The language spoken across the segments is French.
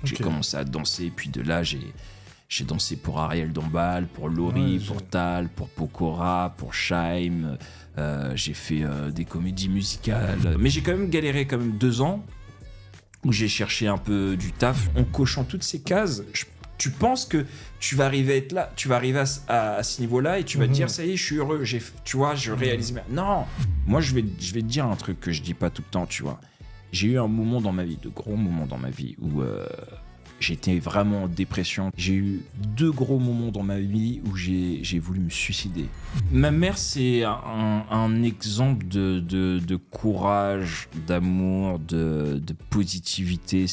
J'ai commencé à danser, puis de là, j'ai dansé pour Ariel Dombal, pour Laurie, pour Tal, pour Pokora, pour Shaim. J'ai fait des comédies musicales. Mais j'ai quand même galéré 2 ans où j'ai cherché un peu du taf. En cochant toutes ces cases, tu penses que tu vas arriver à être là, tu vas arriver à ce niveau-là et tu vas te dire, ça y est, je suis heureux. Tu vois, je réalise. Non, moi, je vais te dire un truc que je dis pas tout le temps, tu vois. J'ai eu un moment dans ma vie, de gros moments dans ma vie où j'étais vraiment en dépression. J'ai eu 2 gros moments dans ma vie où j'ai voulu me suicider. Ma mère, c'est un exemple de courage, d'amour, de positivité.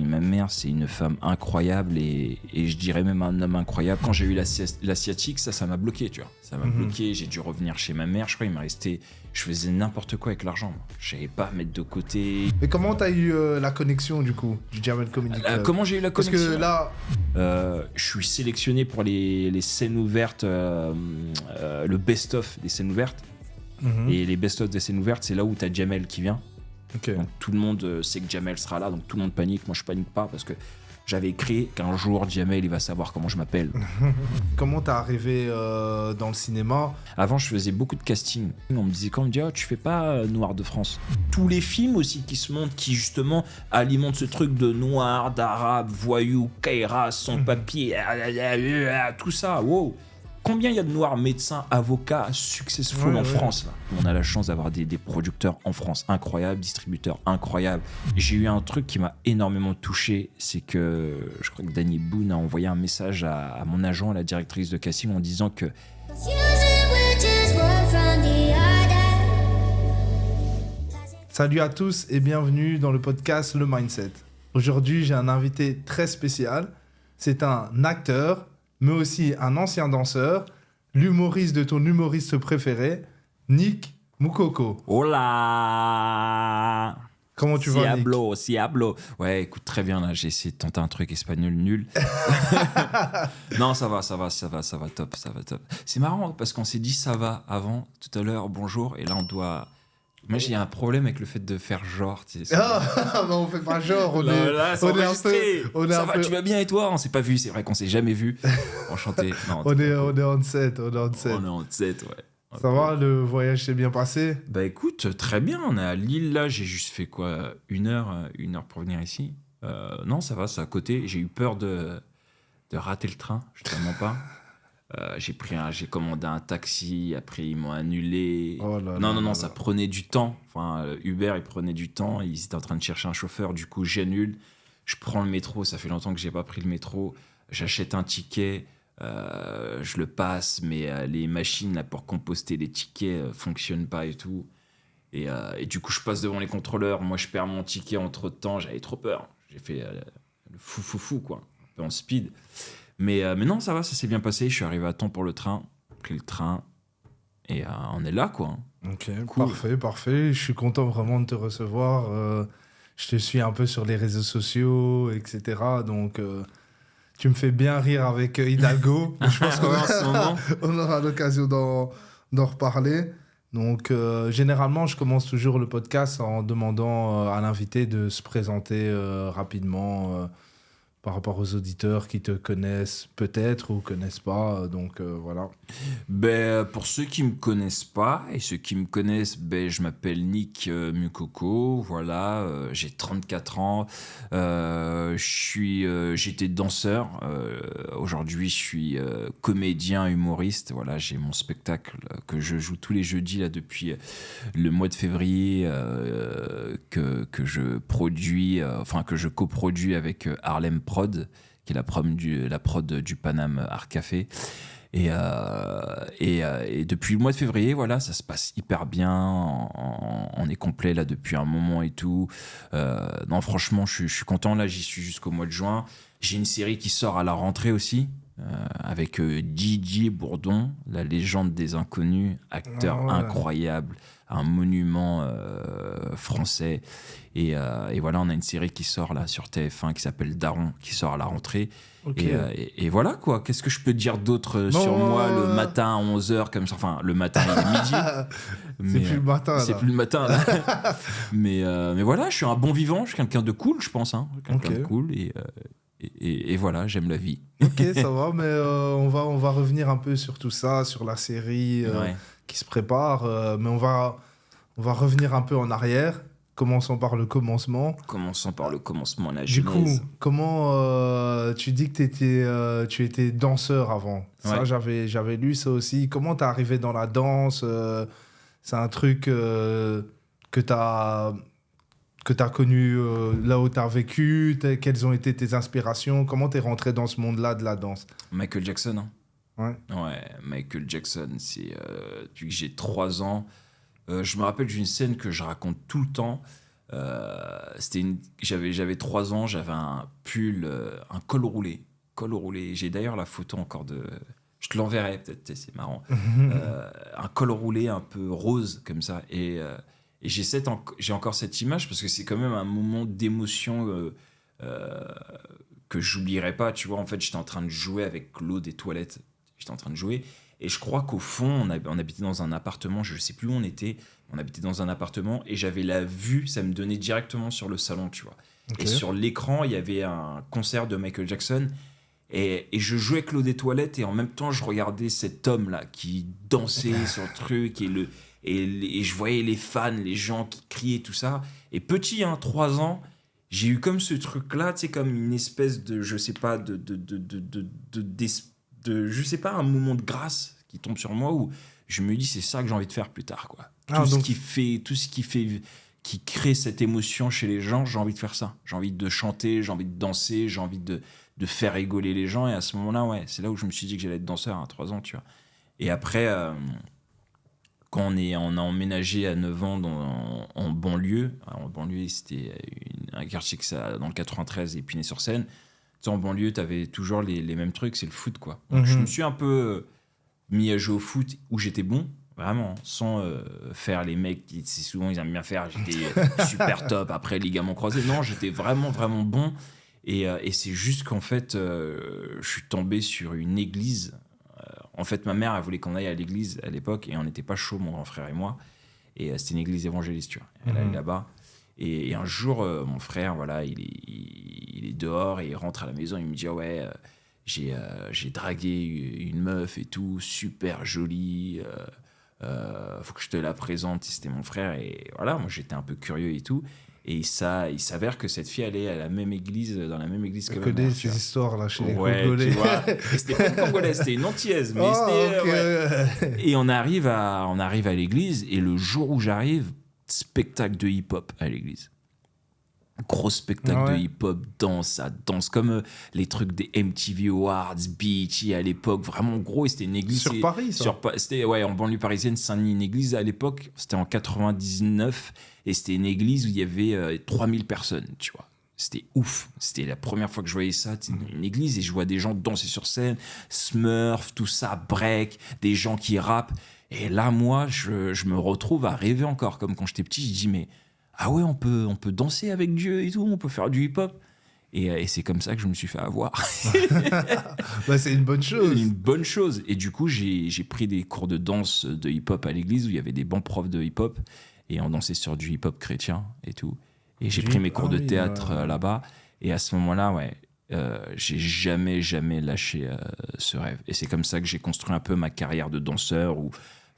Ma mère, c'est une femme incroyable et je dirais même un homme incroyable. Quand j'ai eu la sciatique, ça m'a bloqué, tu vois. Ça m'a bloqué, j'ai dû revenir chez ma mère. Je crois qu'il m'a resté... Je faisais n'importe quoi avec l'argent. Je savais pas mettre de côté. Mais comment t'as eu la connexion du coup du Jamel Comedy Club? Comment j'ai eu la connexion? Parce que là, je suis sélectionné pour les scènes ouvertes, le best-of des scènes ouvertes. Et les best-of des scènes ouvertes, c'est là où t'as Jamel qui vient. Donc tout le monde sait que Jamel sera là, donc tout le monde panique. Moi, je panique pas parce que j'avais écrit qu'un jour Jamel il va savoir comment je m'appelle. Comment t'es arrivé dans le cinéma? Avant, je faisais beaucoup de casting. On me disait tu fais pas Noir de France. Tous les films aussi qui se montrent, qui justement alimentent ce truc de noir, d'arabe, voyou, Kaira, sans papier, tout ça. Wow. Combien il y a de noirs médecins, avocats, successful en France là. On a la chance d'avoir des producteurs en France incroyables, distributeurs incroyables. J'ai eu un truc qui m'a énormément touché, c'est que je crois que Danny Boone a envoyé un message à mon agent, à la directrice de casting, en disant que Salut à tous et bienvenue dans le podcast Le Mindset. Aujourd'hui, j'ai un invité très spécial. C'est un acteur, mais aussi un ancien danseur, l'humoriste de ton humoriste préféré, Nick Moukoko. Hola! Comment tu vas, Nick? Ciablo. Ouais, écoute, très bien, là, j'ai essayé de tenter un truc espagnol nul. Non, ça va, top. C'est marrant, parce qu'on s'est dit ça va avant, tout à l'heure, bonjour, et là, on doit... Moi, j'ai un problème avec le fait de faire genre. Tu sais, non, on fait pas genre. On est enregistré. Ça va, peu... tu vas bien et toi? On s'est pas vu, c'est vrai qu'on s'est jamais vu. Enchanté. Non, on est on set, On est en set, ouais. Ça va, le voyage s'est bien passé? Bah écoute, très bien. On est à Lille là. J'ai juste fait quoi, 1 heure pour venir ici. Non, ça va, c'est à côté. J'ai eu peur de rater le train. Je te mens pas. J'ai commandé un taxi, après ils m'ont annulé. Non, ça prenait du temps. Enfin, Uber, il prenait du temps. Ils étaient en train de chercher un chauffeur, du coup, j'annule. Je prends le métro, ça fait longtemps que j'ai pas pris le métro. J'achète un ticket, je le passe, mais les machines là, pour composter les tickets fonctionnent pas et tout. Et du coup, je passe devant les contrôleurs. Moi, je perds mon ticket entre-temps. J'avais trop peur. J'ai fait le fou, quoi. Un peu en speed. Mais non, ça va, ça s'est bien passé. Je suis arrivé à temps pour le train, pris le train, et on est là, quoi. Ok, cool. Parfait. Je suis content vraiment de te recevoir. Je te suis un peu sur les réseaux sociaux, etc. Donc, tu me fais bien rire avec Hidalgo. Je pense qu'on aura l'occasion d'en reparler. Donc, généralement, je commence toujours le podcast en demandant à l'invité de se présenter rapidement par rapport aux auditeurs qui te connaissent peut-être ou connaissent pas, donc voilà. Pour ceux qui me connaissent pas et ceux qui me connaissent, je m'appelle Nick Moukoko, voilà, j'ai 34 ans, j'étais danseur, aujourd'hui je suis comédien humoriste, voilà, j'ai mon spectacle que je joue tous les jeudis là depuis le mois de février, que je produis, que je coproduis avec Harlem Prod, qui est la prod du Paname Art Café. Et depuis le mois de février, voilà, ça se passe hyper bien. On est complet là depuis un moment et tout. Non, franchement, je suis content. Là, j'y suis jusqu'au mois de juin. J'ai une série qui sort à la rentrée aussi. avec Didier Bourdon, la légende des inconnus, acteur incroyable, un monument français. Et voilà, on a une série qui sort là sur TF1 qui s'appelle Daron, qui sort à la rentrée. Okay. Et voilà quoi, qu'est-ce que je peux dire d'autre sur moi le matin à 11h comme ça, enfin le matin il est midi. C'est plus le matin. C'est plus le matin là. mais voilà, je suis un bon vivant, je suis quelqu'un de cool, je pense. Quelqu'un de cool et voilà, j'aime la vie. Ok, ça va, mais on va revenir un peu sur tout ça, sur la série qui se prépare, mais on va revenir un peu en arrière. Commençons par le commencement. Commençons par le commencement, la genèse. Du coup, comment tu dis que tu étais danseur avant. Ça, j'avais lu ça aussi. Comment t'es arrivé dans la danse c'est un truc que t'as connu là où t'as vécu. Quelles ont été tes inspirations? Comment t'es rentré dans ce monde-là de la danse? Michael Jackson. Ouais, Michael Jackson. C'est depuis que j'ai 3 ans. Je me rappelle d'une scène que je raconte tout le temps. J'avais 3 ans, j'avais un pull, un col roulé. J'ai d'ailleurs la photo encore de... Je te l'enverrai peut-être, c'est marrant. Un col roulé un peu rose comme ça. Et j'ai encore cette image parce que c'est quand même un moment d'émotion que j'oublierai pas. Tu vois, en fait, j'étais en train de jouer avec l'eau des toilettes. Et je crois qu'au fond, on habitait dans un appartement, je ne sais plus où on était, on habitait dans un appartement et j'avais la vue, ça me donnait directement sur le salon, tu vois. Okay. Et sur l'écran, il y avait un concert de Michael Jackson et je jouais avec l'eau des toilettes et en même temps, je regardais cet homme-là qui dansait sur le truc et je voyais les fans, les gens qui criaient, tout ça. Et petit, 3 ans, j'ai eu comme ce truc-là, tu sais, comme une espèce de, je sais pas, je sais pas, un moment de grâce qui tombe sur moi où je me dis c'est ça que j'ai envie de faire plus tard, quoi. Tout ce qui crée cette émotion chez les gens, j'ai envie de faire ça. J'ai envie de chanter, j'ai envie de danser, j'ai envie de faire rigoler les gens. Et à ce moment-là, c'est là où je me suis dit que j'allais être danseur à 3 ans, tu vois. Et après, quand on a emménagé à 9 ans en banlieue, en banlieue, c'était un quartier dans le 93, Épinay-sur-Seine. En banlieue, t'avais toujours les mêmes trucs, c'est le foot, quoi. Donc, je me suis un peu mis à jouer au foot où j'étais bon, vraiment, sans faire les mecs qui, c'est souvent, ils aiment bien faire, j'étais super top après ligament croisé. Non, j'étais vraiment, vraiment bon. Et c'est juste qu'en fait, je suis tombé sur une église. En fait, ma mère, elle voulait qu'on aille à l'église à l'époque et on n'était pas chaud, mon grand frère et moi. Et c'était une église évangéliste, tu vois. Elle allait là-bas. Et un jour, mon frère, voilà, il est dehors et il rentre à la maison. Il me dit j'ai dragué une meuf et tout, super jolie. Faut que je te la présente. C'était mon frère et voilà, moi j'étais un peu curieux et tout. Et ça, il s'avère que cette fille allait à la même église, dans la même église que ma mère. Ces histoires là chez les Congolais. Tu vois. Et c'était pas une Congolaise, c'était une Antillaise. Mais Et on arrive à l'église et le jour où j'arrive, spectacle de hip-hop à l'église. Gros spectacle de hip-hop, ça danse comme les trucs des MTV Awards, BET à l'époque, vraiment gros. Et c'était une église. Sur Paris, ça c'était en banlieue parisienne, Saint-Denis, une église à l'époque, c'était en 99. Et c'était une église où il y avait 3000 personnes, tu vois. C'était ouf. C'était la première fois que je voyais ça. C'était une église et je vois des gens danser sur scène, Smurf, tout ça, break, des gens qui rappent. Et là, moi, je me retrouve à rêver encore. Comme quand j'étais petit, je dis, mais ah ouais, on peut danser avec Dieu et tout, on peut faire du hip-hop. Et c'est comme ça que je me suis fait avoir. C'est une bonne chose. Une bonne chose. Et du coup, j'ai pris des cours de danse de hip-hop à l'église où il y avait des bons profs de hip-hop. Et on dansait sur du hip-hop chrétien et tout. Et j'ai pris mes cours de théâtre là-bas. Et à ce moment-là, j'ai jamais lâché ce rêve. Et c'est comme ça que j'ai construit un peu ma carrière de danseur où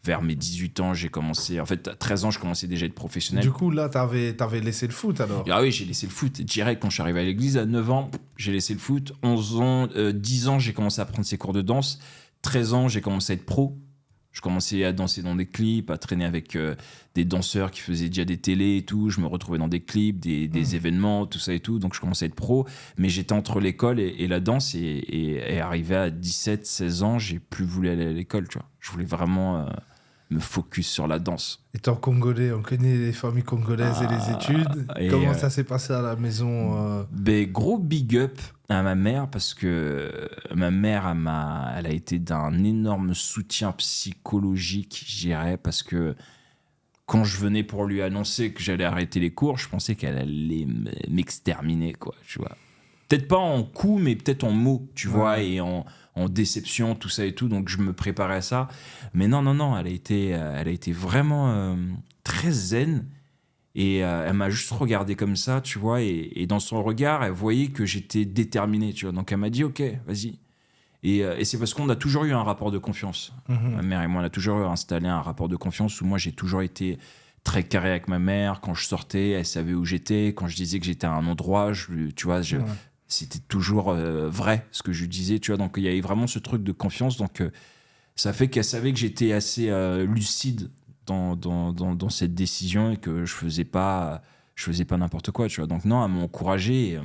vers mes 18 ans, j'ai commencé... En fait, à 13 ans, je commençais déjà à être professionnel. Du coup, là, t'avais laissé le foot, alors? Ah oui, j'ai laissé le foot. Direct, quand je suis arrivé à l'église, à 9 ans, j'ai laissé le foot. 10 ans, j'ai commencé à prendre ces cours de danse. 13 ans, j'ai commencé à être pro. Je commençais à danser dans des clips, à traîner avec des danseurs qui faisaient déjà des télés et tout. Je me retrouvais dans des clips, des événements, tout ça et tout. Donc, je commençais à être pro. Mais j'étais entre l'école et la danse. Et arrivé à 17, 16 ans, j'ai plus voulu aller à l'école, tu vois. Je voulais vraiment me focus sur la danse. Étant congolais, on connaît les familles congolaises et les études. Comment ça s'est passé à la maison Gros big up À ma mère, parce que ma mère, elle a été d'un énorme soutien psychologique, je dirais, parce que quand je venais pour lui annoncer que j'allais arrêter les cours, je pensais qu'elle allait m'exterminer, quoi, tu vois. Peut-être pas en coups, mais peut-être en mots, tu vois, et en déception, tout ça et tout. Donc, je me préparais à ça. Mais non, elle a été vraiment très zen. Et elle m'a juste regardé comme ça, tu vois. Et dans son regard, elle voyait que j'étais déterminé, tu vois. Donc, elle m'a dit, OK, vas-y. Et c'est parce qu'on a toujours eu un rapport de confiance. Ma mère et moi, on a toujours installé un rapport de confiance où moi, j'ai toujours été très carré avec ma mère. Quand je sortais, elle savait où j'étais. Quand je disais que j'étais à un endroit, tu vois, c'était toujours vrai ce que je lui disais, tu vois. Donc, il y avait vraiment ce truc de confiance. Donc, ça fait qu'elle savait que j'étais assez lucide dans cette décision et que je faisais pas n'importe quoi, tu vois. Donc, non, elle m'a encouragé.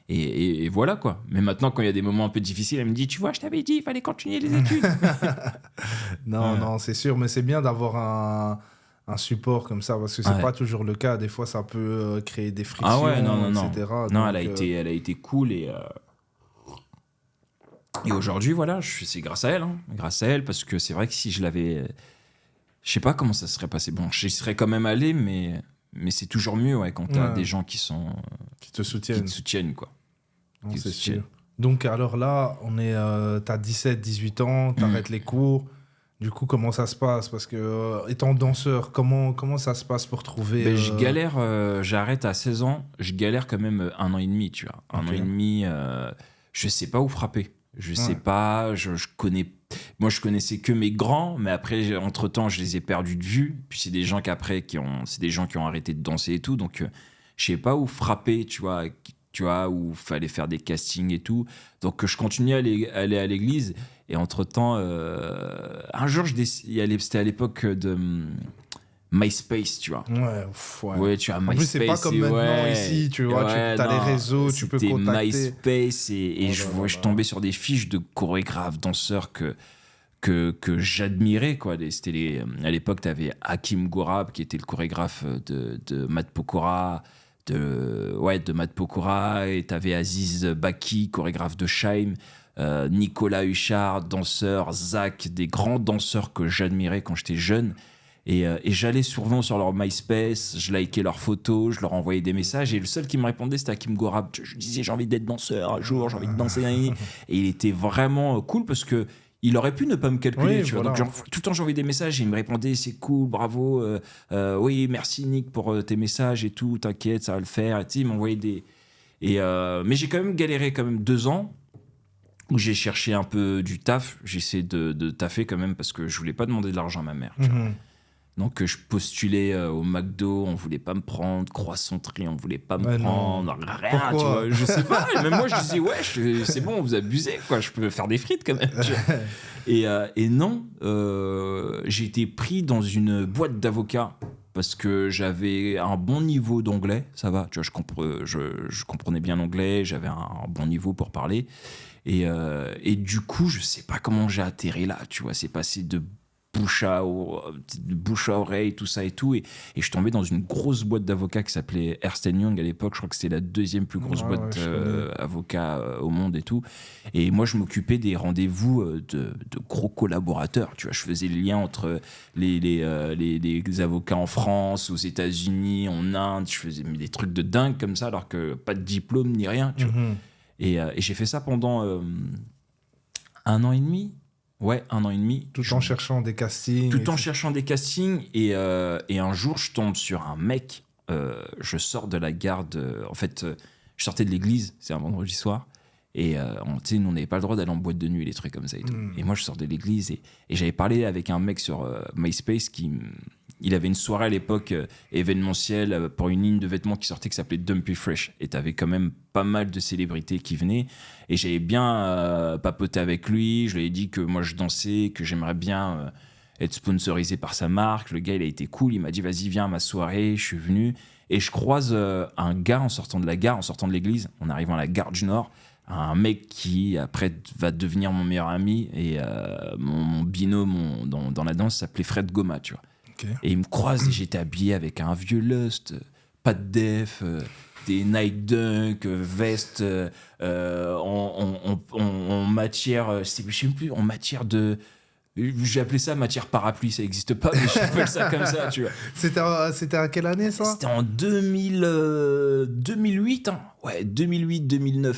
Et voilà quoi. Mais maintenant, quand il y a des moments un peu difficiles, elle me dit, tu vois, je t'avais dit, il fallait continuer les études. Non, c'est sûr, mais c'est bien d'avoir un support comme ça, parce que c'est pas toujours le cas. Des fois, ça peut créer des frictions, etc. Non, elle a été cool et aujourd'hui, voilà, c'est grâce à elle. Grâce à elle, parce que c'est vrai que si je l'avais... Je sais pas comment ça serait passé. Bon, j'y serais quand même allé, mais c'est toujours mieux quand t'as des gens qui te soutiennent. Qui te soutiennent, quoi. Non, c'est sûr. Donc, alors là, t'as 17, 18 ans, t'arrêtes les cours. Du coup, comment ça se passe? Parce que, étant danseur, comment ça se passe pour trouver... Je galère, j'arrête à 16 ans, je galère quand même 1 an et demi, tu vois. Un an et demi, je sais pas où frapper. Je sais pas, je connais... Moi, je connaissais que mes grands, mais après, entre-temps, je les ai perdus de vue. Puis c'est des gens c'est des gens qui ont arrêté de danser et tout, donc je sais pas où frapper, tu vois, où fallait faire des castings et tout. Donc, je continuais à aller à l'église. Et entre-temps, un jour, c'était à l'époque de MySpace, tu vois. Ouais, tu as MySpace. En plus, c'est pas comme maintenant ici, tu vois, t'as les réseaux, tu peux contacter. MySpace et je tombais sur des fiches de chorégraphes, danseurs que j'admirais, quoi. À l'époque, t'avais Hakim Gorab, qui était le chorégraphe de Matt Pokora, de Matt Pokora, et t'avais Aziz Baki, chorégraphe de Shaim, Nicolas Huchard, danseur, Zach, des grands danseurs que j'admirais quand j'étais jeune. Et j'allais souvent sur leur MySpace, je likais leurs photos, je leur envoyais des messages. Et le seul qui me répondait, c'était Hakim Gorab. Je disais, j'ai envie d'être danseur un jour, j'ai envie de danser. Et il était vraiment cool parce que il aurait pu ne pas me calculer. Tu vois. Donc, tout le temps, j'envoyais des messages et il me répondait, c'est cool, bravo. Oui, merci Nick pour tes messages et tout. T'inquiète, ça va le faire. Et, il m'envoyait des... mais j'ai quand même galéré 2 ans où j'ai cherché un peu du taf. J'essaie de taffer quand même parce que je voulais pas demander de l'argent à ma mère. Tu vois. Donc, je postulais au McDo, on voulait pas me prendre. Croissanterie, on voulait pas me prendre. Rien, tu vois. Je sais pas. Et même moi, je disais, ouais, c'est bon, vous abusez, quoi. Je peux faire des frites quand même. Tu vois. Et non, j'ai été pris dans une boîte d'avocats parce que j'avais un bon niveau d'anglais. Ça va, tu vois, je comprenais bien l'anglais, j'avais un bon niveau pour parler. Et du coup, je sais pas comment j'ai atterri là, tu vois. C'est passé de bouche à oreille, tout ça et tout. Et je suis tombé dans une grosse boîte d'avocats qui s'appelait Ernst Young à l'époque. Je crois que c'était la 2e plus grosse boîte d'avocats au monde et tout. Et moi, je m'occupais des rendez-vous de gros collaborateurs. Tu vois, je faisais le lien entre les avocats en France, aux États-Unis, en Inde. Je faisais des trucs de dingue comme ça, alors que pas de diplôme ni rien. Tu vois. Et j'ai fait ça pendant 1 an et demi. Ouais, 1 an et demi. Tout en cherchant des castings. Et un jour, je tombe sur un mec. Je sors de la gare en fait, je sortais de l'église, c'est un vendredi soir. Et nous, on n'avait pas le droit d'aller en boîte de nuit, les trucs comme ça et tout. Et moi, je sors de l'église et j'avais parlé avec un mec sur MySpace il avait une soirée à l'époque événementielle pour une ligne de vêtements qui sortait qui s'appelait Dumpy Fresh. Et t'avais quand même pas mal de célébrités qui venaient. Et j'avais bien papoté avec lui. Je lui ai dit que moi je dansais, que j'aimerais bien être sponsorisé par sa marque. Le gars, il a été cool. Il m'a dit, vas-y, viens à ma soirée. Je suis venu. Et je croise un gars en sortant de l'église, en arrivant à la gare du Nord. Un mec qui, après, va devenir mon meilleur ami. Et mon binôme dans la danse s'appelait Fred Goma, tu vois. Okay. Et il me croise et j'étais habillé avec un vieux Lust, pas de def, c'était Nike Dunk, veste en matière, je sais plus, en matière de... J'ai appelé ça matière parapluie, ça n'existe pas, mais j'appelle ça comme ça, tu vois. C'était à quelle année, ça? C'était en 2008, hein. Ouais, 2008-2009.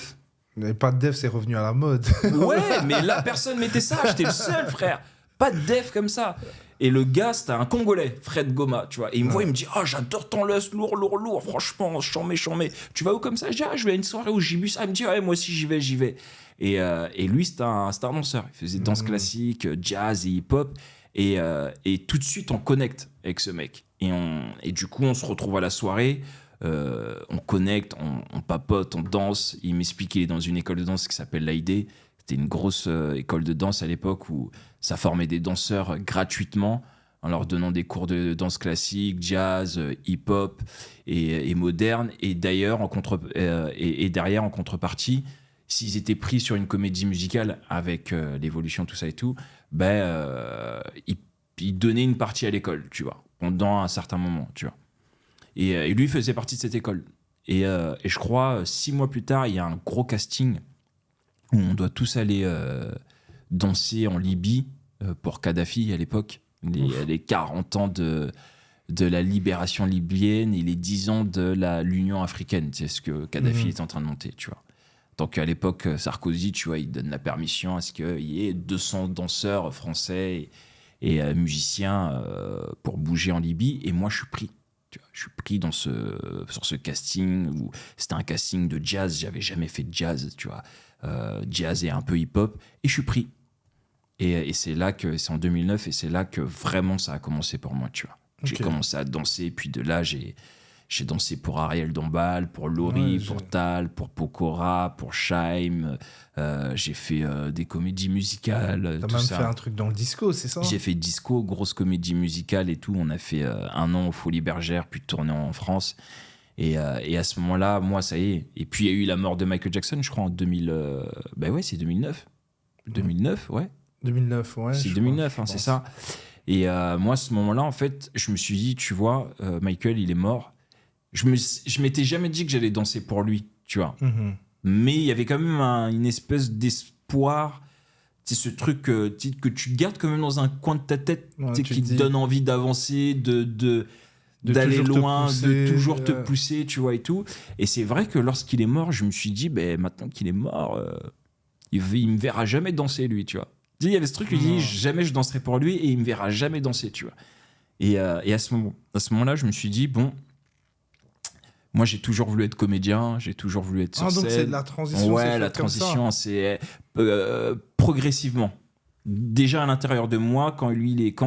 Mais pas de def, c'est revenu à la mode. Ouais, mais là, personne mettait ça, j'étais le seul, frère. Pas de def comme ça. Et le gars, c'était un Congolais, Fred Goma, tu vois. Et il me voit, il me dit, oh, j'adore ton lust, lourd, franchement, chambé. Tu vas où comme ça? Je dis, je vais à une soirée au Gibus. Il me dit, ouais, moi aussi, j'y vais. Et lui, c'était un danseur. Il faisait danse classique, jazz et hip-hop. Et tout de suite, on connecte avec ce mec. Et du coup, on se retrouve à la soirée. On connecte, on papote, on danse. Il m'explique qu'il est dans une école de danse qui s'appelle l'AID. C'était une grosse école de danse à l'époque où ça formait des danseurs gratuitement en leur donnant des cours de danse classique, jazz, hip-hop et moderne. Et derrière, en contrepartie, s'ils étaient pris sur une comédie musicale avec l'évolution, tout ça et tout, ils donnaient une partie à l'école, tu vois, pendant un certain moment, tu vois. Et lui faisait partie de cette école. Et je crois, 6 mois plus tard, il y a un gros casting où on doit tous aller danser en Libye pour Kadhafi à l'époque. Les 40 ans de la libération libyenne et les 10 ans de l'Union africaine. C'est ce que Kadhafi est en train de monter, tu vois. Donc à l'époque, Sarkozy, tu vois, il donne la permission à ce qu'il y ait 200 danseurs français et musiciens pour bouger en Libye. Et moi, je suis pris. Tu vois, je suis pris sur ce casting où c'était un casting de jazz. J'avais jamais fait de jazz, tu vois. Jazz et un peu hip-hop. Et je suis pris. Et c'est en 2009, et c'est là que vraiment ça a commencé pour moi, tu vois. J'ai commencé à danser, et puis de là, j'ai dansé pour Ariel Dombal, pour Laurie, pour Tal, pour Pokora, pour Shaim. J'ai fait des comédies musicales. T'as même fait un truc dans le disco, c'est ça? J'ai fait disco, grosse comédie musicale et tout. On a fait 1 an aux Folies Bergères, puis tourné en France. Et à ce moment-là, moi, ça y est. Et puis, il y a eu la mort de Michael Jackson, je crois, en 2000. C'est 2009. 2009, ouais. 2009, ouais. C'est 2009, c'est ça. Et moi, à ce moment-là, en fait, je me suis dit, tu vois, Michael, il est mort. Je m'étais jamais dit que j'allais danser pour lui, tu vois. Mais il y avait quand même une espèce d'espoir. C'est ce truc que tu gardes quand même dans un coin de ta tête, qui te donne envie d'avancer, d'aller loin, de toujours te pousser, tu vois, et tout. Et c'est vrai que lorsqu'il est mort, je me suis dit, maintenant qu'il est mort, il me verra jamais danser, lui, tu vois. Il y avait ce truc, il dit, jamais je danserai pour lui, et il me verra jamais danser, tu vois. Et à ce moment-là, je me suis dit, bon, moi, j'ai toujours voulu être comédien, j'ai toujours voulu être sur scène. Donc c'est de la transition. Ouais, la transition, c'est progressivement. Déjà à l'intérieur de moi, quand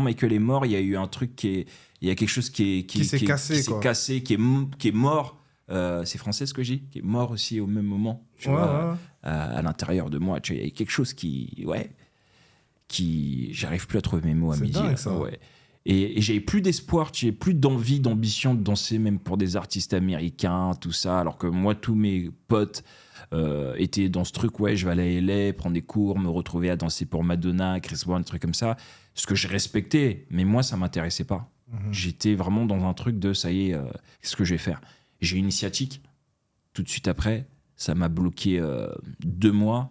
Michael est mort, il y a eu un truc il y a quelque chose qui s'est cassé, qui est mort. C'est français ce que j'ai, qui est mort aussi au même moment. Tu vois, à l'intérieur de moi, tu vois, il y a quelque chose qui, j'arrive plus à trouver mes mots à midi. Dingue, ça. Ouais. Et j'avais plus d'espoir, j'avais plus d'envie, d'ambition de danser, même pour des artistes américains, tout ça. Alors que moi, tous mes potes étaient dans ce truc, je vais aller à LA, prendre des cours, me retrouver à danser pour Madonna, Chris Brown, des trucs comme ça. Ce que je respectais, mais moi, ça m'intéressait pas. J'étais vraiment dans un truc de, ça y est, qu'est-ce que je vais faire? J'ai eu une sciatique. Tout de suite après, ça m'a bloqué 2 mois.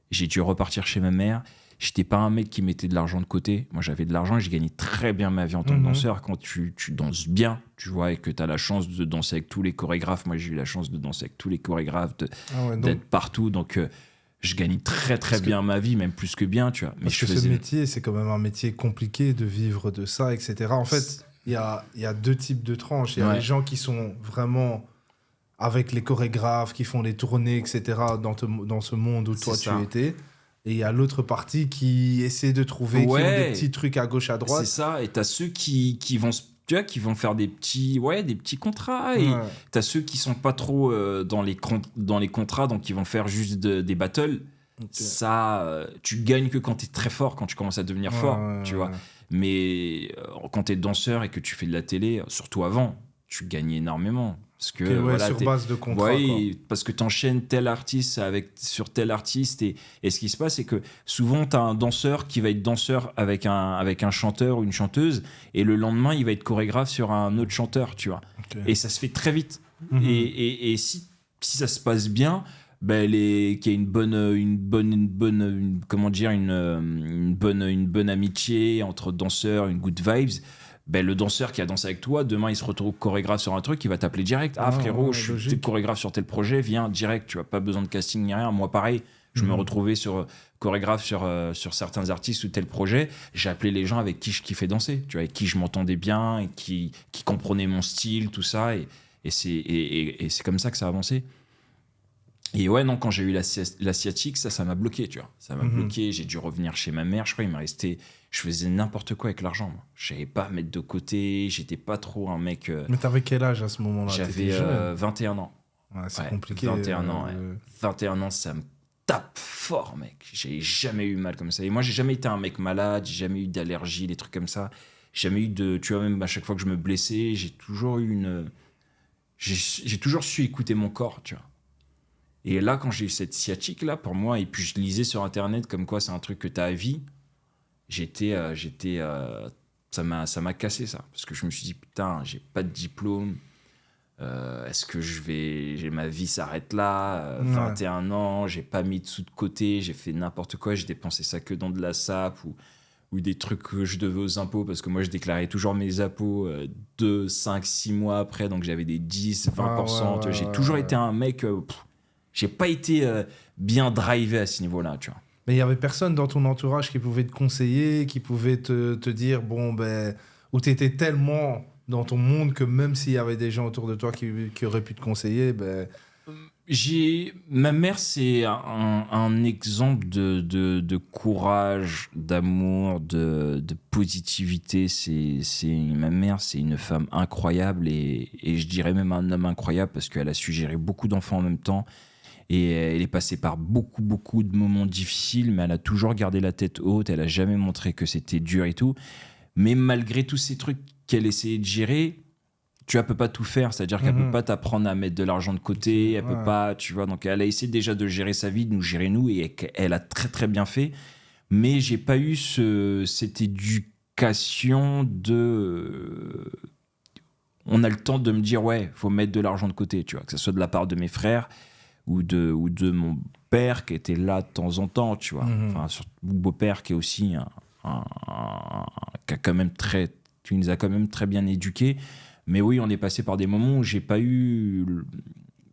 J'ai dû repartir chez ma mère. J'étais pas un mec qui mettait de l'argent de côté. Moi, j'avais de l'argent et je gagnais très bien ma vie en tant que danseur. Quand tu danses bien, tu vois, et que tu as la chance de danser avec tous les chorégraphes. Moi, j'ai eu la chance de danser avec tous les chorégraphes, d'être partout. Donc, je gagnais très, très bien ma vie, même plus que bien, tu vois. Mais ce métier, c'est quand même un métier compliqué de vivre de ça, etc. En fait, il y a 2 types de tranches. Il y a les gens qui sont vraiment avec les chorégraphes, qui font les tournées, etc. dans ce monde où toi, tu étais. Et il y a l'autre partie qui essaie de trouver, qui ont des petits trucs à gauche, à droite. C'est ça, et t'as ceux qui vont, tu vois, qui vont faire des petits contrats, et t'as ceux qui sont pas trop dans les contrats, donc qui vont faire juste des battles. Ça, tu gagnes que quand t'es très fort, quand tu commences à devenir fort, tu vois. Mais quand t'es danseur et que tu fais de la télé, surtout avant, tu gagnes énormément. Parce que, sur base de contrat. Parce que tu enchaînes tel artiste sur tel artiste. Et ce qui se passe, c'est que souvent, tu as un danseur qui va être danseur avec un chanteur ou une chanteuse. Et le lendemain, il va être chorégraphe sur un autre chanteur, tu vois. Et ça se fait très vite. Et si ça se passe bien, ben qu'il y a une bonne amitié entre danseurs, une good vibes, ben le danseur qui a dansé avec toi, demain il se retrouve chorégraphe sur un truc, il va t'appeler direct. Frérot, je suis chorégraphe sur tel projet, viens direct, tu n'as pas besoin de casting ni rien. Moi pareil, je me retrouvais chorégraphe sur certains artistes ou tel projet, j'ai appelé les gens avec qui je kiffais danser, tu vois, avec qui je m'entendais bien et qui comprenaient mon style, tout ça, et c'est comme ça que ça a avancé. Et ouais, non, quand j'ai eu l'asiatique, ça m'a bloqué, tu vois. Ça m'a bloqué, j'ai dû revenir chez ma mère, je crois, il m'a resté... Je faisais n'importe quoi avec l'argent, moi. Je savais pas mettre de côté, j'étais pas trop un mec... Mais t'avais quel âge à ce moment-là? J'avais 21 ans. Ouais, c'est compliqué. 21 ans, ouais. 21 ans, ça me tape fort, mec. J'ai jamais eu mal comme ça. Et moi, j'ai jamais été un mec malade, j'ai jamais eu d'allergie, des trucs comme ça. J'ai jamais eu de... Tu vois, même à chaque fois que je me blessais, j'ai toujours eu une... J'ai toujours su écouter mon corps, tu vois. Et là, quand j'ai eu cette sciatique, là, pour moi, et puis je lisais sur Internet comme quoi c'est un truc que t'as à vie, ça m'a cassé, ça. Parce que je me suis dit, putain, j'ai pas de diplôme. Est-ce que ma vie s'arrête là? 21 ans, j'ai pas mis de sous de côté, j'ai fait n'importe quoi, j'ai dépensé ça que dans de la SAP ou des trucs que je devais aux impôts, parce que moi, je déclarais toujours mes impôts 2, 5, 6 mois après, donc j'avais des 10, 20%. J'ai toujours été un mec... j'ai pas été bien drivé à ce niveau-là, tu vois. Mais il y avait personne dans ton entourage qui pouvait te conseiller, qui pouvait te dire, bon, ben, où tu étais tellement dans ton monde que même s'il y avait des gens autour de toi qui auraient pu te conseiller, ben... Ma mère, c'est un exemple de courage, d'amour, de positivité. Ma mère, c'est une femme incroyable et je dirais même un homme incroyable parce qu'elle a su gérer beaucoup d'enfants en même temps. Et elle est passée par beaucoup, beaucoup de moments difficiles, mais elle a toujours gardé la tête haute. Elle n'a jamais montré que c'était dur et tout. Mais malgré tous ces trucs qu'elle essayait de gérer, tu vois, elle ne peut pas tout faire. C'est-à-dire qu'elle ne peut pas t'apprendre à mettre de l'argent de côté. Elle peut pas, tu vois. Donc, elle a essayé déjà de gérer sa vie, de nous gérer nous. Et elle a très, très bien fait. Mais je n'ai pas eu cette éducation de... On a le temps de me dire, ouais, il faut mettre de l'argent de côté, tu vois. Que ce soit de la part de mes frères ou de mon père qui était là de temps en temps, tu vois. Enfin, mon beau-père qui est aussi qui a quand même qui nous a quand même très bien éduqués. Mais oui, on est passé par des moments où j'ai pas eu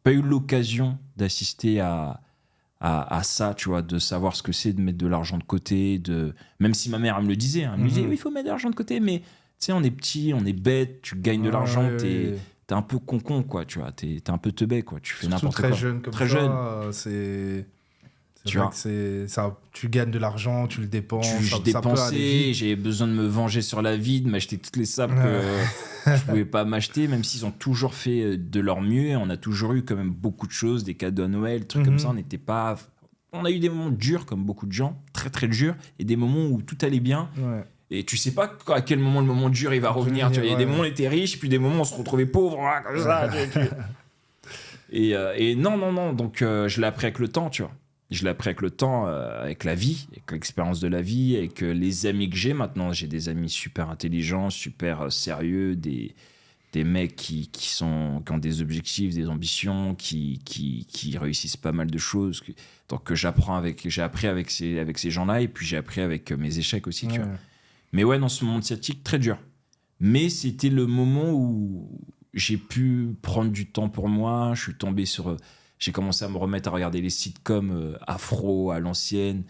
l'occasion d'assister à ça, tu vois, de savoir ce que c'est de mettre de l'argent de côté, même si ma mère elle me le disait, elle me disait oui, il faut mettre de l'argent de côté, mais tu sais, on est petit, on est bête, tu gagnes de l'argent, t'es un peu con, quoi, tu vois, t'es un peu teubé, quoi, tu fais n'importe quoi. Très jeune comme très ça, jeune. c'est vrai que c'est ça, tu gagnes de l'argent, tu le dépenses. J'ai dépensé, j'ai besoin de me venger sur la vie, de m'acheter toutes les sapes que je pouvais pas m'acheter, même s'ils ont toujours fait de leur mieux. On a toujours eu quand même beaucoup de choses, des cadeaux à Noël, trucs comme ça. On a eu des moments durs, comme beaucoup de gens, très très durs, et des moments où tout allait bien. Ouais. Et tu sais pas à quel moment le moment dur il va revenir. Tu vois, il y a des moments où on était riches, puis des moments où on se retrouvait pauvre, comme ça. Et non. Donc je l'ai appris avec le temps, tu vois. Je l'ai appris avec le temps, avec la vie, avec l'expérience de la vie, avec les amis que j'ai maintenant. J'ai des amis super intelligents, super sérieux, des mecs qui ont des objectifs, des ambitions, qui réussissent pas mal de choses. Donc j'ai appris avec ces gens-là, et puis j'ai appris avec mes échecs aussi, tu vois. Mais ouais, dans ce monde sciatique, très dur. Mais c'était le moment où j'ai pu prendre du temps pour moi. Je suis tombé j'ai commencé à me remettre à regarder les sitcoms afro à l'ancienne.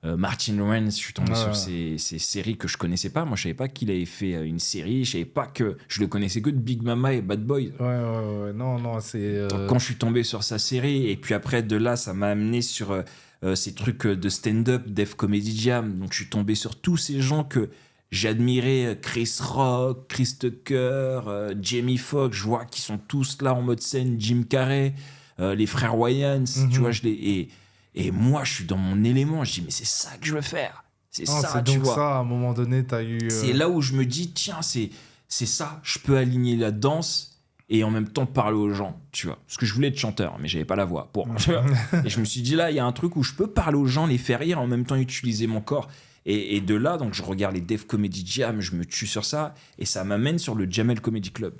Martin Lawrence, je suis tombé sur ces séries que je connaissais pas. Moi, je savais pas qu'il avait fait une série. Je savais pas je le connaissais que de Big Mama et Bad Boys. Ouais. Non, c'est... Donc, quand je suis tombé sur sa série, et puis après, de là, ça m'a amené sur ces trucs de stand-up, Def Comedy Jam. Donc, je suis tombé sur tous ces gens que j'admirais, Chris Rock, Chris Tucker, Jamie Foxx. Je vois qu'ils sont tous là en mode scène, Jim Carrey, les frères Wayans, tu vois, et moi, je suis dans mon élément. Je dis, mais c'est ça que je veux faire. C'est ça, tu vois. Ça, à un moment donné, t'as eu... C'est là où je me dis, tiens, c'est ça. Je peux aligner la danse et en même temps parler aux gens, tu vois. Parce que je voulais être chanteur, mais j'avais pas la voix pour. Et je me suis dit, là, il y a un truc où je peux parler aux gens, les faire rire, en même temps utiliser mon corps. Et de là, donc, je regarde les Def Comedy Jam, je me tue sur ça. Et ça m'amène sur le Jamel Comedy Club.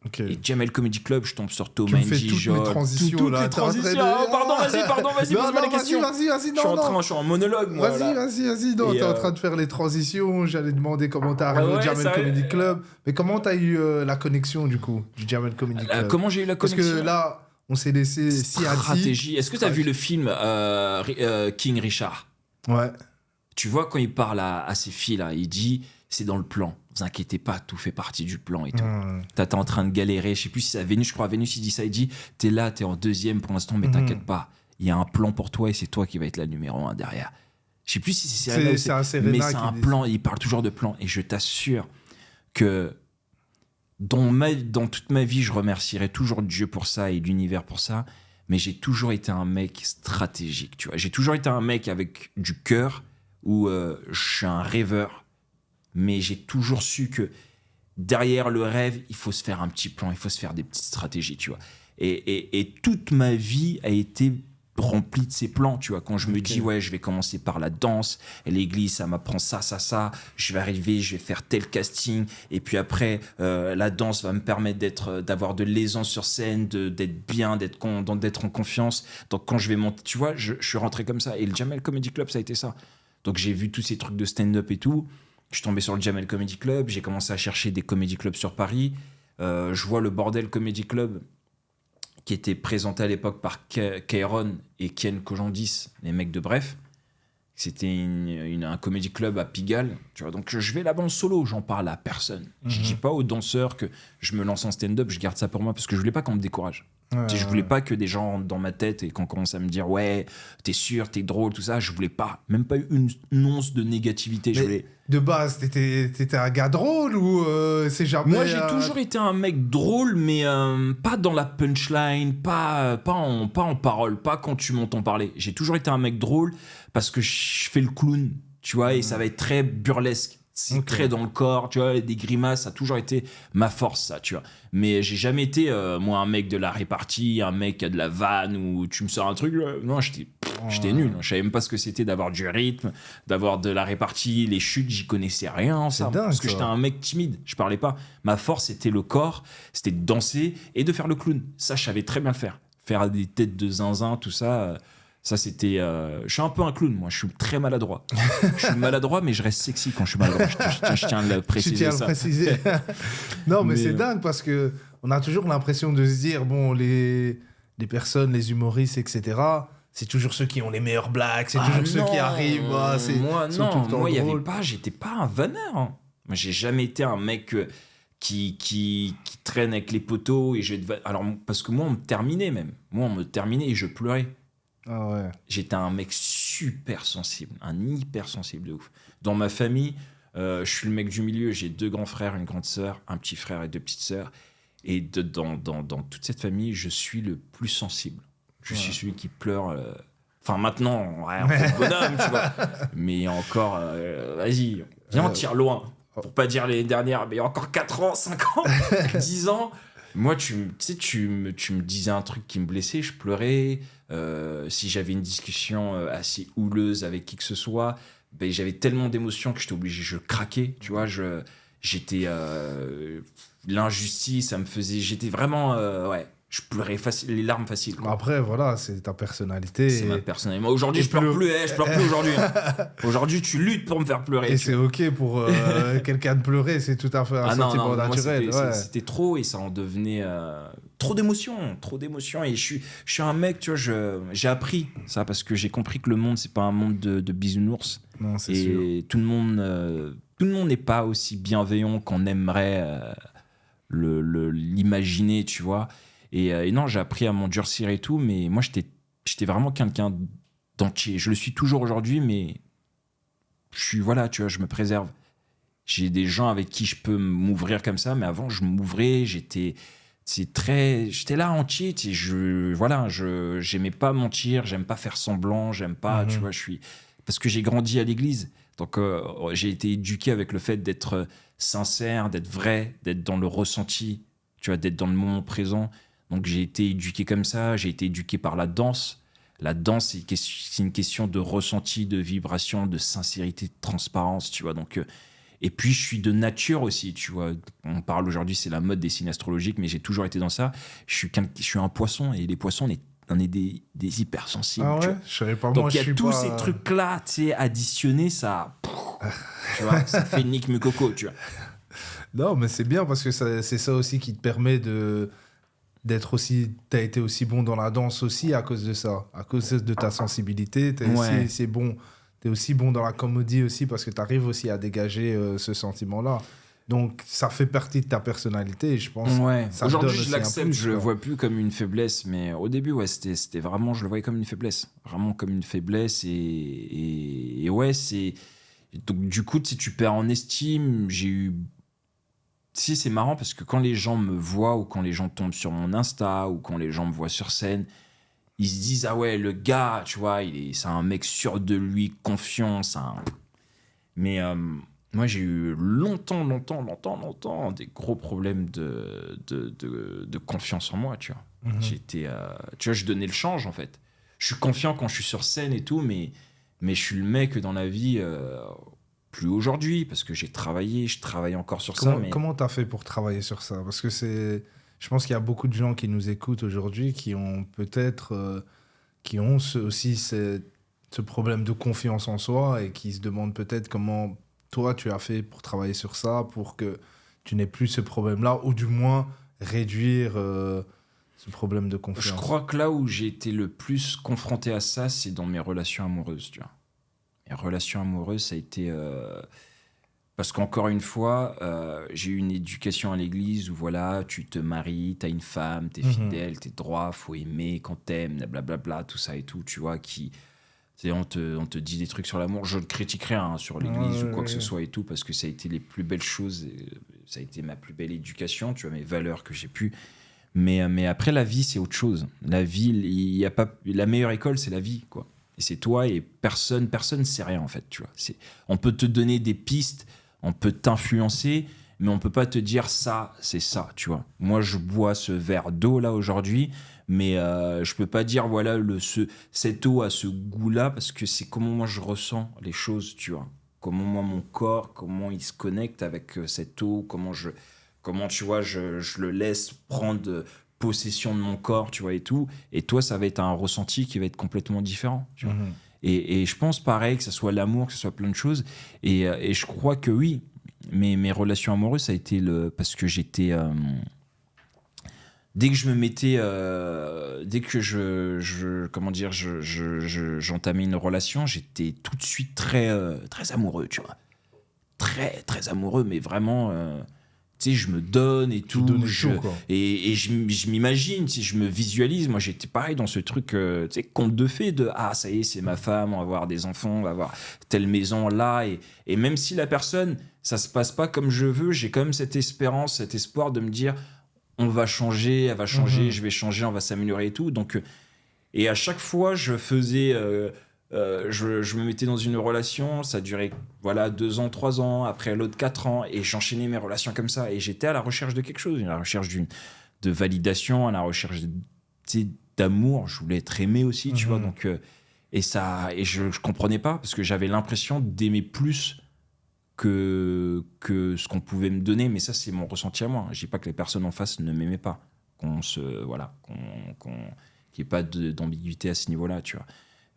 Ok. Et Jamel Comedy Club, je tombe sur Tu me Thomas fais toutes Njijol, mes transitions, toutes là. les T'es en train de- transitions. Oh, pardon, vas-y, Non, pose-moi non, les questions. vas-y, Je suis en monologue, moi. Vas-y, là. Non, Et, t'es en train de faire les transitions. J'allais demander comment t'es arrivé au Jamel ça- Comedy Club. Mais comment t'as eu la connexion, du coup, du Jamel Comedy Club? Comment j'ai eu la Parce connexion? que là, on s'est laissé si à Stratégie. Est-ce que t'as vu le film King Richard? Ouais. Tu vois, quand il parle à ses filles, là, il dit c'est dans le plan. Vous inquiétez pas, tout fait partie du plan et tout. T'es en train de galérer. Je sais plus si c'est à Vénus, je crois. À Vénus, il dit ça. Il dit t'es là, t'es en deuxième pour l'instant, mais t'inquiète pas. Il y a un plan pour toi et c'est toi qui va être la numéro 1 derrière. Je sais plus si c'est Serena ou C'est un Serena mais c'est qui un dit plan. Il parle toujours de plan. Et je t'assure que dans toute ma vie, je remercierai toujours Dieu pour ça et l'univers pour ça. Mais j'ai toujours été un mec stratégique, tu vois. J'ai toujours été un mec avec du cœur où je suis un rêveur. Mais j'ai toujours su que derrière le rêve, il faut se faire un petit plan, il faut se faire des petites stratégies, tu vois. Et toute ma vie a été remplie de ces plans, tu vois. Quand je me dis, ouais, je vais commencer par la danse, et l'église, ça m'apprend ça, je vais arriver, je vais faire tel casting, et puis après, la danse va me permettre d'avoir de l'aisance sur scène, d'être bien, d'être en confiance. Donc quand je vais monter, tu vois, je suis rentré comme ça. Et le Jamel Comedy Club, ça a été ça. Donc j'ai vu tous ces trucs de stand-up et tout. Je suis tombé sur le Jamel Comedy Club, j'ai commencé à chercher des comedy clubs sur Paris. Je vois le Bordel Comedy Club qui était présenté à l'époque par Kairon et Ken Kojandis, les mecs de Bref. C'était un comedy club à Pigalle. Tu vois, donc je vais là-bas en solo, j'en parle à personne. Je dis pas aux danseurs que je me lance en stand-up, je garde ça pour moi parce que je voulais pas qu'on me décourage. Je voulais pas que des gens rentrent dans ma tête et qu'on commence à me dire ouais, t'es sûr, t'es drôle, tout ça. Je voulais pas, même pas une once de négativité. De base, t'étais un gars drôle ou c'est jamais... Moi, j'ai toujours été un mec drôle, mais pas dans la punchline, pas en parole, pas quand tu m'entends parler. J'ai toujours été un mec drôle parce que je fais le clown, tu vois, et ça va être très burlesque. C'est très dans le corps, tu vois, des grimaces, ça a toujours été ma force, ça, tu vois. Mais j'ai jamais été, moi, un mec de la répartie, un mec de la vanne où tu me sors un truc. Non, j'étais nul. Je savais même pas ce que c'était d'avoir du rythme, d'avoir de la répartie, les chutes, j'y connaissais rien en ça. Parce que j'étais un mec timide, je parlais pas. Ma force, c'était le corps, c'était de danser et de faire le clown. Ça, je savais très bien le faire. Faire des têtes de zinzin, tout ça. Ça, c'était... je suis un peu un clown, moi. Je suis très maladroit. Je suis maladroit, mais je reste sexy quand je suis maladroit. Je tiens à le préciser. Tu tiens à le préciser. Non, mais c'est dingue parce que on a toujours l'impression de se dire, bon, les personnes, les humoristes, etc., c'est toujours ceux qui ont les meilleures blagues, c'est toujours ceux qui arrivent. Moi, j'étais pas un vanneur. Hein. Moi, j'ai jamais été un mec... Qui traîne avec les poteaux et alors parce que moi on me terminait et je pleurais. Ah ouais. J'étais un mec super sensible, un hypersensible de ouf. Dans ma famille, je suis le mec du milieu, j'ai 2 grands frères, une grande sœur, un petit frère et 2 petites sœurs. Et dans toute cette famille, je suis le plus sensible. Je suis celui qui pleure. Enfin, maintenant, ouais, on fait le bonhomme, tu vois. Mais encore, vas-y, viens, on tire loin. Pour pas dire les dernières, mais encore 4 ans, 5 ans, 10 ans. Moi, tu me disais un truc qui me blessait, je pleurais. Si j'avais une discussion assez houleuse avec qui que ce soit, ben, j'avais tellement d'émotions que j'étais obligé, je craquais, tu vois. J'étais... l'injustice, ça me faisait... J'étais vraiment... ouais. Je pleurais les larmes faciles. Quoi. Après, voilà, c'est ta personnalité. C'est ma personnalité. Moi, aujourd'hui, je pleure plus. Je pleure plus aujourd'hui. Aujourd'hui, tu luttes pour me faire pleurer. Et c'est OK pour quelqu'un de pleurer. C'est tout à fait un sentiment naturel. C'était trop et ça en devenait trop d'émotions. Et je suis un mec, tu vois, j'ai appris ça parce que j'ai compris que le monde, c'est pas un monde de bisounours. Non, c'est sûr. Et tout le monde n'est pas aussi bienveillant qu'on aimerait l'imaginer, tu vois. Et non, j'ai appris à m'endurcir et tout, mais moi, j'étais vraiment quelqu'un d'entier. Je le suis toujours aujourd'hui, mais voilà, tu vois, je me préserve. J'ai des gens avec qui je peux m'ouvrir comme ça, mais avant, je m'ouvrais, j'étais là entier, tu sais, j'aimais pas mentir, j'aime pas faire semblant, j'aime pas, tu vois, parce que j'ai grandi à l'église. Donc, j'ai été éduqué avec le fait d'être sincère, d'être vrai, d'être dans le ressenti, tu vois, d'être dans le moment présent. Donc j'ai été éduqué comme ça, j'ai été éduqué par la danse. La danse, c'est une question de ressenti, de vibration, de sincérité, de transparence, tu vois. Donc, Et puis, je suis de nature aussi, tu vois. On parle aujourd'hui, c'est la mode des signes astrologiques, mais j'ai toujours été dans ça. Je suis un poisson, et les poissons, on est des hypersensibles. Ah tu ouais, vois. je savais pas. Donc, Moi, il je y a suis tous pas... ces trucs-là, tu sais, additionnés, ça... tu vois, ça fait nique me coco, tu vois. Non, mais c'est bien parce que c'est ça aussi qui te permet d'être aussi... T'as été aussi bon dans la danse aussi à cause de ça. À cause de ta sensibilité, Ouais. c'est bon. T'es aussi bon dans la comédie aussi parce que t'arrives aussi à dégager ce sentiment-là. Donc, ça fait partie de ta personnalité et je pense Ouais. ça te Aujourd'hui, donne je aussi un l'accepte, plus, je le quoi. vois plus comme une faiblesse, mais au début, ouais, c'était vraiment, je le voyais comme une faiblesse. Vraiment comme une faiblesse, et ouais, c'est... Donc, du coup, si tu perds en estime, j'ai eu... Si, c'est marrant parce que quand les gens me voient ou quand les gens tombent sur mon Insta ou quand les gens me voient sur scène, ils se disent, ah ouais, le gars, tu vois, c'est un mec sûr de lui, confiant, Mais moi, j'ai eu longtemps des gros problèmes de confiance en moi, tu vois. Mhm. Tu vois, je donnais le change, en fait. Je suis confiant quand je suis sur scène et tout, mais je suis le mec dans la vie, plus aujourd'hui, parce que j'ai travaillé, je travaille encore sur ça, mais... Comment t'as fait pour travailler sur ça? Parce que je pense qu'il y a beaucoup de gens qui nous écoutent aujourd'hui qui ont peut-être, qui ont aussi ce problème de confiance en soi et qui se demandent peut-être comment toi tu as fait pour travailler sur ça, pour que tu n'aies plus ce problème-là, ou du moins réduire ce problème de Je confiance. crois que là où j'ai été le plus confronté à ça, c'est dans mes relations amoureuses, tu vois. Mes relations amoureuses, ça a été... Parce qu'encore une fois, j'ai eu une éducation à l'église où voilà, tu te maries, t'as une femme, t'es fidèle, t'es droit, faut aimer quand t'aimes, blablabla, tout ça et tout, tu vois, tu sais, on te dit des trucs sur l'amour. Je ne critiquerai rien sur l'église ou quoi que ce soit et tout, parce que ça a été les plus belles choses, ça a été ma plus belle éducation, tu vois, mes valeurs que j'ai pu. Mais après, la vie, c'est autre chose. La vie, il y a pas... La meilleure école, c'est la vie, quoi. Et c'est toi et personne ne sait rien, en fait, tu vois. On peut te donner des pistes, on peut t'influencer, mais on peut pas te dire ça, c'est ça, tu vois. Moi, je bois ce verre d'eau, là, aujourd'hui, mais je peux pas dire, voilà, cette eau a ce goût-là, parce que c'est comment moi je ressens les choses, tu vois. Comment moi, mon corps, comment il se connecte avec cette eau, comment tu vois, je le laisse prendre possession de mon corps, tu vois, et tout. Et toi, ça va être un ressenti qui va être complètement différent, tu vois. Mhm. Et je pense pareil, que ce soit l'amour, que ce soit plein de choses. Et je crois que oui, mes relations amoureuses, ça a été parce que j'étais... dès que je me mettais... dès que comment dire, j'entamais une relation, j'étais tout de suite très amoureux, tu vois. Très, très amoureux, mais vraiment... tu sais, je me donne et Tu tout. donnais tout, quoi. Et je m'imagine, si je me visualise, moi j'étais pareil dans ce truc, tu sais, conte de fées de ah, ça y est, c'est ma femme, on va avoir des enfants, on va avoir telle maison là. Et même si la personne, ça se passe pas comme je veux, j'ai quand même cette espérance, cet espoir de me dire on va changer, elle va changer, je vais changer, on va s'améliorer et tout. Donc, et à chaque fois, je faisais. Je me mettais dans une relation, ça durait voilà 2 ans, 3 ans, après l'autre 4 ans, et j'enchaînais mes relations comme ça. Et j'étais à la recherche de quelque chose, à la recherche de validation, à la recherche tu sais, d'amour. Je voulais être aimé aussi, tu vois. Donc, et je comprenais pas parce que j'avais l'impression d'aimer plus que ce qu'on pouvait me donner. Mais ça, c'est mon ressenti à moi. Je dis pas que les personnes en face ne m'aimaient pas, qu'il n'y ait pas d'ambiguïté à ce niveau-là, tu vois.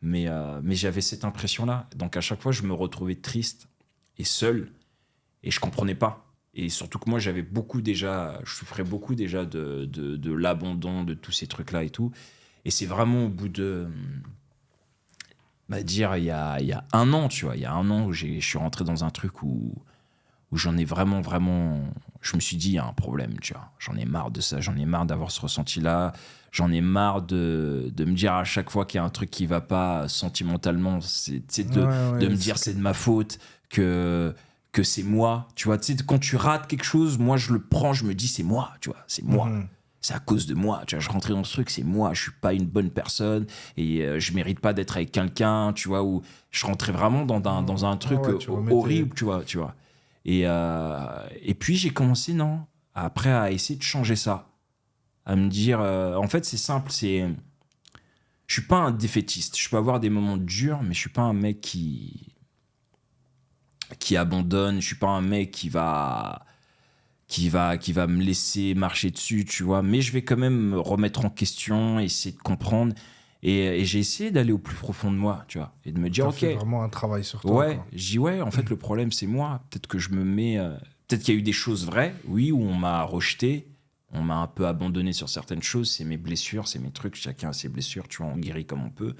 Mais j'avais cette impression-là. Donc à chaque fois, je me retrouvais triste et seul. Et je comprenais pas. Et surtout que moi, je souffrais beaucoup déjà de l'abandon, de tous ces trucs-là et tout. Et c'est vraiment au bout de... dire, il y a 1 an, tu vois. Il y a 1 an où je suis rentré dans un truc où j'en ai vraiment... Je me suis dit, il y a un problème, tu vois. J'en ai marre de ça. J'en ai marre d'avoir ce ressenti-là. J'en ai marre de me dire à chaque fois qu'il y a un truc qui va pas sentimentalement, de me dire c'est de ma faute, que c'est moi. Tu vois, tu sais, quand tu rates quelque chose, moi je le prends, je me dis c'est moi, tu vois, c'est moi. C'est à cause de moi, tu vois, je rentrais dans ce truc, c'est moi, je suis pas une bonne personne et je mérite pas d'être avec quelqu'un, tu vois, où je rentrais vraiment dans un truc horrible, tu vois. Et puis j'ai commencé, après à essayer de changer ça. À me dire, en fait c'est simple, je suis pas un défaitiste, je peux avoir des moments durs, mais je suis pas un mec qui qui abandonne. Je suis pas un mec qui va me laisser marcher dessus, tu vois. Mais je vais quand même me remettre en question, essayer de comprendre. Et j'ai essayé d'aller au plus profond de moi, tu vois. Et de me dire, ok. Fait vraiment un travail sur toi. Ouais, Quoi. je dis, ouais, en fait, le problème, c'est moi. Peut-être que je me mets. Peut-être qu'il y a eu des choses vraies, oui, où on m'a rejeté. On m'a un peu abandonné sur certaines choses. C'est mes blessures, c'est mes trucs. Chacun a ses blessures, tu vois. On guérit comme on peut.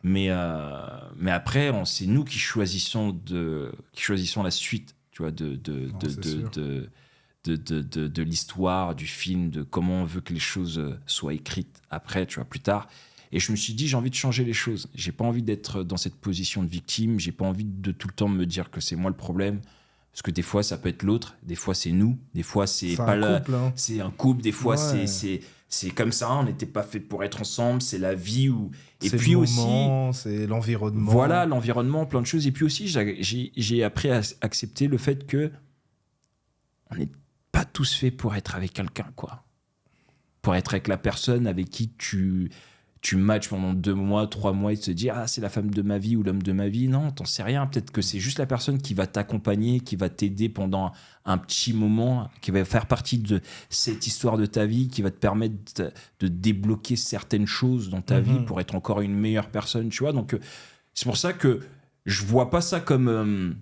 Mais après, c'est nous qui choisissons la suite, tu vois, de l'histoire, du film, de comment on veut que les choses soient écrites après, tu vois, plus tard. Et je me suis dit, j'ai envie de changer les choses. J'ai pas envie d'être dans cette position de victime. J'ai pas envie de tout le temps me dire que c'est moi le problème. Parce que des fois, ça peut être l'autre. Des fois, c'est nous. Des fois, c'est pas un couple, hein. C'est un couple. Des fois, Ouais. c'est comme ça. On n'était pas fait pour être ensemble. C'est la vie. Et c'est puis le aussi, moment, c'est l'environnement. voilà, l'environnement, plein de choses. Et puis aussi, j'ai appris à accepter le fait que on n'est pas tous faits pour être avec quelqu'un, quoi. Pour être avec la personne avec qui tu matches pendant 2 mois, 3 mois et te dire ah c'est la femme de ma vie ou l'homme de ma vie. Non, t'en sais rien. Peut-être que c'est juste la personne qui va t'accompagner, qui va t'aider pendant un petit moment, qui va faire partie de cette histoire de ta vie, qui va te permettre de débloquer certaines choses dans ta vie pour être encore une meilleure personne, tu vois. Donc c'est pour ça que je vois pas ça comme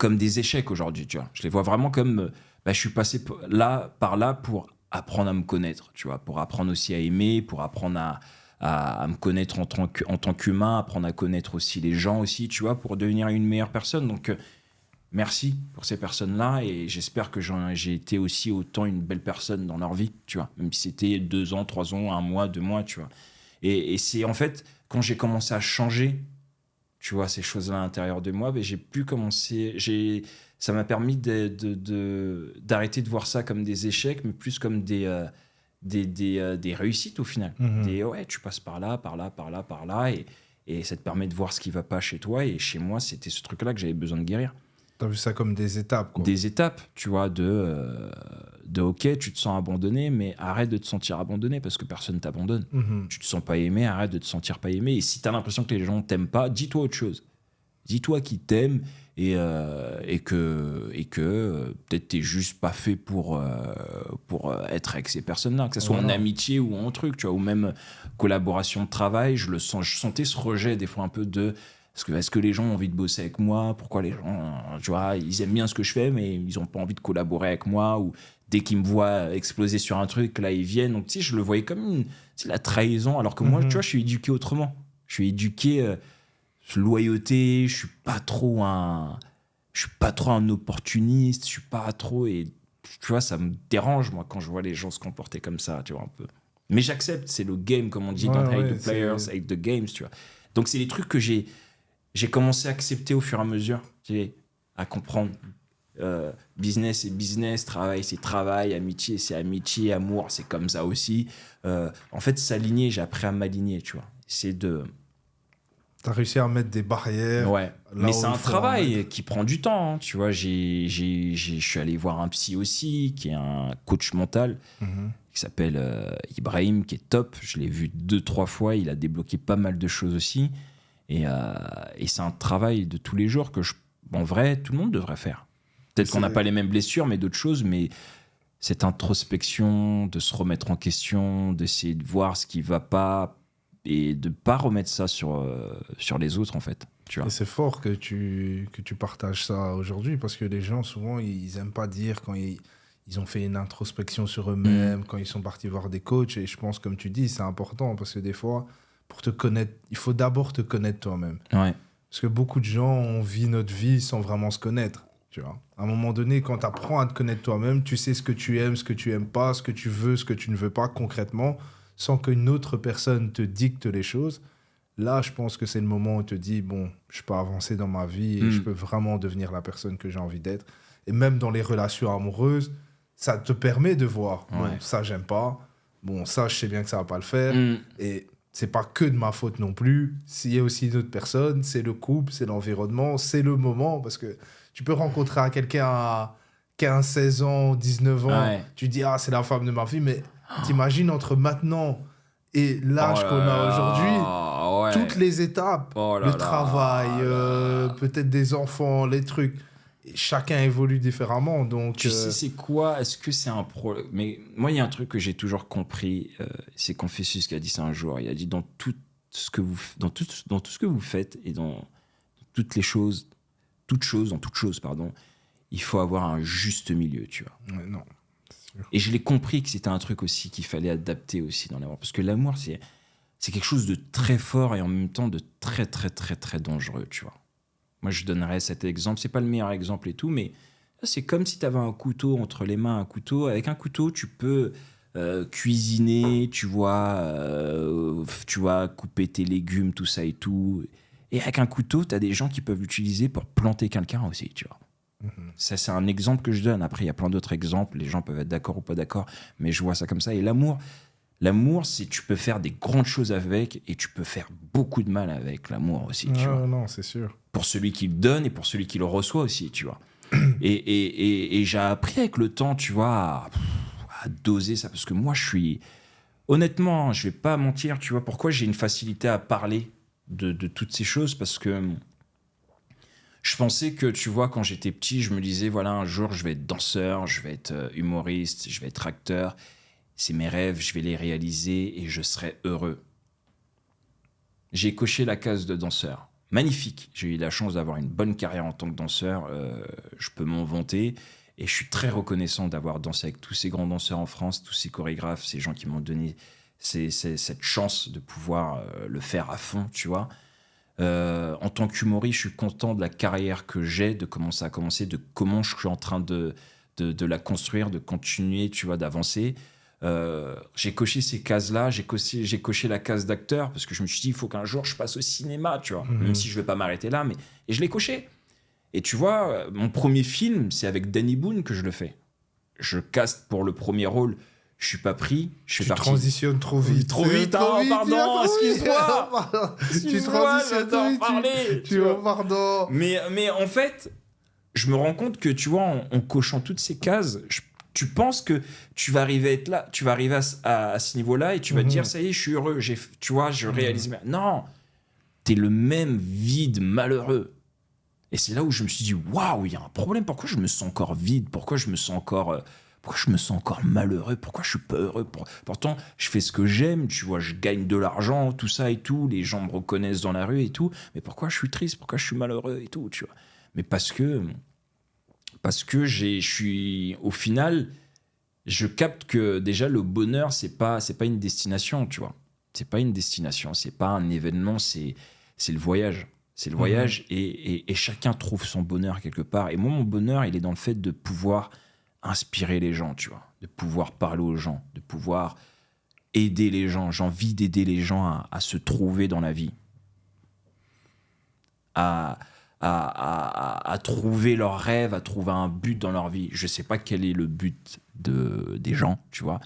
des échecs aujourd'hui, tu vois. Je les vois vraiment comme je suis passé par là pour apprendre à me connaître, tu vois, pour apprendre aussi à aimer, pour apprendre à me connaître en tant qu'humain, apprendre à connaître aussi les gens aussi, tu vois, pour devenir une meilleure personne. Donc, merci pour ces personnes-là et j'espère que j'ai été aussi autant une belle personne dans leur vie, tu vois, même si c'était 2 ans, 3 ans, 1 mois, 2 mois, tu vois. Et c'est en fait, quand j'ai commencé à changer, tu vois, ces choses-là à l'intérieur de moi, j'ai pu commencer... Ça m'a permis d'arrêter de voir ça comme des échecs, mais plus comme des réussites au final. Ouais, tu passes par là, et ça te permet de voir ce qui va pas chez toi. Et chez moi, c'était ce truc-là que j'avais besoin de guérir. T'as vu ça comme des étapes, quoi. Des étapes, tu vois, de ok, tu te sens abandonné, mais arrête de te sentir abandonné parce que personne t'abandonne. Tu te sens pas aimé, arrête de te sentir pas aimé. Et si t'as l'impression que les gens t'aiment pas, dis-toi autre chose. Dis-toi qu'ils t'aiment et que peut-être t'es juste pas fait pour être avec ces personnes-là, que ce soit en amitié ou en truc, tu vois, ou même collaboration de travail. Je sentais ce rejet des fois un peu de est-ce que les gens ont envie de bosser avec moi, pourquoi les gens, tu vois, ils aiment bien ce que je fais mais ils ont pas envie de collaborer avec moi, ou dès qu'ils me voient exploser sur un truc là ils viennent. Donc tu sais, je le voyais comme la trahison, alors que moi tu vois, je suis éduqué autrement. Je suis éduqué loyauté, je suis pas trop un opportuniste, je suis pas trop, et tu vois, ça me dérange moi quand je vois les gens se comporter comme ça, tu vois, un peu. Mais j'accepte, c'est le game, comme on dit, don't hate the players, hate the games, tu vois. Donc c'est des trucs que j'ai commencé à accepter au fur et à mesure, à comprendre. Business c'est business, travail c'est travail, amitié c'est amitié, amour c'est comme ça aussi. En fait, s'aligner, j'ai appris à m'aligner, tu vois. C'est T'as réussi à mettre des barrières. Ouais, mais c'est un travail qui prend du temps, hein. Tu vois, je suis allé voir un psy aussi, qui est un coach mental, qui s'appelle Ibrahim, qui est top. Je l'ai vu 2-3 fois, il a débloqué pas mal de choses aussi. Et c'est un travail de tous les jours que, en vrai, tout le monde devrait faire. Peut-être qu'on n'a pas les mêmes blessures, mais d'autres choses, mais cette introspection, de se remettre en question, d'essayer de voir ce qui va pas, et de pas remettre ça sur les autres, en fait, tu vois. Et c'est fort que tu partages ça aujourd'hui, parce que les gens souvent ils aiment pas dire quand ils ont fait une introspection sur eux-mêmes, quand ils sont partis voir des coachs. Et je pense, comme tu dis, c'est important, parce que des fois, pour te connaître, il faut d'abord te connaître toi-même. Ouais. Parce que beaucoup de gens, on vit notre vie sans vraiment se connaître, tu vois. À un moment donné, quand tu apprends à te connaître toi-même, tu sais ce que tu aimes, ce que tu aimes pas, ce que tu veux, ce que tu ne veux pas concrètement, sans qu'une autre personne te dicte les choses. Là, je pense que c'est le moment où tu te dis, bon, je peux avancer dans ma vie et je peux vraiment devenir la personne que j'ai envie d'être. Et même dans les relations amoureuses, ça te permet de voir, bon, ça, j'aime pas. Bon, ça, je sais bien que ça va pas le faire. Et c'est pas que de ma faute non plus. S'il y a aussi une autre personne, c'est le couple, c'est l'environnement, c'est le moment. Parce que tu peux rencontrer quelqu'un à 15, 16 ans, 19 ans. Ouais. Tu dis, ah, c'est la femme de ma vie. Mais t'imagines entre maintenant et l'âge qu'on a aujourd'hui, toutes les étapes, le travail, peut-être des enfants, les trucs, chacun évolue différemment. Donc, tu sais, c'est quoi? Est-ce que c'est un problème? Mais moi, il y a un truc que j'ai toujours compris, c'est Confucius qui a dit ça un jour. Il a dit dans tout ce que vous faites et dans toutes les choses, dans toute chose, pardon, il faut avoir un juste milieu, tu vois. Ouais, non. Et je l'ai compris que c'était un truc aussi qu'il fallait adapter aussi dans l'amour. Parce que l'amour, c'est quelque chose de très fort et en même temps de très, très, très, très dangereux, tu vois. Moi, je donnerais cet exemple. C'est pas le meilleur exemple et tout, mais c'est comme si tu avais un couteau entre les mains, un couteau. Avec un couteau, tu peux cuisiner, tu vois, couper tes légumes, tout ça et tout. Et avec un couteau, tu as des gens qui peuvent l'utiliser pour planter quelqu'un aussi, tu vois. Ça, c'est un exemple que je donne. Après, il y a plein d'autres exemples. Les gens peuvent être d'accord ou pas d'accord, mais je vois ça comme ça. Et l'amour, c'est tu peux faire des grandes choses avec et tu peux faire beaucoup de mal avec l'amour aussi, tu vois. Non, c'est sûr. Pour celui qui le donne et pour celui qui le reçoit aussi, tu vois. et j'ai appris avec le temps, tu vois, à doser ça. Parce que moi, honnêtement, je vais pas mentir, tu vois, pourquoi j'ai une facilité à parler de toutes ces choses, parce que je pensais que, tu vois, quand j'étais petit, je me disais, voilà, un jour, je vais être danseur, je vais être humoriste, je vais être acteur. C'est mes rêves, je vais les réaliser et je serai heureux. J'ai coché la case de danseur. Magnifique. J'ai eu la chance d'avoir une bonne carrière en tant que danseur. Je peux m'en vanter. Et je suis très reconnaissant d'avoir dansé avec tous ces grands danseurs en France, tous ces chorégraphes, ces gens qui m'ont donné cette chance de pouvoir le faire à fond, tu vois. En tant qu'humoriste, je suis content de la carrière que j'ai, de comment ça a commencé, de comment je suis en train de la construire, de continuer, tu vois, d'avancer. J'ai coché ces cases-là, j'ai coché la case d'acteur, parce que je me suis dit, il faut qu'un jour je passe au cinéma, tu vois, même si je vais pas m'arrêter là, et je l'ai coché. Et tu vois, mon premier film, c'est avec Danny Boone que je le fais. Je caste pour le premier rôle. Je suis pas pris, je suis parti. Tu transitionnes trop vite. Trop vite, pardon, excuse-moi. Tu transitionnes trop vite. Parler, tu vois, pardon. Mais en fait, je me rends compte que, tu vois, en cochant toutes ces cases, tu penses que tu vas arriver à être là, tu vas arriver à ce niveau-là et tu vas te dire, ça y est, je suis heureux, tu vois, je réalise. Non, t'es le même vide malheureux. Et c'est là où je me suis dit, waouh, il y a un problème. Pourquoi je me sens encore vide? Pourquoi je me sens encore malheureux? Pourquoi je suis pas heureux? Pourtant, je fais ce que j'aime, tu vois, je gagne de l'argent, tout ça et tout. Les gens me reconnaissent dans la rue et tout. Mais pourquoi je suis triste? Pourquoi je suis malheureux et tout, tu vois? Mais parce que au final, je capte que déjà le bonheur, c'est pas une destination, tu vois. C'est pas une destination, c'est pas un événement, c'est le voyage. C'est le voyage et chacun trouve son bonheur quelque part. Et moi, mon bonheur, il est dans le fait de pouvoir inspirer les gens, tu vois, de pouvoir parler aux gens, de pouvoir aider les gens. J'ai envie d'aider les gens à se trouver dans la vie, à trouver leurs rêves, à trouver un but dans leur vie. Je sais pas quel est le but des gens, tu vois,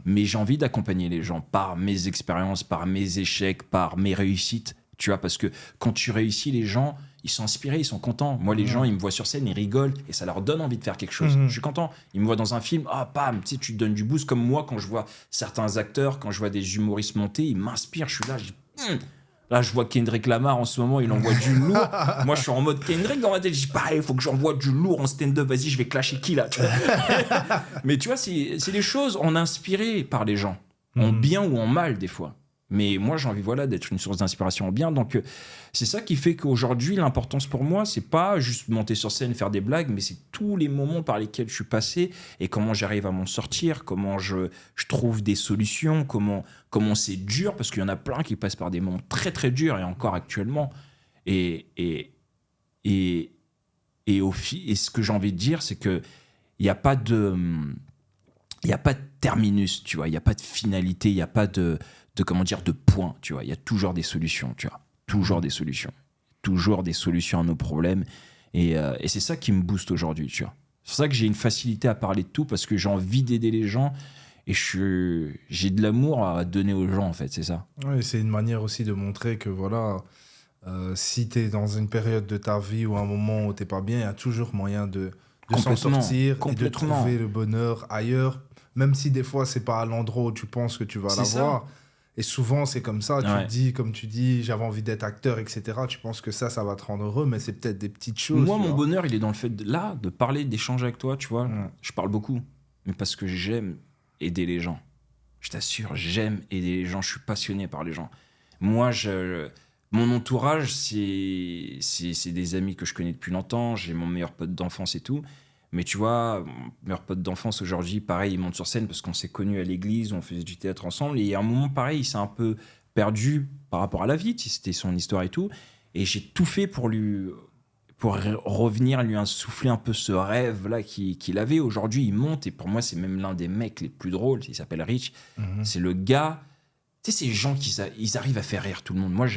mais j'ai envie d'accompagner les gens par mes expériences, par mes échecs, par mes réussites, tu vois, parce que quand tu réussis, les gens, ils sont inspirés, ils sont contents. Moi, les gens, ils me voient sur scène, ils rigolent et ça leur donne envie de faire quelque chose. Je suis content. Ils me voient dans un film, bam, tu sais, tu te donnes du boost. Comme moi, quand je vois certains acteurs, quand je vois des humoristes monter, ils m'inspirent. Je suis là, je dis, Là, je vois Kendrick Lamar en ce moment, il envoie du lourd. Moi, je suis en mode Kendrick dans ma tête. Je dis, pareil, il faut que j'envoie du lourd en stand-up. Vas-y, je vais clasher qui là, tu vois. Mais tu vois, c'est des choses, on est inspiré par les gens, en bien ou en mal, des fois. Mais moi, j'ai envie, voilà, d'être une source d'inspiration en bien. Donc, c'est ça qui fait qu'aujourd'hui, l'importance pour moi, c'est pas juste monter sur scène, faire des blagues, mais c'est tous les moments par lesquels je suis passé et comment j'arrive à m'en sortir, comment je trouve des solutions, comment c'est dur, parce qu'il y en a plein qui passent par des moments très, très durs et encore actuellement. Et ce que j'ai envie de dire, c'est que il n'y a pas de terminus, tu vois, il n'y a pas de finalité, il n'y a pas de point, tu vois, il y a toujours des solutions, tu vois, toujours des solutions à nos problèmes, et c'est ça qui me booste aujourd'hui, tu vois. C'est pour ça que j'ai une facilité à parler de tout, parce que j'ai envie d'aider les gens, et j'ai de l'amour à donner aux gens, en fait, c'est ça. Oui, c'est une manière aussi de montrer que, voilà, si tu es dans une période de ta vie ou un moment où tu n'es pas bien, il y a toujours moyen de s'en sortir et de trouver le bonheur ailleurs, même si des fois, c'est pas à l'endroit où tu penses que tu vas l'avoir. Et souvent, c'est comme ça. Tu Ouais. te dis, comme tu dis, j'avais envie d'être acteur, etc. Tu penses que ça va te rendre heureux, mais c'est peut-être des petites choses. Moi, tu mon vois. bonheur, il est dans le fait de parler, d'échanger avec toi, tu vois. Ouais. Je parle beaucoup, mais parce que j'aime aider les gens. Je t'assure, j'aime aider les gens. Je suis passionné par les gens. Moi, mon entourage, c'est des amis que je connais depuis longtemps. J'ai mon meilleur pote d'enfance et tout. Mais tu vois, mon meilleur pote d'enfance aujourd'hui, pareil, il monte sur scène parce qu'on s'est connus à l'église, on faisait du théâtre ensemble. Et à un moment, pareil, il s'est un peu perdu par rapport à la vie. C'était son histoire et tout. Et j'ai tout fait pour revenir lui insouffler un peu ce rêve-là qu'il avait. Aujourd'hui, il monte. Et pour moi, c'est même l'un des mecs les plus drôles. Il s'appelle Rich. C'est le gars... Tu sais, ces gens ils arrivent à faire rire tout le monde. Moi,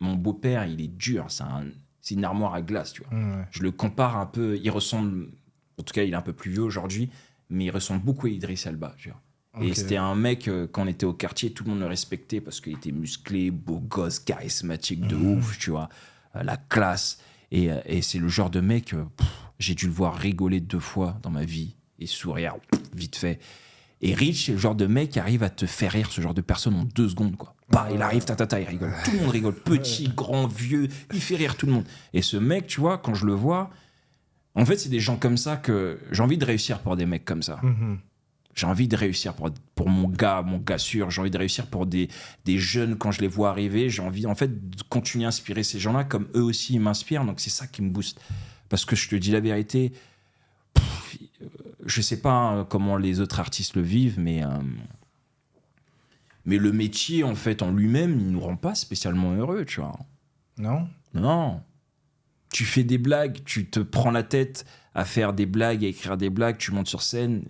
mon beau-père, il est dur. C'est une armoire à glace, tu vois. Ouais. Je le compare un peu. Il ressemble... En tout cas, il est un peu plus vieux aujourd'hui, mais il ressemble beaucoup à Idriss Elba. Tu vois. Et c'était un mec, quand on était au quartier, tout le monde le respectait parce qu'il était musclé, beau gosse, charismatique de ouf, tu vois. La classe. Et c'est le genre de mec, j'ai dû le voir rigoler 2 fois dans ma vie et sourire vite fait. Et Rich, c'est le genre de mec qui arrive à te faire rire, ce genre de personne en 2 secondes, quoi. Bah, il arrive, il rigole. Tout le monde rigole. Petit, grand, vieux, il fait rire tout le monde. Et ce mec, tu vois, quand je le vois, en fait, c'est des gens comme ça que j'ai envie de réussir pour des mecs comme ça. J'ai envie de réussir pour mon gars sûr. J'ai envie de réussir pour des jeunes quand je les vois arriver. J'ai envie, en fait, de continuer à inspirer ces gens-là comme eux aussi ils m'inspirent. Donc, c'est ça qui me booste. Parce que je te dis la vérité, je sais pas comment les autres artistes le vivent, mais le métier, en fait, en lui-même, il nous rend pas spécialement heureux, tu vois. Non. Non. Tu fais des blagues, tu te prends la tête à faire des blagues, à écrire des blagues, tu montes sur scène,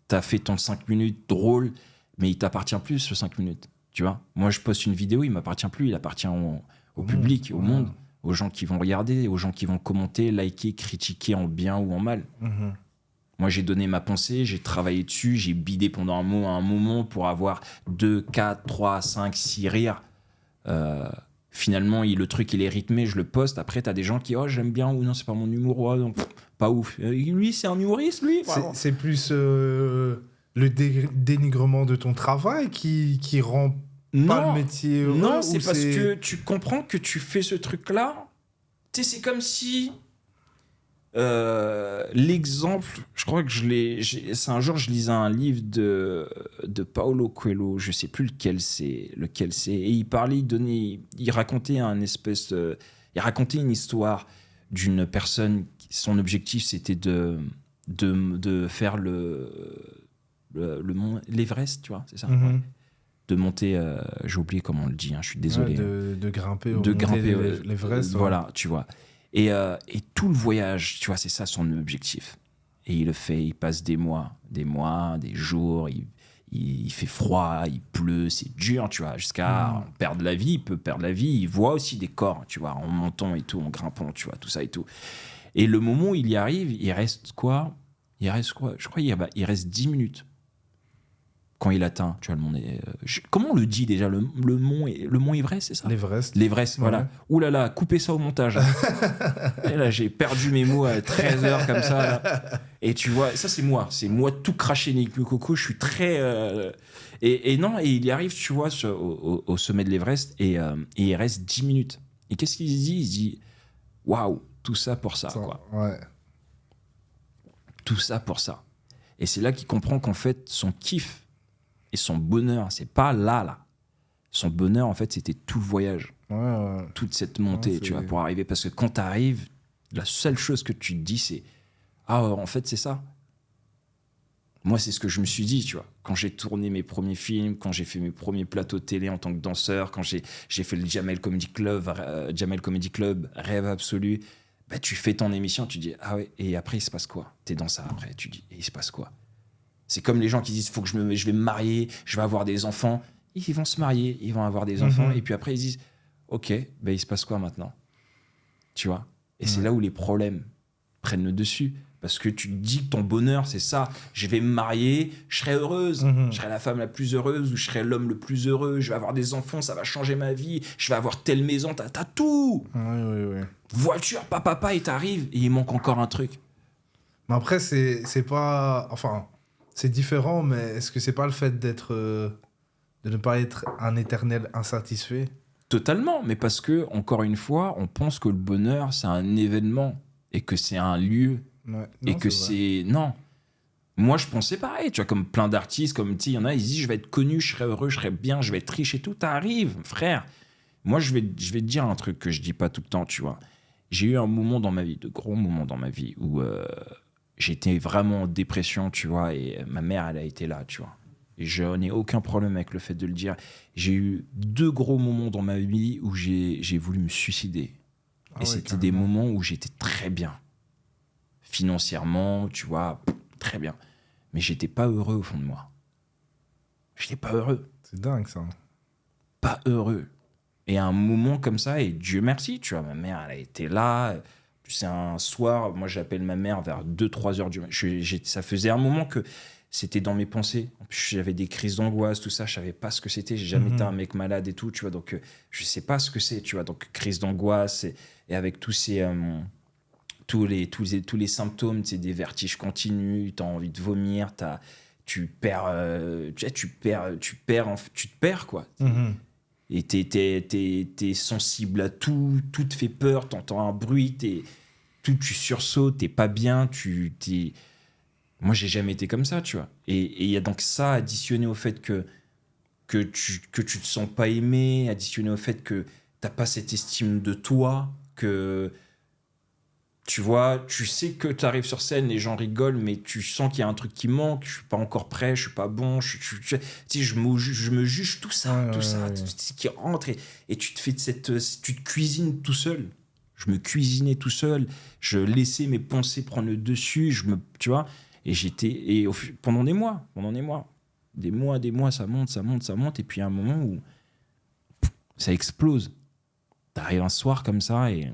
t'as fait ton 5 minutes drôle, mais il t'appartient plus ce 5 minutes, tu vois. Moi, je poste une vidéo, il m'appartient plus, il appartient au public, au monde, aux gens qui vont regarder, aux gens qui vont commenter, liker, critiquer en bien ou en mal. Moi, j'ai donné ma pensée, j'ai travaillé dessus, j'ai bidé pendant un moment pour avoir 2, 4, 3, 5, 6 rires. Finalement, le truc, il est rythmé, je le poste. Après, t'as des gens qui, j'aime bien, ou non, c'est pas mon humour, donc pas ouf. Lui, c'est un humoriste, lui. C'est plus le dénigrement de ton travail qui rend pas le métier heureux. Non, c'est parce que tu comprends que tu fais ce truc-là. Tu sais, c'est comme si... l'exemple, je crois que c'est un jour je lisais un livre de Paulo Coelho, je sais plus lequel c'est, et il parlait, il racontait il racontait une histoire d'une personne, son objectif c'était de faire l'Everest, tu vois, c'est ça, ouais. De monter, j'ai oublié comment on le dit, je suis désolé, de grimper l'Everest, voilà, tu vois. Et tout le voyage, tu vois, c'est ça son objectif. Et il le fait, il passe des mois, des jours, il fait froid, il pleut, c'est dur, tu vois, jusqu'à perdre la vie, il peut perdre la vie, il voit aussi des corps, tu vois, en montant et tout, en grimpant, tu vois, tout ça et tout. Et le moment où il y arrive, il reste quoi ? Je crois il reste 10 minutes. Quand il atteint, tu vois, le mont... comment on le dit déjà, le mont Everest, c'est ça ? L'Everest, voilà. Ouh là là, coupez ça au montage. Et là, j'ai perdu mes mots à 13 heures comme ça. Là. Et tu vois, ça c'est moi tout craché, Nick Coco, je suis très... Et il y arrive, tu vois, au sommet de l'Everest, et il reste 10 minutes. Et qu'est-ce qu'il dit ? Il se dit, waouh, tout ça pour ça, quoi. Ouais. Tout ça pour ça. Et c'est là qu'il comprend qu'en fait, son kiff, et son bonheur, c'est pas là. Son bonheur, en fait, c'était tout le voyage. Ouais. Toute cette montée, tu vois, pour arriver. Parce que quand t'arrives, la seule chose que tu te dis, c'est « Ah, en fait, c'est ça. » Moi, c'est ce que je me suis dit, tu vois. Quand j'ai tourné mes premiers films, quand j'ai fait mes premiers plateaux de télé en tant que danseur, quand j'ai fait le Jamel Comedy Club, Rêve Absolu, bah, tu fais ton émission, tu dis « Ah ouais, et après, il se passe quoi ?» T'es dans ça après, tu dis « Et il se passe quoi ?» C'est comme les gens qui disent faut que je vais me marier, je vais avoir des enfants. Ils vont se marier, ils vont avoir des enfants. Et puis après, ils disent ok, ben il se passe quoi maintenant ? Tu vois ? Et c'est là où les problèmes prennent le dessus. Parce que tu te dis que ton bonheur, c'est ça. Je vais me marier, je serai heureuse. Je serai la femme la plus heureuse ou je serai l'homme le plus heureux. Je vais avoir des enfants, ça va changer ma vie. Je vais avoir telle maison, t'as tout. Oui. Voiture, papa, et t'arrives et il manque encore un truc. Mais après, c'est pas... Enfin... C'est différent, mais est-ce que c'est pas le fait d'être De ne pas être un éternel insatisfait. Totalement, mais parce que, encore une fois, on pense que le bonheur, c'est un événement et que c'est un lieu. Ouais. Et Non, que c'est vrai. c'est... Non. Moi, je pensais pareil, tu vois, comme plein d'artistes, comme, tu sais, il y en a, ils disent, je vais être connu, je serai heureux, je serai bien, je vais être riche et tout. T'arrives, frère. Moi, je vais te dire un truc que je dis pas tout le temps, tu vois. J'ai eu un moment dans ma vie, de gros moments dans ma vie, où j'étais vraiment en dépression, tu vois, et ma mère, elle a été là, tu vois. Et je n'ai aucun problème avec le fait de le dire. J'ai eu 2 gros moments dans ma vie où j'ai voulu me suicider. Ah Et ouais, c'était des carrément. moments où j'étais très bien. Financièrement, tu vois, très bien. Mais j'étais pas heureux au fond de moi. J'étais pas heureux. C'est dingue, ça. Pas heureux. Et à un moment comme ça, et Dieu merci, tu vois, ma mère, elle a été là. C'est un soir, moi j'appelle ma mère vers 2-3 heures du matin. Ça faisait un moment que c'était dans mes pensées. En plus, j'avais des crises d'angoisse, tout ça, je savais pas ce que c'était. J'ai jamais été un mec malade et tout, tu vois, donc je sais pas ce que c'est, tu vois. Donc, crise d'angoisse et avec tous ces. Tous les symptômes, c'est des vertiges continus, tu as envie de vomir, tu perds, tu te perds, quoi. Mhm. Et t'es sensible à tout, tout te fait peur, t'entends un bruit, tu sursautes, t'es pas bien, Moi, j'ai jamais été comme ça, tu vois. Et il y a donc ça additionné au fait que tu te sens pas aimé, additionné au fait que t'as pas cette estime de toi, que tu vois, tu sais que tu arrives sur scène, les gens rigolent, mais tu sens qu'il y a un truc qui manque, je suis pas encore prêt, je suis pas bon, tu sais, je me juge tout ça, Ouais, tout ouais, ça, ouais. tout ce qui rentre, et tu te fais tu te cuisines tout seul. Je me cuisinais tout seul, je laissais mes pensées prendre le dessus, tu vois, pendant des mois, ça monte, ça monte, ça monte, et puis il y a un moment où ça explose. T'arrives un soir comme ça, et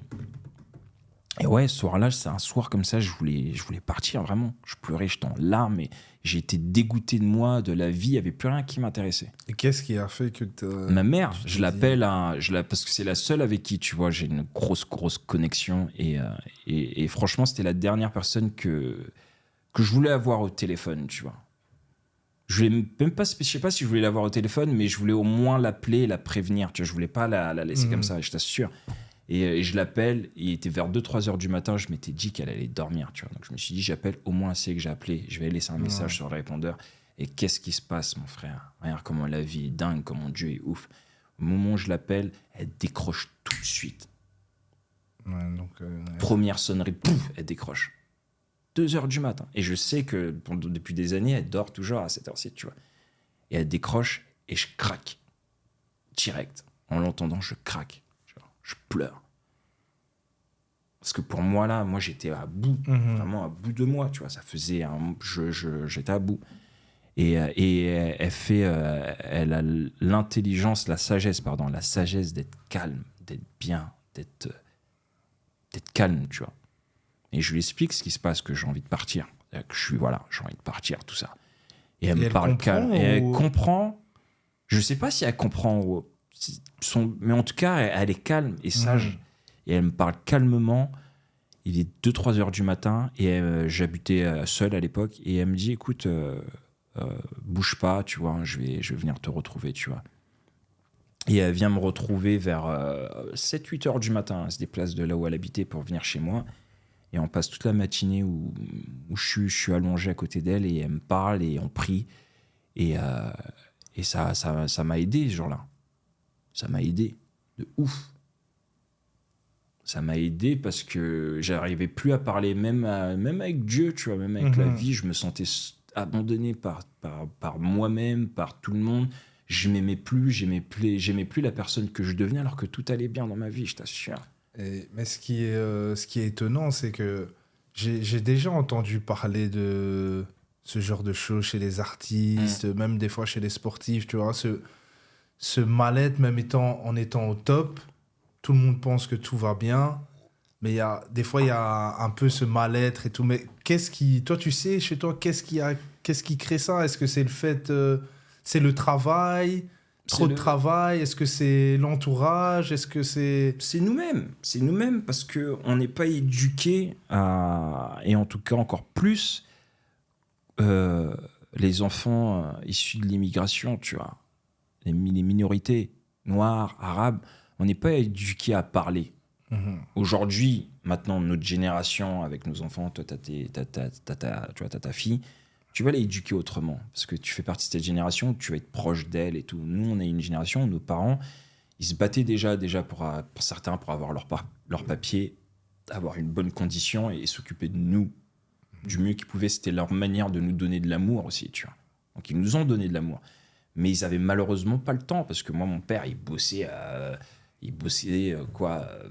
ouais, ce soir-là, c'est un soir comme ça, je voulais partir vraiment. Je pleurais, j'étais en larmes et j'ai été dégoûté de moi, de la vie, il n'y avait plus rien qui m'intéressait. Et qu'est-ce qui a fait que Ma mère, tu je t'es l'appelle dit... parce que c'est la seule avec qui, tu vois, j'ai une grosse, grosse connexion. Et franchement, c'était la dernière personne que je voulais avoir au téléphone, tu vois. Je voulais même pas, je sais pas si je voulais l'avoir au téléphone, mais je voulais au moins l'appeler et la prévenir, tu vois. Je voulais pas la laisser comme ça, je t'assure. Et je l'appelle, il était vers 2-3 heures du matin, je m'étais dit qu'elle allait dormir, tu vois. Donc je me suis dit, j'appelle, au moins c'est que j'ai appelé, je vais laisser un message sur le répondeur. Et qu'est-ce qui se passe, mon frère? Regarde comment la vie est dingue, comment Dieu est ouf. Au moment où je l'appelle, elle décroche tout de suite. Ouais, donc, Première sonnerie, pouf, elle décroche. 2 heures du matin. Et je sais que depuis des années, elle dort toujours à cette heure-ci, tu vois. Et elle décroche et je craque. Direct. En l'entendant, je craque. Je pleure. Parce que pour moi, là, moi, j'étais à bout. Vraiment à bout de moi, tu vois. Ça faisait j'étais à bout. Et elle a l'intelligence, la sagesse d'être calme, d'être bien, d'être calme, tu vois. Et je lui explique ce qui se passe, que j'ai envie de partir. Que j'ai envie de partir, tout ça. Et elle me parle calme. Et elle comprend. Je sais pas si elle comprend, mais en tout cas, elle est calme et sage. Et elle me parle calmement. Il est 2-3 heures du matin et j'habitais seul à l'époque. Et elle me dit, écoute, bouge pas, tu vois, je vais venir te retrouver, tu vois. Et elle vient me retrouver vers 7-8 heures du matin. Elle se déplace de là où elle habitait pour venir chez moi. Et on passe toute la matinée où je suis allongé à côté d'elle et elle me parle et on prie. Et ça m'a aidé ce jour-là. Ça m'a aidé de ouf. Ça m'a aidé parce que j'arrivais plus à parler, même avec Dieu, tu vois, même avec la vie. Je me sentais abandonné par moi-même, par tout le monde. Je m'aimais plus, j'aimais plus la personne que je devenais alors que tout allait bien dans ma vie, je t'assure. Mais ce qui est étonnant, c'est que j'ai déjà entendu parler de ce genre de choses chez les artistes, même des fois chez les sportifs, tu vois, ce mal-être, même en étant au top, tout le monde pense que tout va bien, mais des fois, il y a un peu ce mal-être et tout. Mais toi, tu sais, chez toi, qu'est-ce qui crée ça? Est-ce que c'est le fait, c'est le travail? Trop de travail? Est-ce que c'est l'entourage? Est-ce que c'est... C'est nous-mêmes parce qu'on n'est pas éduqués et en tout cas encore plus les enfants issus de l'immigration, tu vois. les minorités, noires, arabes, on n'est pas éduqués à parler. Aujourd'hui, maintenant, notre génération, avec nos enfants, toi, t'as ta fille, tu vas l'éduquer autrement. Parce que tu fais partie de cette génération, tu vas être proche d'elle et tout. Nous, on est une génération où nos parents, ils se battaient déjà pour certains, pour avoir leur papier, avoir une bonne condition et s'occuper de nous du mieux qu'ils pouvaient. C'était leur manière de nous donner de l'amour aussi, tu vois. Donc, ils nous ont donné de l'amour. Mais ils avaient malheureusement pas le temps, parce que moi, mon père, il bossait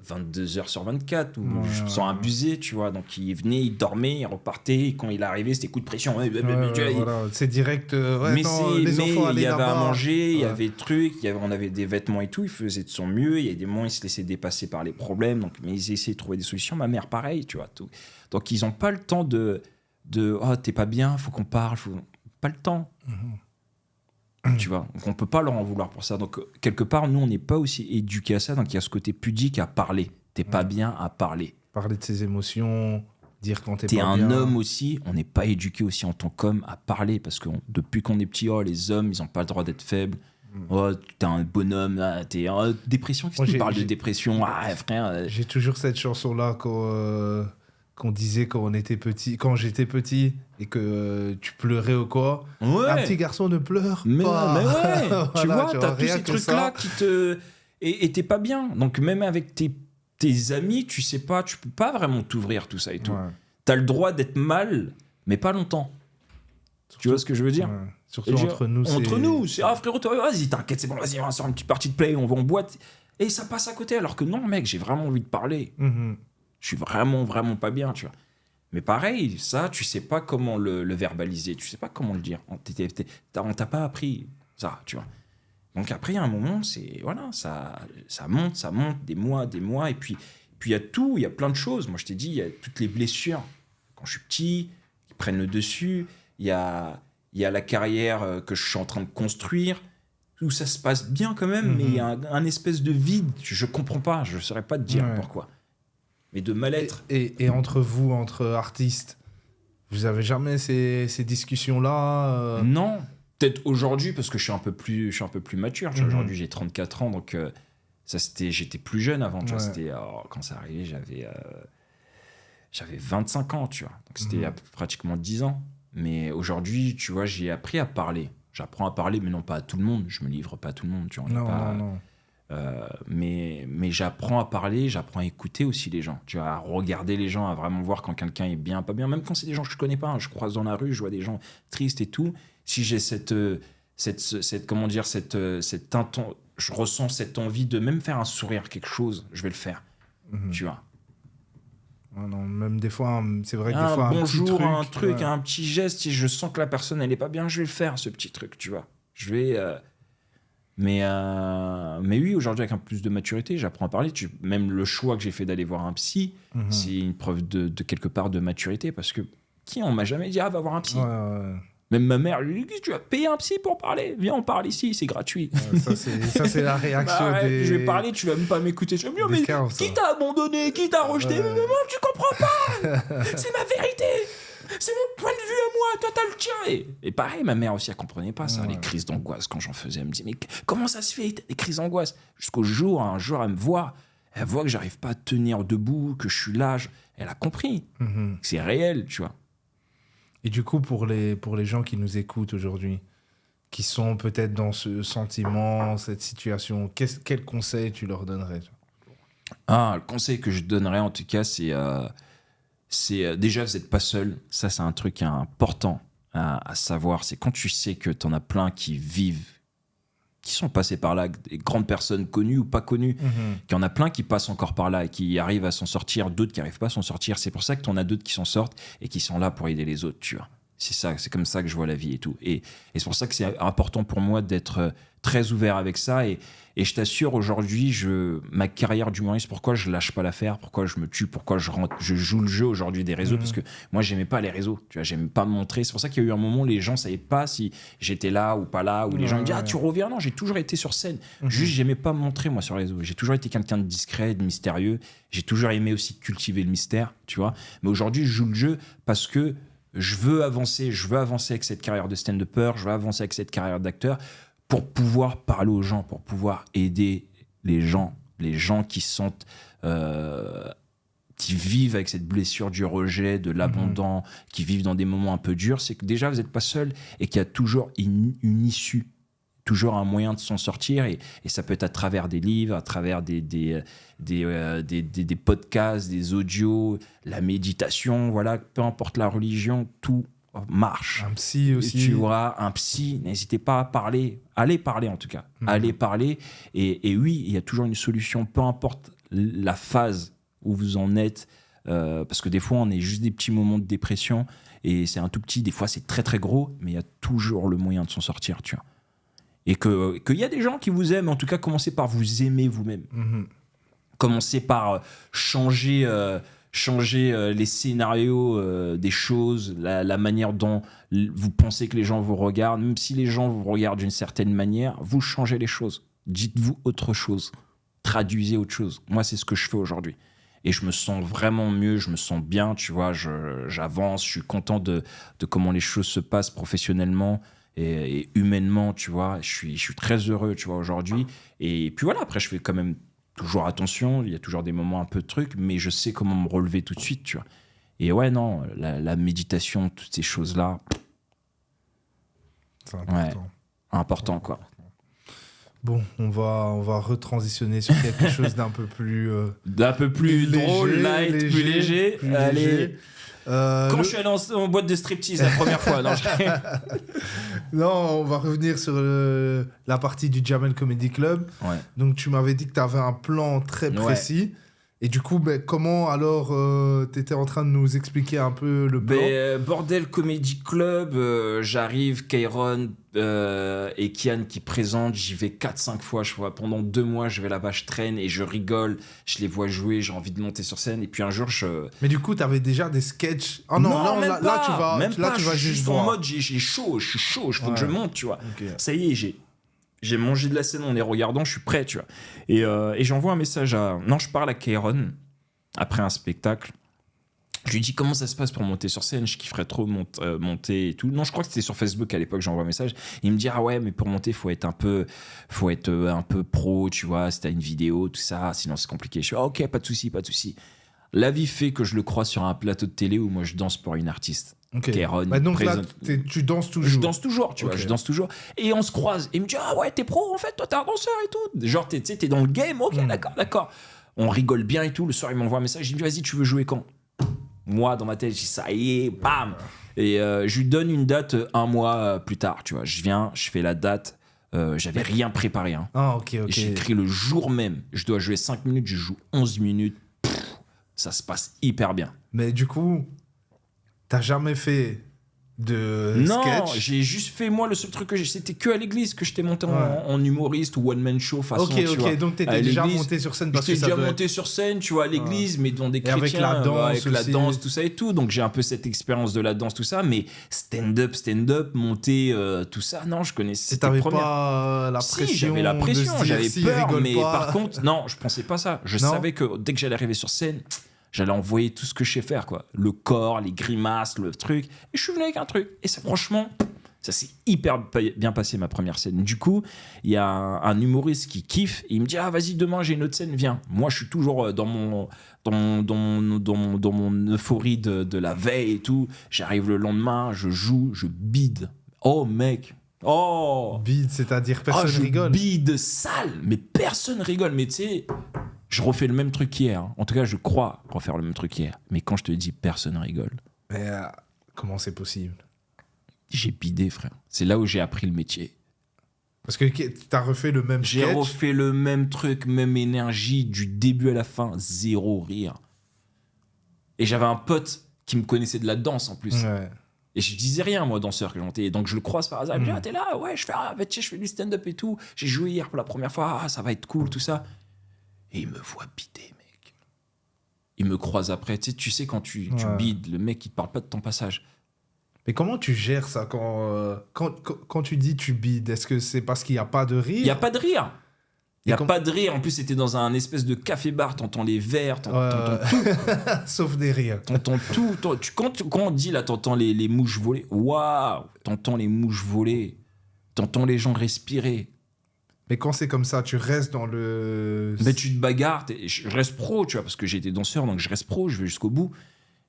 22 heures sur 24, sans abuser, tu vois. Donc, il venait, il dormait, il repartait. Et quand il arrivait, c'était coup de pression. Voilà. C'est direct. Mais il y avait à manger, il y Ouais. avait des trucs, on avait des vêtements et tout. Il faisait de son mieux. Il y a des moments, il se laissait dépasser par les problèmes. Donc, mais ils essayaient de trouver des solutions. Ma mère, pareil, tu vois. Tout. Donc, ils n'ont pas le temps de oh, t'es pas bien, faut qu'on parle. Pas le temps. Tu vois, donc on peut pas leur en vouloir pour ça. Donc quelque part, nous, on n'est pas aussi éduqués à ça. Donc il y a ce côté pudique à parler. T'es pas bien à parler. Parler de ses émotions, dire quand t'es T'es pas un bien. homme aussi. On n'est pas éduqué aussi en tant qu'homme à parler, parce que depuis qu'on est petit, les hommes, ils ont pas le droit d'être faibles. Oh, t'es un bonhomme, t'es dépression. Qu'est-ce que tu parles de dépression? Frère. J'ai toujours cette chanson-là qu'on disait quand j'étais petit et que tu pleurais ou quoi. Ouais. Un petit garçon ne pleure Mais pas. ouais, Voilà, tu vois, t'as tous rien ces que trucs-là ça. qui te... Et t'es pas bien. Donc même avec tes amis, tu sais pas, tu peux pas vraiment t'ouvrir tout ça et tout. Ouais. T'as le droit d'être mal, mais pas longtemps. Tu vois ce que je veux dire? Ouais. Surtout entre nous. Entre nous, c'est frérot, toi, vas-y, t'inquiète, c'est bon, vas-y, on va sur une petite partie de play, on va en boîte. Et ça passe à côté, alors que non, mec, j'ai vraiment envie de parler. Je suis vraiment, vraiment pas bien, tu vois. Mais pareil, ça, tu sais pas comment le verbaliser, tu sais pas comment le dire. On t'a pas appris ça, tu vois. Donc après, il y a un moment, voilà, ça monte, des mois, et puis il y a tout, il y a plein de choses. Moi, je t'ai dit, il y a toutes les blessures. Quand je suis petit, qui prennent le dessus. Il y a la carrière que je suis en train de construire, où ça se passe bien quand même, mais il y a un espèce de vide. Je comprends pas, je saurais pas te dire pourquoi. Mais de mal-être. Et entre vous, entre artistes, vous avez jamais ces discussions-là Non, peut-être aujourd'hui, parce que je suis un peu plus mature. Tu vois, aujourd'hui, j'ai 34 ans, donc j'étais plus jeune avant. Tu vois, quand ça arrivait, j'avais 25 ans, tu vois. Donc c'était il y a pratiquement 10 ans. Mais aujourd'hui, tu vois, j'ai appris à parler. J'apprends à parler, mais non pas à tout le monde. Je me livre pas à tout le monde, tu vois. Non. Mais j'apprends à parler, j'apprends à écouter aussi les gens. Tu vois, à regarder les gens, à vraiment voir quand quelqu'un est bien, pas bien. Même quand c'est des gens que je connais pas, hein. Je croise dans la rue, je vois des gens tristes et tout. Si j'ai je ressens cette envie de même faire un sourire, quelque chose, je vais le faire. Tu vois. Non, même des fois, c'est vrai que des fois, bonjour, un petit truc, un petit geste, si je sens que la personne elle est pas bien, je vais le faire, ce petit truc, tu vois. Je vais mais oui, aujourd'hui avec un peu plus de maturité, j'apprends à parler. Même le choix que j'ai fait d'aller voir un psy, c'est une preuve de quelque part de maturité, parce que on m'a jamais dit va voir un psy. Même ma mère lui dit, tu vas payer un psy pour parler, viens on parle ici, c'est gratuit. Ça c'est la réaction des... Je vais parler, tu vas même pas m'écouter. Je vais me dire, mais qui t'a abandonné, qui t'a rejeté? Mais maman, tu comprends pas. C'est ma vérité, c'est mon point de vue à moi, toi t'as le tien. Et pareil, ma mère aussi, elle comprenait pas ça, les crises d'angoisse quand j'en faisais. Elle me dit, mais comment ça se fait, t'as des crises d'angoisse? Jusqu'au jour, un jour, elle voit que j'arrive pas à tenir debout, que je suis là, elle a compris. C'est réel, tu vois. Et du coup, pour les gens qui nous écoutent aujourd'hui, qui sont peut-être dans ce sentiment, cette situation, quel conseil tu leur donnerais? Le conseil que je donnerais, en tout cas, c'est déjà, vous n'êtes pas seul. Ça, c'est un truc important à savoir. C'est quand tu sais que tu en as plein qui vivent, qui sont passés par là, des grandes personnes connues ou pas connues, qu'il y en a plein qui passent encore par là et qui arrivent à s'en sortir, d'autres qui n'arrivent pas à s'en sortir. C'est pour ça que tu en as d'autres qui s'en sortent et qui sont là pour aider les autres, tu vois. C'est comme ça que je vois la vie et tout. Et c'est pour ça que c'est important pour moi d'être très ouvert avec ça. Et je t'assure, aujourd'hui, ma carrière d'humoriste, pourquoi je lâche pas l'affaire, pourquoi je me tue, pourquoi je joue le jeu aujourd'hui des réseaux, parce que moi, j'aimais pas les réseaux. Tu vois, j'aimais pas me montrer. C'est pour ça qu'il y a eu un moment où les gens savaient pas si j'étais là ou pas là, où les gens me disaient, tu reviens? Non, j'ai toujours été sur scène. Juste, j'aimais pas me montrer, moi, sur les réseaux. J'ai toujours été quelqu'un de discret, de mystérieux. J'ai toujours aimé aussi cultiver le mystère, tu vois. Mais aujourd'hui, je joue le jeu parce que je veux avancer avec cette carrière de stand-upper, je veux avancer avec cette carrière d'acteur, pour pouvoir parler aux gens, pour pouvoir aider les gens qui sentent, qui vivent avec cette blessure du rejet, de l'abandon, qui vivent dans des moments un peu durs, c'est que déjà vous n'êtes pas seul et qu'il y a toujours une issue, toujours un moyen de s'en sortir, et ça peut être à travers des livres, à travers des podcasts, des audios, la méditation, voilà, peu importe la religion, tout marche. Un psy aussi. Tu vois, un psy, n'hésitez pas à parler. Allez parler en tout cas. Allez parler. Et oui, il y a toujours une solution, peu importe la phase où vous en êtes. Parce que des fois, on est juste des petits moments de dépression et c'est un tout petit. Des fois, c'est très très gros, mais il y a toujours le moyen de s'en sortir, tu vois. Et qu'il y a des gens qui vous aiment. En tout cas, commencez par vous aimer vous-même. Commencez par changer les scénarios des choses, la manière dont vous pensez que les gens vous regardent. Même si les gens vous regardent d'une certaine manière, vous changez les choses. Dites-vous autre chose. Traduisez autre chose. Moi, c'est ce que je fais aujourd'hui. Et je me sens vraiment mieux, je me sens bien, tu vois, j'avance, je suis content de comment les choses se passent professionnellement et humainement, tu vois. Je suis très heureux, tu vois, aujourd'hui. Et puis voilà, après, je fais quand même toujours attention, il y a toujours des moments un peu de trucs, mais je sais comment me relever tout de suite, tu vois. Et ouais, non, la méditation, toutes ces choses-là, c'est important. Ouais, important, quoi. Bon, on va retransitionner sur quelque chose d'un peu plus... d'un peu plus léger, drôle, light, plus léger. Allez. Léger. Quand je suis allé en boîte de striptease la première fois, non, Non, on va revenir sur la partie du Jamel Comedy Club. Ouais. Donc, tu m'avais dit que tu avais un plan très précis. Ouais. Et du coup, comment alors tu étais en train de nous expliquer un peu le plan? Bordel Comedy Club, j'arrive, Kairon et Kian qui présentent, j'y vais 4-5 fois, je vois, pendant 2 mois, je vais là-bas, je traîne et je rigole, je les vois jouer, j'ai envie de monter sur scène, et puis un jour, Mais du coup, tu avais déjà des sketchs? Oh non, là, tu vas juste en mode, j'ai chaud, je suis chaud, il faut que je monte, tu vois. Okay. Ça y est, j'ai mangé de la scène en les regardant, je suis prêt, tu vois. Et j'envoie un message je parle à Kairon après un spectacle. Je lui dis comment ça se passe pour monter sur scène, je kifferais trop monter et tout. Non, je crois que c'était sur Facebook à l'époque, j'envoie un message. Il me dit ah ouais, mais pour monter, faut être un peu pro, tu vois, si t'as une vidéo, tout ça, sinon c'est compliqué. Je suis ok, pas de souci. La vie fait que je le crois sur un plateau de télé où moi je danse pour une artiste. Okay. Kairon, donc là, tu danses toujours. Je danse toujours, tu vois, je danse toujours. Et on se croise. Et il me dit ah ouais, t'es pro en fait, toi t'es un danseur et tout. Genre t'es dans le game, ok, d'accord. On rigole bien et tout. Le soir, il m'envoie un message, il me dit vas-y, tu veux jouer quand? Moi, dans ma tête, je dis ça y est, bam. Et je lui donne une date 1 mois plus tard, tu vois. Je viens, je fais la date. J'avais rien préparé. Hein. Ah, ok. J'écris le jour même. Je dois jouer 5 minutes, je joue 11 minutes. Ça se passe hyper bien. Mais du coup, t'as jamais fait de non, sketch? j'ai juste fait, moi, le seul truc que c'était que à l'église que j'étais monté en humoriste ou one-man show façon, tu vois. Donc t'étais déjà monté sur scène parce que j'étais déjà monté sur scène, tu vois, à l'église, mais dans des chrétiens, avec la danse, tout ça et tout. Donc j'ai un peu cette expérience de la danse, tout ça, mais stand-up, monter, tout ça, non, je connaissais. Et t'avais pas la pression? Si, j'avais la pression, j'avais peur, mais par contre, non, je pensais pas ça. Je savais que dès que j'allais arriver sur scène, j'allais envoyer tout ce que je sais faire, quoi. Le corps, les grimaces, le truc. Et je suis venu avec un truc. Et ça, franchement, ça s'est hyper bien passé, ma première scène. Du coup, il y a un humoriste qui kiffe. Et il me dit, ah, vas-y, demain, j'ai une autre scène, viens. Moi, je suis toujours dans mon euphorie de la veille et tout. J'arrive le lendemain, je joue, je bide. Oh, mec. Oh. Bide, c'est-à-dire personne rigole. Bide sale. Mais personne rigole. Mais tu sais... Je refais le même truc qu'hier. En tout cas, je crois refaire le même truc qu'hier. Mais quand je te dis personne rigole. Mais comment c'est possible? J'ai bidé, frère. C'est là où j'ai appris le métier. Parce que t'as refait le même sketch? J'ai refait le même truc, même énergie, du début à la fin, 0 rire. Et j'avais un pote qui me connaissait de la danse en plus. Ouais. Et je disais rien, moi, danseur, que j'étais. Donc je le croise par hasard. Il me dit, ah, t'es là? Ouais, je fais du stand-up et tout. J'ai joué hier pour la première fois. Ah, ça va être cool, tout ça. Et il me voit bider, mec. Il me croise après. Tu sais quand tu bides, le mec, il te parle pas de ton passage. Mais comment tu gères ça quand tu dis tu bides? Est-ce que c'est parce qu'il n'y a pas de rire? Il n'y a pas de rire. Il n'y a pas de rire. En plus, c'était dans un espèce de café-bar. T'entends les verres, t'entends tout. Sauf des rires. T'entends tout. Quand on dit là, t'entends les mouches voler. Waouh! T'entends les mouches voler. T'entends les gens respirer. Mais quand c'est comme ça, tu restes dans le... Mais tu te bagarres, je reste pro, tu vois, parce que j'ai été danseur, donc je reste pro, je vais jusqu'au bout.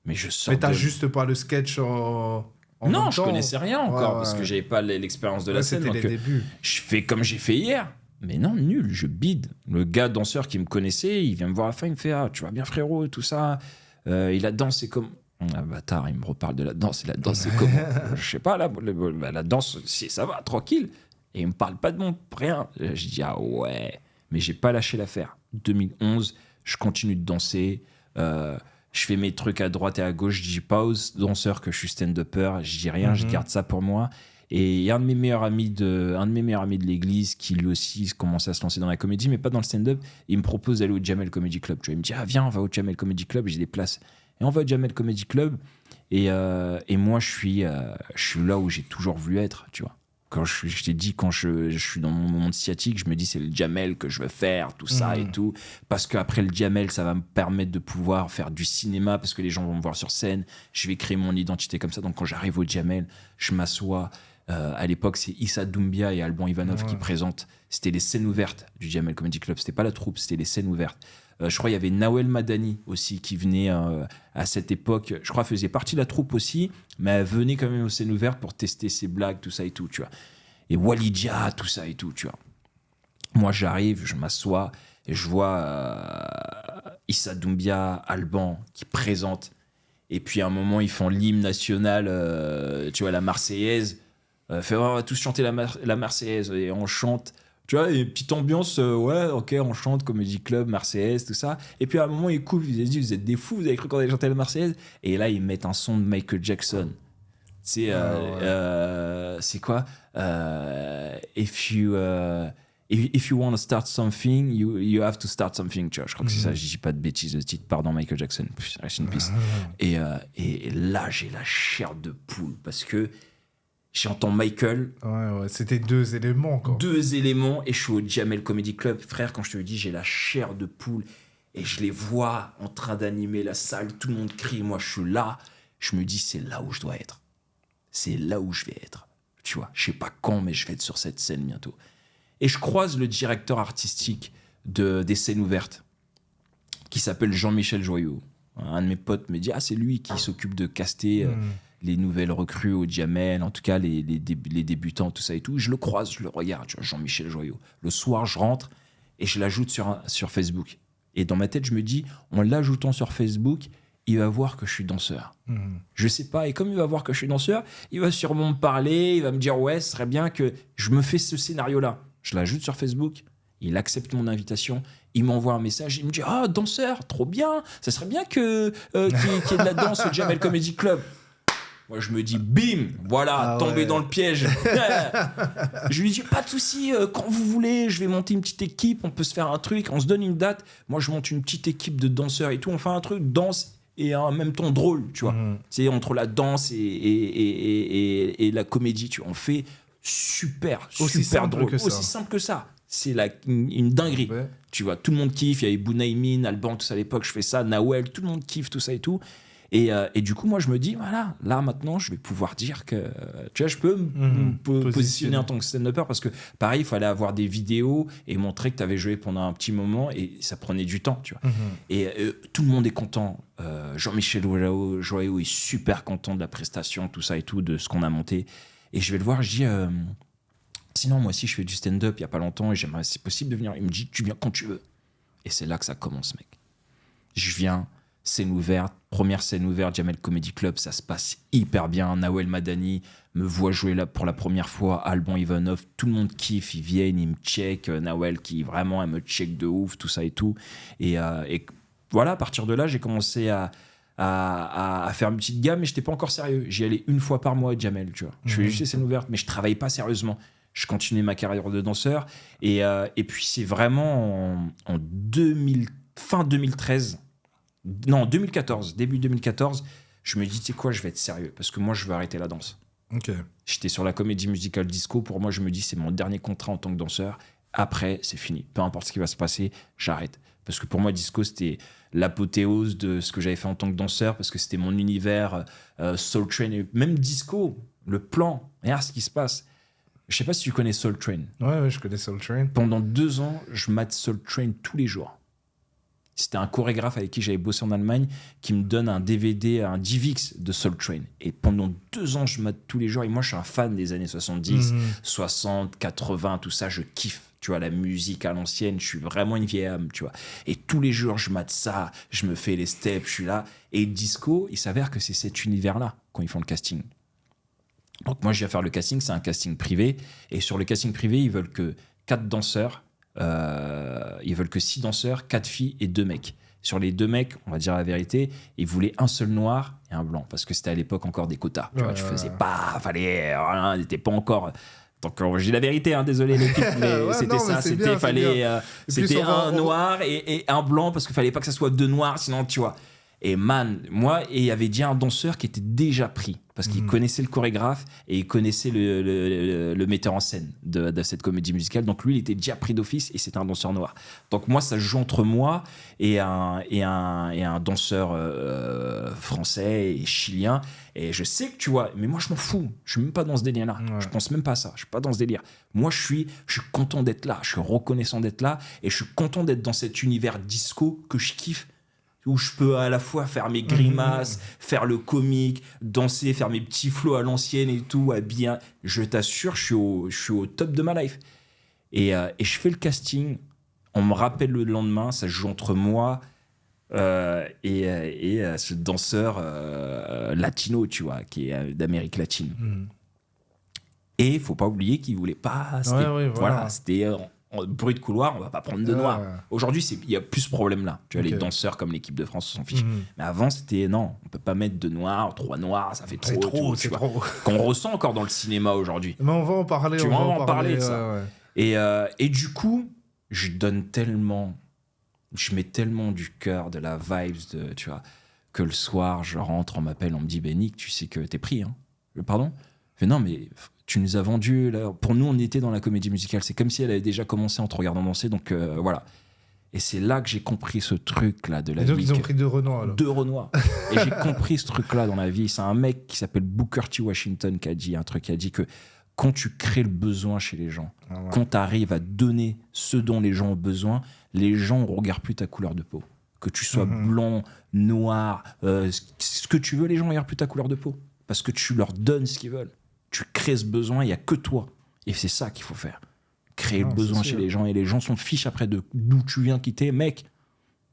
Mais je sors Mais t'as juste pas le sketch en non, même je temps. connaissais rien encore, parce que j'avais pas l'expérience de la scène. C'était les débuts. Je fais comme j'ai fait hier. Mais non, nul, je bide. Le gars danseur qui me connaissait, il vient me voir à la fin, il me fait « Ah, tu vas bien frérot, et tout ça. Il a dansé comme... » Ah bâtard, il me reparle de la danse, et la danse c'est comment? Je sais pas, la danse, ça va, tranquille. Et il me parle pas de mon rien. Je dis ah ouais, mais j'ai pas lâché l'affaire. 2011, je continue de danser. Je fais mes trucs à droite et à gauche. Je dis pas aux danseurs que je suis stand-upper. Je dis rien, je garde ça pour moi. Et il y a un de mes meilleurs amis de l'église qui lui aussi commençait à se lancer dans la comédie, mais pas dans le stand-up. Il me propose d'aller au Jamel Comedy Club. Tu vois, il me dit ah viens, on va au Jamel Comedy Club. J'ai des places. Et on va au Jamel Comedy Club. Et moi, je suis là où j'ai toujours voulu être. Tu vois. Quand je t'ai dit, quand je suis dans mon monde sciatique, je me dis c'est le Jamel que je veux faire, tout ça et tout. Parce qu'après le Jamel, ça va me permettre de pouvoir faire du cinéma parce que les gens vont me voir sur scène. Je vais créer mon identité comme ça. Donc quand j'arrive au Jamel, je m'assois. À l'époque, c'est Issa Doumbia et Alban Ivanov qui présentent. C'était les scènes ouvertes du Jamel Comedy Club. C'était pas la troupe, c'était les scènes ouvertes. Je crois qu'il y avait Nawel Madani aussi qui venait à cette époque. Je crois qu'elle faisait partie de la troupe aussi, mais elle venait quand même aux scènes ouvertes pour tester ses blagues, tout ça et tout, tu vois. Et Walidia, tout ça et tout, tu vois. Moi, j'arrive, je m'assois et je vois Issa Doumbia, Alban qui présentent. Et puis à un moment, ils font l'hymne national, tu vois, la Marseillaise. On va tous chanter la Marseillaise et on chante. Tu vois, une petite ambiance, ouais, ok, on chante, Comedy Club, Marseillaise, tout ça. Et puis à un moment, ils coupent, ils se disent, vous êtes des fous, vous avez cru qu'on allait chanter la Marseillaise. Et là, ils mettent un son de Michael Jackson. C'est quoi if you want to start something, you have to start something. Tu vois, je crois que c'est ça, je dis pas de bêtises, le titre, pardon, Michael Jackson. Rest in peace. Et là, j'ai la chair de poule parce que j'entends Michael. Ouais, c'était 2 éléments, quoi. 2 éléments, et je suis au Jamel Comedy Club. Frère, quand je te le dis, j'ai la chair de poule, et je les vois en train d'animer la salle, tout le monde crie, moi je suis là. Je me dis, c'est là où je dois être. C'est là où je vais être. Tu vois, je sais pas quand, mais je vais être sur cette scène bientôt. Et je croise le directeur artistique des scènes ouvertes, qui s'appelle Jean-Michel Joyaux. Un de mes potes me dit, ah, c'est lui qui s'occupe de caster... les nouvelles recrues au Jamel, en tout cas les débutants, tout ça et tout. Je le croise, je le regarde, tu vois, Jean-Michel Joyaux. Le soir, je rentre et je l'ajoute sur Facebook. Et dans ma tête, je me dis, en l'ajoutant sur Facebook, il va voir que je suis danseur. Je sais pas, et comme il va voir que je suis danseur, il va sûrement me parler, il va me dire, ouais, ce serait bien que je me fais ce scénario-là. Je l'ajoute sur Facebook, il accepte mon invitation, il m'envoie un message, il me dit, ah, danseur, trop bien, ça serait bien qu'il y ait de la danse au Jamel Comedy Club. Moi, je me dis, bim, voilà, tombé dans le piège. Je lui dis, pas de souci, quand vous voulez, je vais monter une petite équipe, on peut se faire un truc, on se donne une date. Moi, je monte une petite équipe de danseurs et tout, on fait un truc, danse et en même temps drôle, tu vois. C'est entre la danse et la comédie, tu vois. On fait super drôle. Aussi simple que ça. C'est une dinguerie. Ouais. Tu vois, tout le monde kiffe. Il y avait Bounaïmin, Alban, tout ça à l'époque, je fais ça, Nawel, tout le monde kiffe, tout ça et tout. Et du coup, moi, je me dis, voilà, là, maintenant, je vais pouvoir dire que, tu vois, je peux me positionner en tant que stand-upper parce que, pareil, il fallait avoir des vidéos et montrer que tu avais joué pendant un petit moment et ça prenait du temps, tu vois. Et tout le monde est content. Jean-Michel Joyaux est super content de la prestation, tout ça et tout, de ce qu'on a monté. Et je vais le voir, je dis, sinon, moi aussi, je fais du stand-up il n'y a pas longtemps et j'aimerais, c'est possible de venir. Il me dit, tu viens quand tu veux. Et c'est là que ça commence, mec. Je viens. Scène ouverte, première scène ouverte, Jamel Comedy Club, ça se passe hyper bien. Nawel Madani me voit jouer là pour la première fois, Alban Ivanov, tout le monde kiffe, ils viennent, ils me check. Nawel qui vraiment, elle me check de ouf, tout ça et tout. Et voilà, à partir de là, j'ai commencé à faire une petite gamme, mais je n'étais pas encore sérieux. J'y allais une fois par mois à Jamel, tu vois. Je faisais juste les scènes ouvertes, mais je ne travaillais pas sérieusement. Je continuais ma carrière de danseur. Et puis, c'est vraiment en fin 2013. Non, 2014, début 2014, je me dis, tu sais quoi, je vais être sérieux parce que moi, je veux arrêter la danse. Okay. J'étais sur la comédie musicale disco. Pour moi, je me dis, c'est mon dernier contrat en tant que danseur. Après, c'est fini. Peu importe ce qui va se passer, j'arrête. Parce que pour moi, disco, c'était l'apothéose de ce que j'avais fait en tant que danseur parce que c'était mon univers, Soul Train, et même disco, le plan, regarde ce qui se passe. Je sais pas si tu connais Soul Train. Ouais, je connais Soul Train. Pendant 2 ans, je mate Soul Train tous les jours. C'était un chorégraphe avec qui j'avais bossé en Allemagne qui me donne un DVD, un DivX de Soul Train. Et pendant 2 ans, je mate tous les jours. Et moi, je suis un fan des années 70, 60, 80, tout ça. Je kiffe, tu vois, la musique à l'ancienne. Je suis vraiment une vieille âme, tu vois. Et tous les jours, je mate ça. Je me fais les steps, je suis là. Et disco, il s'avère que c'est cet univers-là quand ils font le casting. Donc moi, je viens faire le casting. C'est un casting privé. Et sur le casting privé, ils veulent que 4 danseurs. Ils veulent que 6 danseurs, 4 filles et 2 mecs. Sur les 2 mecs, on va dire la vérité, ils voulaient un seul noir et un blanc parce que c'était à l'époque encore des quotas. Tu vois, tu faisais pas, fallait, n'était pas encore. Donc j'ai la vérité, hein, désolé l'équipe, mais c'était ça, c'était fallait, c'était un noir et un blanc parce qu'il fallait pas que ça soit 2 noirs, sinon tu vois. Et man, moi, et il y avait déjà un danseur qui était déjà pris parce qu'il connaissait le chorégraphe et il connaissait le metteur en scène de cette comédie musicale. Donc lui, il était déjà pris d'office et c'était un danseur noir. Donc moi, ça joue entre moi et un danseur français et chilien. Et je sais que tu vois, mais moi, je m'en fous. Je suis même pas dans ce délire-là. Ouais. Je pense même pas à ça. Je suis pas dans ce délire. Moi, je suis content d'être là. Je suis reconnaissant d'être là et je suis content d'être dans cet univers disco que je kiffe. Où je peux à la fois faire mes grimaces, faire le comique, danser, faire mes petits flows à l'ancienne et tout, à bien. Je t'assure, je suis au top de ma life. Et je fais le casting, on me rappelle le lendemain, ça joue entre moi et ce danseur latino, tu vois, qui est d'Amérique latine. Et il faut pas oublier qu'il voulait pas... Voilà, c'était... bruit de couloir, on va pas prendre de noir. Aujourd'hui, il y a plus ce problème-là. Tu vois, les danseurs comme l'équipe de France s'en fichent. Mais avant, c'était non, on peut pas mettre de noir, 3 noirs, ça fait trop. C'est trop. Qu'on ressent encore dans le cinéma aujourd'hui. Mais on va en parler. Tu vas en parler de ça. Et du coup, je mets tellement du cœur, de la vibes, tu vois, que le soir, je rentre, on m'appelle, on me dit, Nick, tu sais que t'es pris, hein. Pardon ? Je fais, non, mais tu nous as vendu. Là. Pour nous, on était dans la comédie musicale. C'est comme si elle avait déjà commencé en te regardant danser. Donc voilà. Et c'est là que j'ai compris ce truc-là de la vie. Donc ils ont pris 2 Renois alors. 2 Renois. Et j'ai compris ce truc-là dans la vie. C'est un mec qui s'appelle Booker T. Washington qui a dit un truc. Qui a dit que quand tu crées le besoin chez les gens, quand tu arrives à donner ce dont les gens ont besoin, les gens ne regardent plus ta couleur de peau. Que tu sois blanc, noir, ce que tu veux, les gens ne regardent plus ta couleur de peau. Parce que tu leur donnes ce qu'ils veulent. Tu crées ce besoin, il n'y a que toi. Et c'est ça qu'il faut faire. Créer le besoin chez les gens. Et les gens s'en fichent après d'où tu viens quitter. Mec,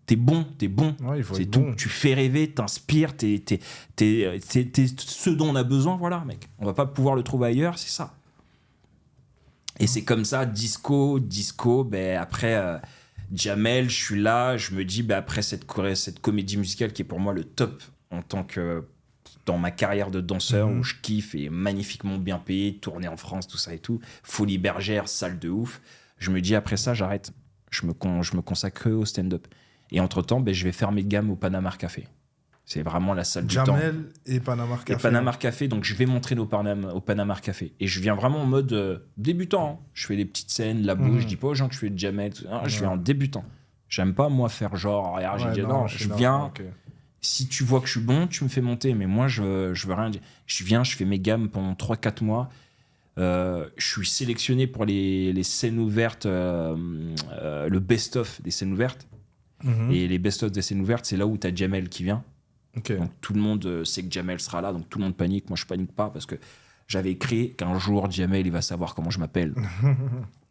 t'es bon. Ouais, c'est tout. Bon. Tu fais rêver, t'inspires, t'es ce dont on a besoin. Voilà, mec. On va pas pouvoir le trouver ailleurs, c'est ça. Et c'est comme ça, disco. Ben, après, Jamel, je suis là. Je me dis, ben, après cette comédie musicale qui est pour moi le top en tant que... dans ma carrière de danseur où je kiffe et magnifiquement bien payé, tourner en France, tout ça et tout, Folie Bergère, salle de ouf. Je me dis après ça, j'arrête. Je me consacre au stand-up. Et entre-temps, ben, je vais faire mes gammes au Panama Café. C'est vraiment la salle du temps. Jamel et Panama Café. Et Panama Café, donc je vais m'entraîner au Panama Café. Et je viens vraiment en mode débutant. Hein. Je fais des petites scènes, la bouche, je dis pas aux gens que je fais de Jamel. Je viens en débutant. J'aime pas, moi, faire genre, je viens... Okay. Si tu vois que je suis bon, tu me fais monter. Mais moi, je veux rien dire. Je viens, je fais mes gammes pendant 3-4 mois. Je suis sélectionné pour les scènes ouvertes, le best-of des scènes ouvertes. Et les best-of des scènes ouvertes, c'est là où tu as Jamel qui vient. Okay. Donc tout le monde sait que Jamel sera là, donc tout le monde panique. Moi, je panique pas parce que j'avais écrit qu'un jour, Jamel, il va savoir comment je m'appelle.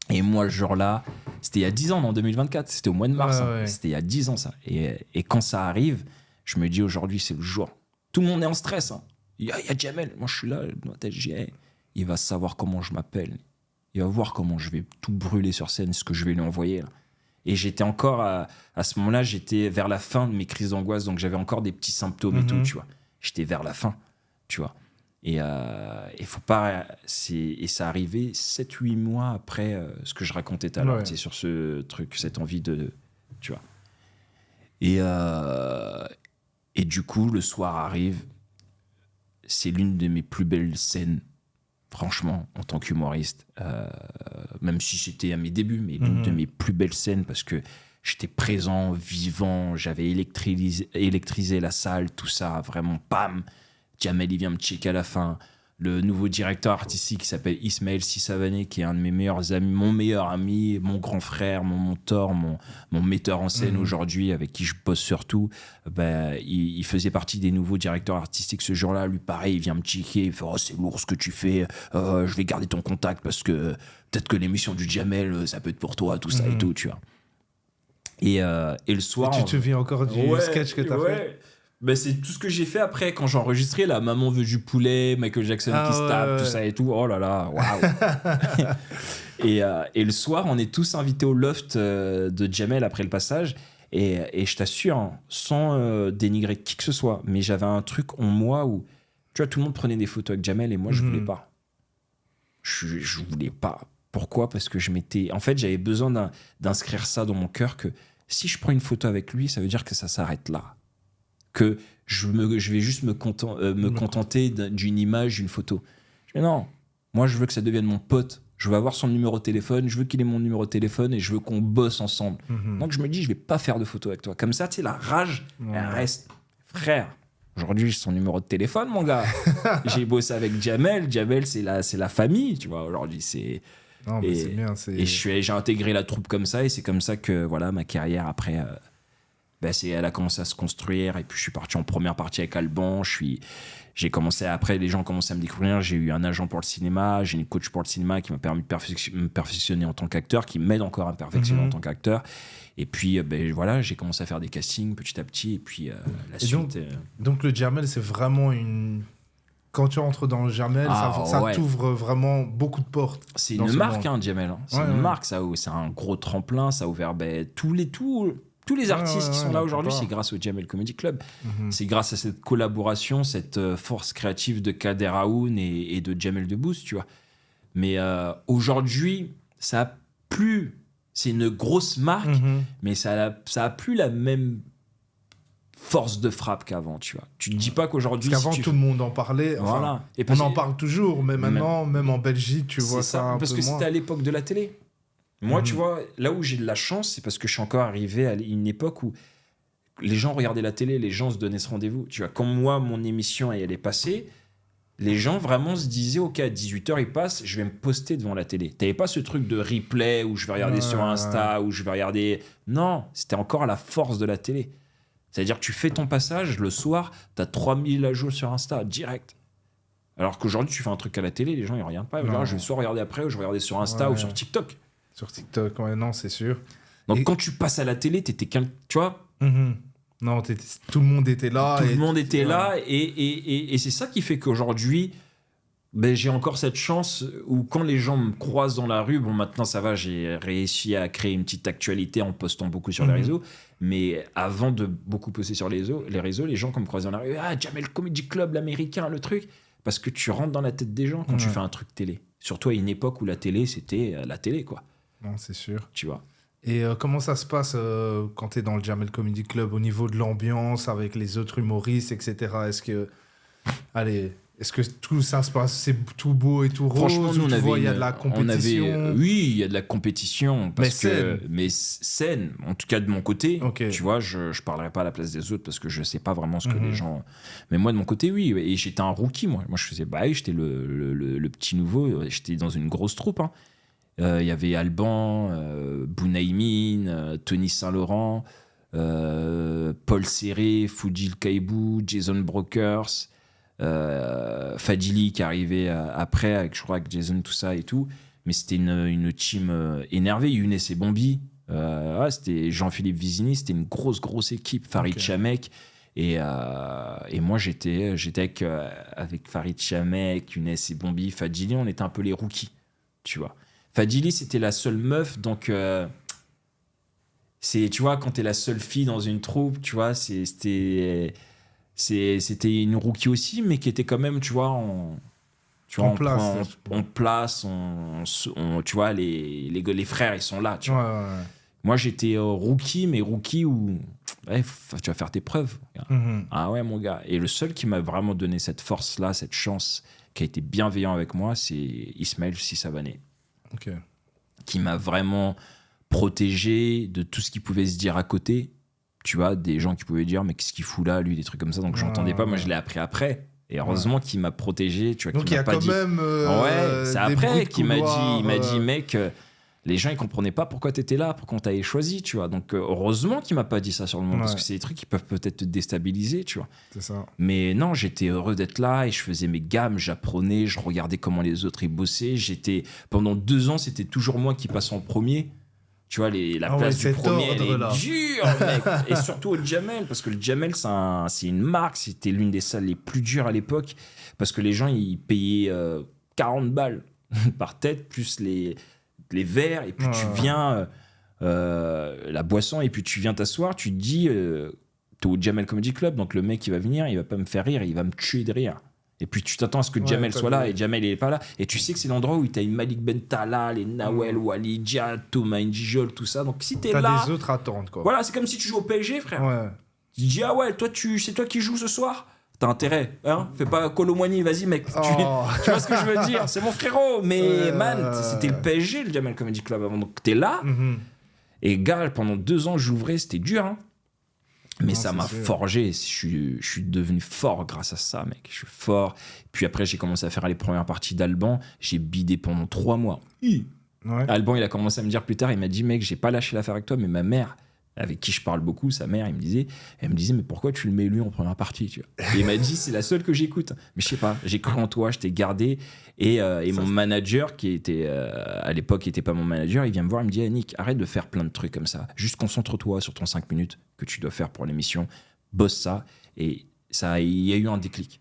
Et moi, ce jour-là, c'était il y a 10 ans, en 2024. C'était au mois de mars. Ouais. C'était il y a 10 ans, ça. Et quand ça arrive... Je me dis aujourd'hui, c'est le jour. Tout le monde est en stress. Hein. Il y a Jamel. Moi, je suis là. Il va savoir comment je m'appelle. Il va voir comment je vais tout brûler sur scène, ce que je vais lui envoyer. Là. Et j'étais encore, à ce moment-là, j'étais vers la fin de mes crises d'angoisse. Donc, j'avais encore des petits symptômes et tout, tu vois. J'étais vers la fin, tu vois. Et faut pas... Et ça arrivait 7-8 mois après ce que je racontais tout à l'heure. C'est sur ce truc, cette envie de... Tu vois. Et du coup, le soir arrive, c'est l'une de mes plus belles scènes, franchement, en tant qu'humoriste, même si c'était à mes débuts, mais l'une de mes plus belles scènes parce que j'étais présent, vivant, j'avais électrisé la salle, tout ça, vraiment, pam, Jamel, il vient me checker à la fin, le nouveau directeur artistique qui s'appelle Ismaël Sissavané, qui est un de mes meilleurs amis, mon meilleur ami, mon grand frère, mon mentor, mon metteur en scène aujourd'hui, avec qui je bosse surtout. Il faisait partie des nouveaux directeurs artistiques ce jour-là. Lui, pareil, il vient me checker, il fait « Oh, c'est lourd ce que tu fais, je vais garder ton contact parce que peut-être que l'émission du Jamel, ça peut être pour toi, tout ça et tout, tu vois. » Et le soir... Et tu te souviens encore du sketch que t'as fait? Ben, c'est tout ce que j'ai fait après quand j'ai enregistré la Maman veut du poulet, Michael Jackson qui se tape, tout ça et tout. Oh là là, waouh. Et le soir, on est tous invités au loft de Jamel après le passage. Et je t'assure, hein, sans dénigrer qui que ce soit, mais j'avais un truc en moi où, tu vois, tout le monde prenait des photos avec Jamel et moi, je voulais pas. Je voulais pas. Pourquoi ? Parce que en fait, j'avais besoin d'inscrire ça dans mon cœur que si je prends une photo avec lui, ça veut dire que ça s'arrête là. Que je vais juste me contenter d'une image, d'une photo. Je dis non, moi je veux que ça devienne mon pote. Je veux avoir son numéro de téléphone, je veux qu'il ait mon numéro de téléphone et je veux qu'on bosse ensemble. Donc je me dis, je vais pas faire de photos avec toi. Comme ça, tu sais, la rage, elle reste. Frère, aujourd'hui, j'ai son numéro de téléphone, mon gars. J'ai bossé avec Jamel. Jamel, c'est la famille, tu vois. Aujourd'hui, c'est... Non, mais c'est bien. Et j'ai intégré la troupe comme ça et c'est comme ça que voilà, ma carrière après... elle a commencé à se construire et puis je suis parti en première partie avec Alban. J'ai commencé après, les gens ont commencé à me découvrir. J'ai eu un agent pour le cinéma, j'ai une coach pour le cinéma qui m'a permis de me perfectionner en tant qu'acteur, qui m'aide encore à me perfectionner en tant qu'acteur. Et puis voilà, j'ai commencé à faire des castings petit à petit et puis la suite. Donc le Jamel, c'est vraiment quand tu rentres dans le Jamel, ça t'ouvre vraiment beaucoup de portes. C'est une marque, hein, Jamel. Hein. C'est une marque, ça. C'est un gros tremplin. Ça a ouvert tous les artistes qui sont là aujourd'hui, c'est grâce au Jamel Comedy Club. C'est grâce à cette collaboration, cette force créative de Kader Aoun et de Jamel Debbouze, tu vois. Mais aujourd'hui, ça a plus... C'est une grosse marque, mais ça a plus la même force de frappe qu'avant, tu vois. Tu ne dis pas qu'aujourd'hui... Parce qu'avant, tout le monde en parlait. Enfin, voilà. Et on en parle toujours, mais maintenant, même en Belgique, tu vois ça un peu moins. Parce que c'était à l'époque de la télé. Moi, tu vois, là où j'ai de la chance, c'est parce que je suis encore arrivé à une époque où les gens regardaient la télé, les gens se donnaient ce rendez-vous. Tu vois, quand moi, mon émission, elle est passée, les gens vraiment se disaient, OK, à 18h, il passe, je vais me poster devant la télé. T'avais pas ce truc de replay où je vais regarder sur Insta, où je vais regarder... Non, c'était encore la force de la télé. C'est-à-dire que tu fais ton passage, le soir, t'as 3000 ajouts sur Insta, direct. Alors qu'aujourd'hui, tu fais un truc à la télé, les gens, ils regardent pas. Genre, je vais soit regarder après, ou je vais regarder sur Insta ou sur TikTok. Sur TikTok, non, c'est sûr. Donc, quand tu passes à la télé, t'étais quelqu'un, tu vois. Non, tout le monde était là. Tout le monde était là. Et c'est ça qui fait qu'aujourd'hui, j'ai encore cette chance où quand les gens me croisent dans la rue, bon, maintenant, ça va, j'ai réussi à créer une petite actualité en postant beaucoup sur les réseaux. Mais avant de beaucoup poster sur les réseaux, les gens, quand me croisaient dans la rue, Jamel Comedy Club, l'américain, le truc. Parce que tu rentres dans la tête des gens quand tu fais un truc télé. Surtout à une époque où la télé, c'était la télé, quoi. Non, c'est sûr. Tu vois. Et comment ça se passe quand tu es dans le Jamel Comedy Club au niveau de l'ambiance avec les autres humoristes, etc. Est-ce que tout ça se passe, c'est tout beau et tout rose? Franchement, nous, il y a de la compétition. Oui, il y a de la compétition. Mais saine, en tout cas de mon côté. Okay. Tu vois, je ne parlerai pas à la place des autres parce que je ne sais pas vraiment ce que les gens... Mais moi, de mon côté, oui. Et j'étais un rookie, moi. Moi, je faisais... j'étais le petit nouveau. J'étais dans une grosse troupe. Il y avait Alban, Bounaïmin, Tony Saint-Laurent, Paul Serré, Foudil Kaibou, Jason Brokers... Fadili qui arrivait après avec, je crois, avec Jason, tout ça et tout, mais c'était une team énervée. Younes et Bombi, c'était Jean-Philippe Vizini, c'était une grosse équipe. Farid Chamek et moi j'étais avec Farid Chamek, Younes et Bombi, Fadili, on était un peu les rookies, tu vois. Fadili, c'était la seule meuf, donc tu vois, quand t'es la seule fille dans une troupe, tu vois, c'était une rookie aussi, mais qui était quand même, tu vois, en place, tu vois, les frères, ils sont là, tu vois. Ouais. Moi, j'étais rookie, mais rookie où tu vas faire tes preuves. Ah ouais, mon gars. Et le seul qui m'a vraiment donné cette force-là, cette chance, qui a été bienveillant avec moi, c'est Ismaël Sissavané. Okay. Qui m'a vraiment protégé de tout ce qui pouvait se dire à côté. Tu vois, des gens qui pouvaient dire mais qu'est-ce qu'il fout là, lui, des trucs comme ça. Donc j'entendais pas. Moi, je l'ai appris après. Et heureusement qu'il m'a protégé, tu vois. Donc il y a quand même. Ouais, c'est après qu'il m'a dit, il m'a dit, dit, mec, les gens ils comprenaient pas pourquoi t'étais là, pourquoi on t'avait choisi, tu vois. Donc heureusement qu'il m'a pas dit ça sur le moment, parce que c'est des trucs qui peuvent peut-être te déstabiliser, tu vois. C'est ça. Mais non, j'étais heureux d'être là et je faisais mes gammes, j'apprenais, je regardais comment les autres y bossaient. Pendant 2 ans, c'était toujours moi qui passais en premier. Tu vois, la place du premier, elle est dure, mec. Et surtout au Jamel, parce que le Jamel, c'est une marque. C'était l'une des salles les plus dures à l'époque, parce que les gens, ils payaient 40 balles par tête, plus les verres, et puis tu viens, la boisson, et puis tu viens t'asseoir, tu te dis, t'es au Jamel Comedy Club, donc le mec, il va venir, il va pas me faire rire, il va me tuer de rire. Et puis tu t'attends à ce que Jamel soit là, et Jamel il est pas là, et tu sais que c'est l'endroit où t'as une Malik Bentala, les Nawel, Wally, Dia, Thomas Njijol, tout ça. Donc si t'es là, t'as des autres attentes, quoi. Voilà, c'est comme si tu joues au PSG, frère. Ouais. Tu dis ah ouais, toi c'est toi qui joues ce soir. T'as intérêt, hein. Fais pas Colomboigny, vas-y mec. Tu vois ce que je veux dire. C'est mon frérot, mais man, c'était le PSG, le Jamel Comedy Club avant, donc t'es là. Et gars, pendant 2 ans, j'ouvrais, c'était dur, hein. Mais ça m'a forgé. Je suis devenu fort grâce à ça, mec. Je suis fort. Puis après, j'ai commencé à faire les premières parties d'Alban. J'ai bidé pendant 3 mois. Alban, il a commencé à me dire plus tard, il m'a dit, mec, j'ai pas lâché l'affaire avec toi, mais ma mère, avec qui je parle beaucoup, sa mère, elle me disait, mais pourquoi tu le mets lui en première partie, tu vois. Et il m'a dit, c'est la seule que j'écoute. Mais je sais pas, j'ai cru en toi, je t'ai gardé. Et mon manager, qui était à l'époque, qui était pas mon manager, il vient me voir, il me dit, Nick, arrête de faire plein de trucs comme ça. Juste concentre-toi sur ton 5 minutes que tu dois faire pour l'émission. Bosse ça. Et ça, il y a eu un déclic.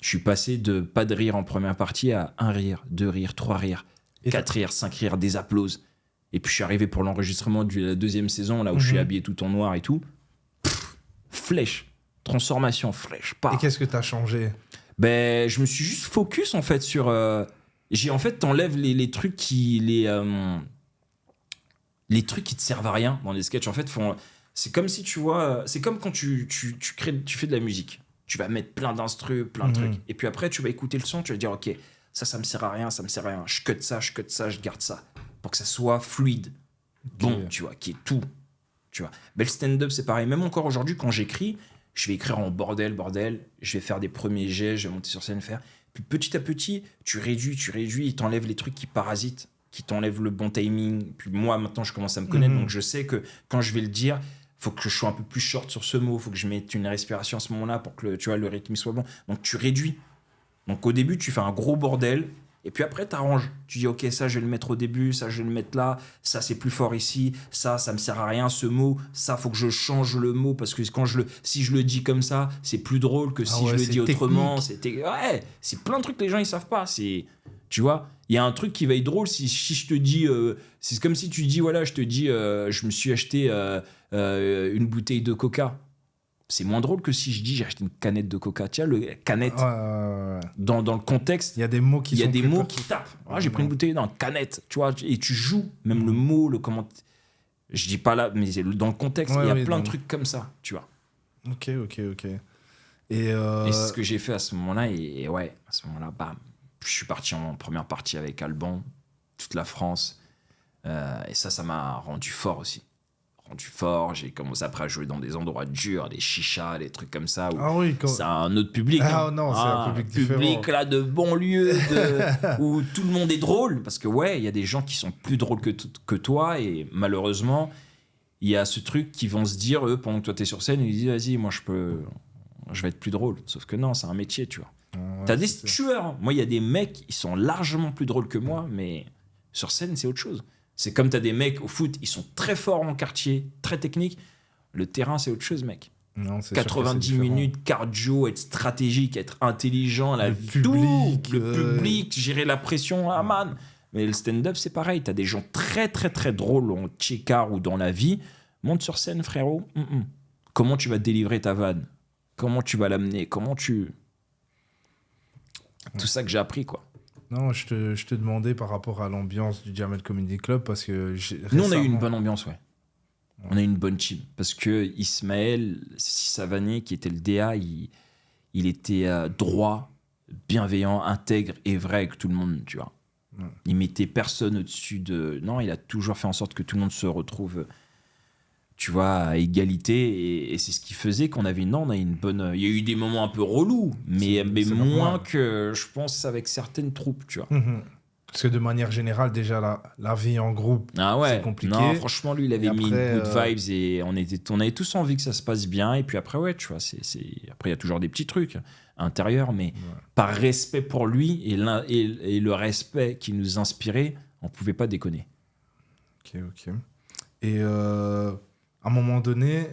Je suis passé de pas de rire en première partie à 1 rire, 2 rires, 3 rires, 4 rires, 5 rires, des applauses. Et puis je suis arrivé pour l'enregistrement de la 2e saison, là où je suis habillé tout en noir et tout. Flèche. Transformation, flèche. Et qu'est-ce que t'as changé ? Ben, je me suis juste focus en fait sur. T'enlèves les trucs qui. Les trucs qui te servent à rien dans les sketchs. En fait, c'est comme si tu vois. C'est comme quand tu fais de la musique. Tu vas mettre plein d'instrus, plein de trucs. Et puis après, tu vas écouter le son, tu vas dire, ok, ça me sert à rien, ça me sert à rien. Je cut ça, je garde ça. Pour que ça soit fluide, bon, tu vois, qui est tout, tu vois. Mais le stand-up, c'est pareil. Même encore aujourd'hui, quand j'écris, je vais écrire en bordel, je vais faire des premiers jets, je vais monter sur scène, faire. Puis petit à petit, tu réduis, il t'enlève les trucs qui parasitent, qui t'enlèvent le bon timing. Puis moi, maintenant, je commence à me connaître, donc je sais que quand je vais le dire, faut que je sois un peu plus short sur ce mot, faut que je mette une respiration à ce moment-là pour que le rythme soit bon. Donc tu réduis. Donc au début, tu fais un gros bordel. Et puis après, t'arranges. Tu dis, ok, ça, je vais le mettre au début, ça, je vais le mettre là, ça, c'est plus fort ici, ça me sert à rien, ce mot, ça, faut que je change le mot, parce que si je le dis comme ça, c'est plus drôle que si je le dis autrement. C'est plein de trucs que les gens, ils savent pas. Tu vois, il y a un truc qui va être drôle si je te dis, c'est comme si tu dis, voilà, je te dis, je me suis acheté une bouteille de coca. C'est moins drôle que si je dis j'ai acheté une canette de coca. Tu vois, canette, dans le contexte, il y a des mots qui tapent. J'ai pris une bouteille dans une canette, tu vois, et tu joues, même le mot, le comment. Je dis pas là, mais dans le contexte, il y a plein de trucs comme ça, tu vois. Ok. Et c'est ce que j'ai fait à ce moment-là, et ouais, à ce moment-là, bam, je suis parti en première partie avec Alban, toute la France, et ça m'a rendu fort aussi. J'ai commencé après à jouer dans des endroits durs, des chichas, des trucs comme ça. C'est un autre public. C'est un public différent. Public là de banlieue, où tout le monde est drôle. Parce que il y a des gens qui sont plus drôles que toi. Et malheureusement, il y a ce truc qui vont se dire, eux, pendant que toi t'es sur scène, ils disent, vas-y, moi je vais être plus drôle. Sauf que non, c'est un métier, tu vois. T'as des tueurs. Moi, il y a des mecs, ils sont largement plus drôles que moi, mais sur scène, c'est autre chose. C'est comme t'as des mecs au foot, ils sont très forts en quartier, très techniques. Le terrain, c'est autre chose, mec. Non, c'est 90 minutes, cardio, être stratégique, être intelligent, le public, gérer la pression, man. Mais le stand-up, c'est pareil. T'as des gens très, très, très drôles en tchékar ou dans la vie. Monte sur scène, frérot. Comment tu vas délivrer ta vanne ? Comment tu vas l'amener ? Tout ça que j'ai appris, quoi. Non, je te demandais par rapport à l'ambiance du Jamel Comedy Club parce que nous, on a eu une bonne ambiance, ouais. On a eu une bonne team parce que Ismaël Sissavani, qui était le DA, il était droit, bienveillant, intègre et vrai avec tout le monde, tu vois. Il mettait personne au-dessus de... Non, il a toujours fait en sorte que tout le monde se retrouve tu vois, à égalité. Et c'est ce qui faisait qu'on avait on a une bonne. Il y a eu des moments un peu relous, mais C'est moins normal. que je pense avec certaines troupes, tu vois. Parce que de manière générale, déjà, la vie en groupe, Ah c'est ouais, compliqué. non, franchement, lui, il avait Et mis une après, good vibes et on avait tous envie que ça se passe bien. Et puis après, ouais, tu vois, après, il y a toujours des petits trucs intérieurs, mais par respect pour lui et le respect qui nous inspirait, on pouvait pas déconner. Ok. Et à un moment donné,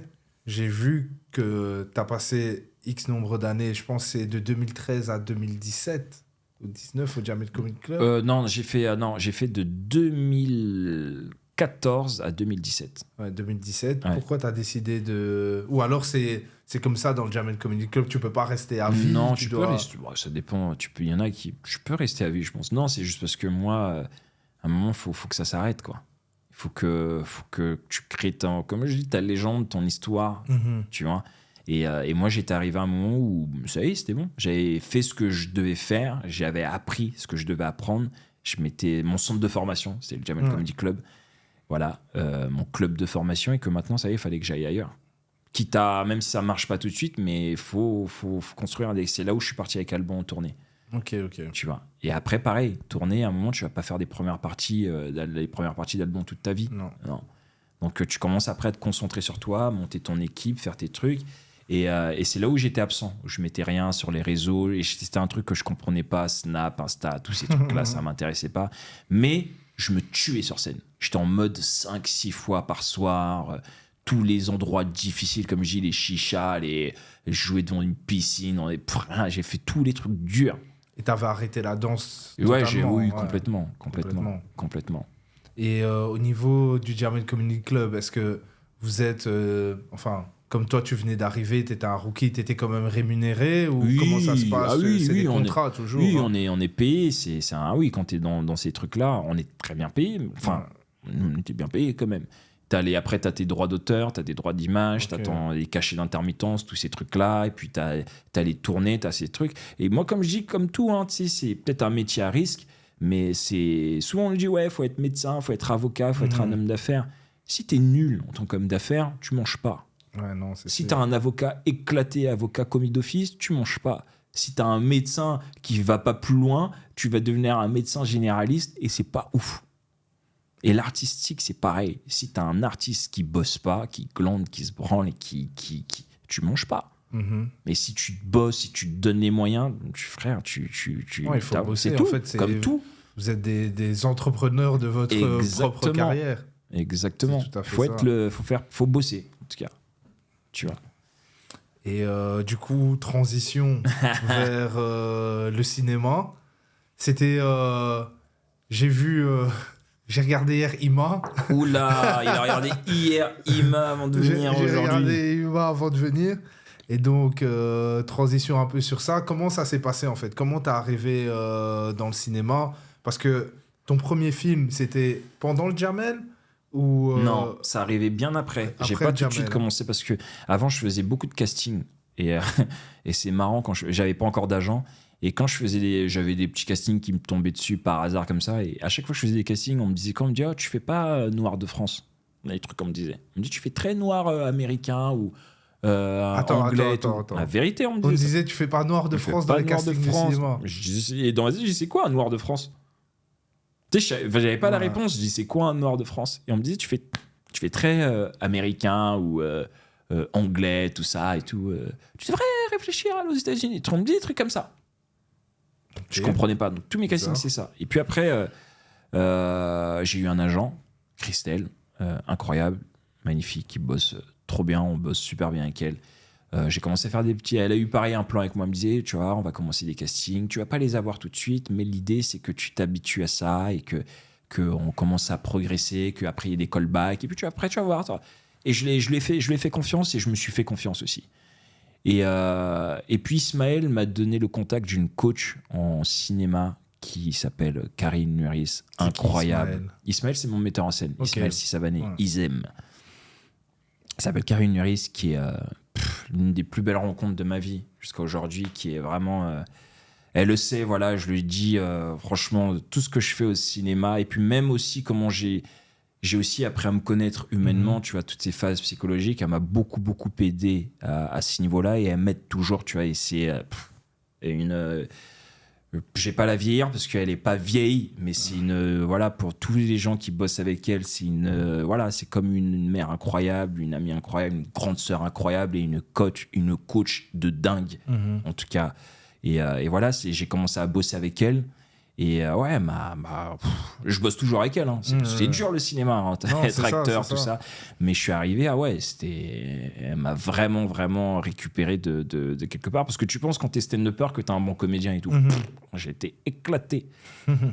j'ai vu que tu as passé X nombre d'années, je pense que c'est de 2013 à 2017 ou 19 au Jamel Comedy Club. Non, j'ai fait de 2014 à 2017. Ouais, 2017. Ouais. Pourquoi tu as décidé de... Ou alors c'est comme ça dans le Jamel Comedy Club, tu peux pas rester à vie. Non, tu peux rester. Bon, ça dépend. Il y en a qui. Tu peux rester à vie, je pense. Non, c'est juste parce que moi, à un moment, faut que ça s'arrête, quoi. Il faut que tu crées comme je dis, ta légende, ton histoire, tu vois. Et moi, j'étais arrivé à un moment où, ça y est, c'était bon. J'avais fait ce que je devais faire. J'avais appris ce que je devais apprendre. Je mettais mon centre de formation, c'est le Jamel Comedy Club. Voilà, mon club de formation. Et que maintenant, ça y est, il fallait que j'aille ailleurs. Quitte à, même si ça marche pas tout de suite, mais il faut construire c'est là où je suis parti avec Alban en tournée. Ok. Tu vois. Et après, pareil, tourner, à un moment, tu vas pas faire les premières parties d'Alban toute ta vie. Non. Donc, tu commences après à te concentrer sur toi, monter ton équipe, faire tes trucs. Et c'est là où j'étais absent, où je mettais rien sur les réseaux. Et c'était un truc que je comprenais pas, Snap, Insta, tous ces trucs-là, ça m'intéressait pas. Mais je me tuais sur scène. J'étais en mode 5-6 fois par soir. Tous les endroits difficiles, comme je dis, les chichas, jouer devant une piscine, j'ai fait tous les trucs durs. Et t'avais arrêté la danse Ouais, totalement, oui, ouais. complètement. Et au niveau du Jamel Comedy Club, est-ce que vous êtes... comme toi, tu venais d'arriver, t'étais un rookie, t'étais quand même rémunéré ou Oui, comment ça se passe? C'est des on contrats toujours. Oui, hein. on est payé. Oui, quand t'es dans ces trucs-là, on est très bien payé. Enfin, on était bien payé quand même. Après, tu as tes droits d'auteur, tu as des droits d'image, tu as les cachets d'intermittence, tous ces trucs-là. Et puis, tu as les tournées, tu as ces trucs. Et moi, comme je dis, comme tout, hein, c'est peut-être un métier à risque, mais souvent on le dit, ouais, il faut être médecin, il faut être avocat, il faut être un homme d'affaires. Si tu es nul en tant qu'homme d'affaires, tu manges pas. Ouais, non, Si tu as un avocat éclaté, avocat commis d'office, tu manges pas. Si tu as un médecin qui va pas plus loin, tu vas devenir un médecin généraliste et c'est pas ouf. Et l'artistique, c'est pareil. Si t'as un artiste qui bosse pas, qui glande, qui se branle et tu manges pas. Mais si tu bosses, si tu te donnes les moyens, frère, il faut bosser. C'est tout, en fait, comme tout. Vous êtes des entrepreneurs de votre propre carrière. Exactement. C'est tout à fait Faut bosser, en tout cas. Tu vois. Et du coup, transition vers le cinéma. C'était... J'ai regardé hier Ima. Oula, il a regardé hier Ima avant de venir aujourd'hui. J'ai regardé Ima avant de venir. Et donc, transition un peu sur ça. Comment ça s'est passé en fait? Comment t'es arrivé dans le cinéma? Parce que ton premier film, c'était pendant le Jamel ou Non, ça arrivait bien après. J'ai pas tout de suite commencé parce que avant je faisais beaucoup de casting. Et c'est marrant, quand j'avais pas encore d'agent. Et quand j'avais des petits castings qui me tombaient dessus par hasard comme ça, et à chaque fois que je faisais des castings, on me disait oh, tu fais pas noir de France. Des trucs qu'on me disait. On me dit tu fais très noir américain ou anglais. Attends. La vérité, on me disait. On me disait tu fais pas noir de France dans les castings du cinéma. Et dans la vie, je dis c'est quoi un noir de France? Tu sais, j'avais pas la réponse. Je dis c'est quoi un noir de France? Et on me disait tu fais très américain ou anglais, tout ça et tout. Tu devrais réfléchir aux États-Unis. On me dit des trucs comme ça. Okay. Je comprenais pas. Donc tous mes castings, c'est ça. Et puis après, j'ai eu un agent, Christelle, incroyable, magnifique, qui bosse trop bien. On bosse super bien avec elle. J'ai commencé à faire des petits... Elle a eu pareil un plan avec moi. Elle me disait, tu vois, on va commencer des castings. Tu vas pas les avoir tout de suite, mais l'idée, c'est que tu t'habitues à ça et qu'on commence à progresser, qu'après, il y a des callbacks. Et puis après, tu vas voir. Et je lui ai fait confiance et je me suis fait confiance aussi. Et puis Ismaël m'a donné le contact d'une coach en cinéma qui s'appelle Karine Nuris, incroyable. Ismaël, c'est mon metteur en scène. Okay. Ismaël Sissavané, ouais. Isem. Il s'appelle Karine Nuris, qui est l'une des plus belles rencontres de ma vie jusqu'à aujourd'hui, qui est vraiment... elle le sait, voilà, je lui dis franchement tout ce que je fais au cinéma et puis même aussi comment j'ai j'ai aussi appris à me connaître humainement, tu vois, toutes ces phases psychologiques. Elle m'a beaucoup, beaucoup aidé à ce niveau-là et elle m'aide toujours, tu vois. Et c'est j'ai pas la vieillir parce qu'elle est pas vieille, mais c'est voilà, pour tous les gens qui bossent avec elle, c'est voilà, c'est comme une mère incroyable, une amie incroyable, une grande sœur incroyable et une coach de dingue, en tout cas. Et voilà, j'ai commencé à bosser avec elle. Et ouais, je bosse toujours avec elle. Hein. C'est dur le cinéma, hein, être acteur, tout ça. Mais je suis arrivé, elle m'a vraiment, vraiment récupéré de quelque part. Parce que tu penses quand t'es stand-upper que t'es un bon comédien et tout. J'ai été éclaté.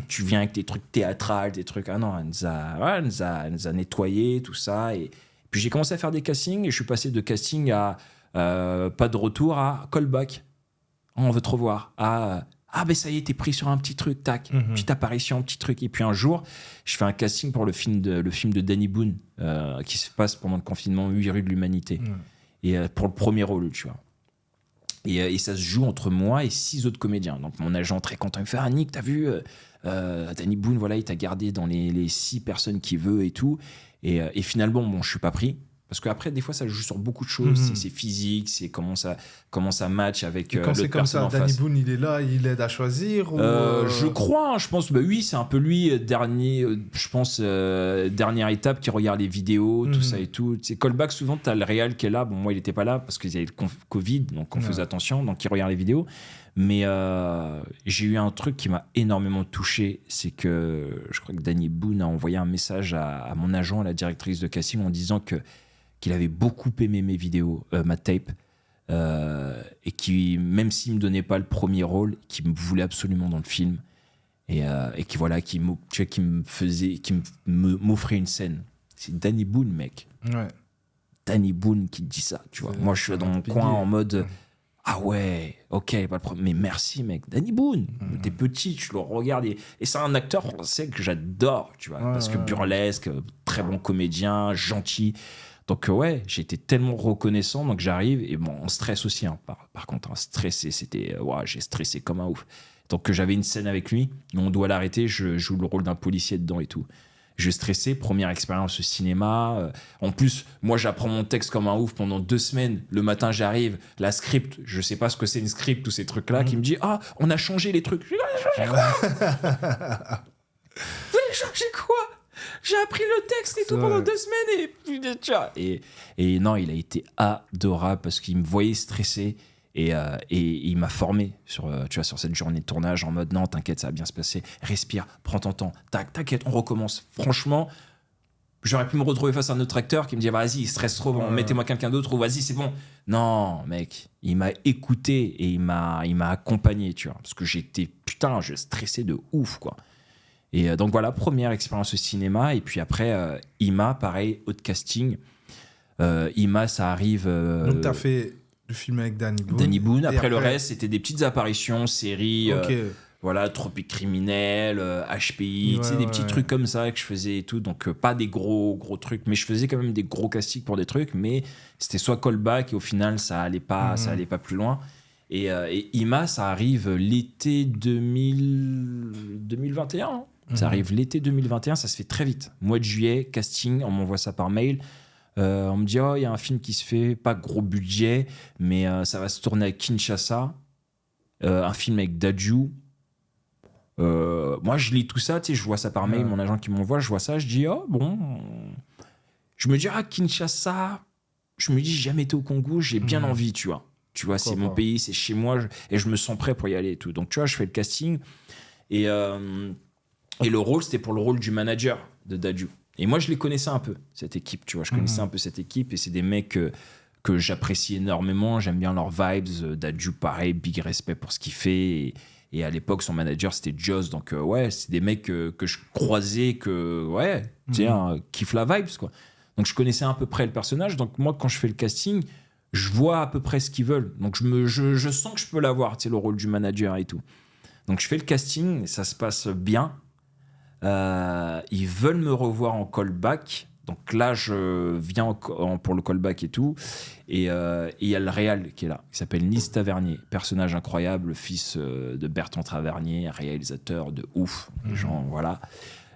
Tu viens avec tes trucs théâtrales, des trucs. Ah non, elle nous a nettoyé, tout ça. Et puis j'ai commencé à faire des castings et je suis passé de casting à pas de retour à callback. On veut te revoir. Ben ça y est, t'es pris sur un petit truc, tac, petite apparition, un petit truc. Et puis un jour, je fais un casting pour le film de Danny Boone qui se passe pendant le confinement, 8 rues de l'humanité. Et pour le premier rôle, tu vois. Et ça se joue entre moi et 6 autres comédiens. Donc mon agent très content, il me fait Nick, t'as vu Danny Boone, voilà, il t'a gardé dans les 6 personnes qu'il veut et tout. Et finalement, bon, je suis pas pris. Parce qu'après, des fois, ça joue sur beaucoup de choses. C'est physique, c'est comment ça match avec l'autre personne comme ça, en face. Danny Boone, il est là, il aide à choisir Je crois, je pense. Oui, c'est un peu lui, dernière étape qui regarde les vidéos, tout ça et tout. C'est callback, souvent, tu as le réal qui est là. Bon, moi, il n'était pas là parce qu'il y avait le Covid, donc on faisait attention, donc il regarde les vidéos. Mais j'ai eu un truc qui m'a énormément touché, c'est que je crois que Danny Boone a envoyé un message à mon agent, à la directrice de casting, en disant qu'il avait beaucoup aimé mes vidéos, ma tape, et qui, même s'il me donnait pas le premier rôle, qui me voulait absolument dans le film, et qui voilà, qui m'offrait une scène. C'est Danny Boone, mec. Ouais. Danny Boone qui te dit ça, tu vois. Moi, je suis dans mon coin en mode ah ouais, ok, pas de problème. Mais merci, mec. Danny Boone, t'es petit, tu le regardes. Et c'est un acteur français que j'adore, tu vois, parce que burlesque, très bon comédien, gentil. Donc ouais, j'ai été tellement reconnaissant, donc j'arrive, et bon, on stresse aussi, hein, par contre, hein, stressé, j'ai stressé comme un ouf. Donc j'avais une scène avec lui, on doit l'arrêter, je joue le rôle d'un policier dedans et tout. Je stressais, première expérience au cinéma. En plus, moi, j'apprends mon texte comme un ouf pendant 2 semaines. Le matin, j'arrive, la script, je sais pas ce que c'est une script, tous ces trucs-là, qui me dit « Ah, on a changé les trucs. » Vous allez changer quoi? J'ai appris le texte et tout pendant 2 semaines et non, il a été adorable parce qu'il me voyait stressé et il m'a formé sur cette journée de tournage en mode non, t'inquiète, ça va bien se passer, respire, prends ton temps, t'inquiète, on recommence. Franchement, j'aurais pu me retrouver face à un autre acteur qui me dit vas-y, il stresse trop, mettez-moi quelqu'un d'autre ou vas-y, c'est bon. Non, mec, il m'a écouté et il m'a accompagné, tu vois, parce que je stressais de ouf, quoi. Et donc voilà, première expérience au cinéma. Et puis après, Ima, pareil, autre casting. Ima, ça arrive... Donc t'as fait le film avec Danny Boone. Danny Boone. Après, le reste, c'était des petites apparitions, séries, voilà, Tropique Criminel, HPI, tu sais, des petits trucs comme ça que je faisais et tout. Donc pas des gros trucs, mais je faisais quand même des gros castings pour des trucs. Mais c'était soit callback et au final, ça allait pas plus loin. Et Ima, ça arrive l'été 2021. Hein. Ça arrive l'été 2021, ça se fait très vite. Mois de juillet, casting, on m'envoie ça par mail. On me dit, il y a un film qui se fait, pas gros budget, mais ça va se tourner à Kinshasa. Un film avec Dadju. Moi, je lis tout ça, tu sais, je vois ça par mail, mon agent qui m'envoie, je vois ça, je dis, bon. Je me dis, Kinshasa, je me dis, j'ai jamais été au Congo, j'ai bien envie, tu vois. Tu vois, c'est mon pays, c'est chez moi, et je me sens prêt pour y aller et tout. Donc, tu vois, je fais le casting, et le rôle, c'était pour le rôle du manager de Dadju. Et moi, je les connaissais un peu, cette équipe, tu vois. Je connaissais un peu cette équipe, et c'est des mecs que j'apprécie énormément. J'aime bien leurs vibes. Dadju, pareil, big respect pour ce qu'il fait. Et à l'époque, son manager, c'était Joss. Donc, c'est des mecs que je croisais, kiffent la vibes, quoi. Donc, je connaissais à peu près le personnage. Donc, moi, quand je fais le casting, je vois à peu près ce qu'ils veulent. Donc, je sens que je peux l'avoir, tu sais, le rôle du manager et tout. Donc, je fais le casting, et ça se passe bien. Ils veulent me revoir en callback. Donc là, je viens pour le callback et tout. Et il y a le réal qui est là, qui s'appelle Nice Tavernier. Personnage incroyable, fils de Bertrand Tavernier, réalisateur de ouf. Genre, voilà.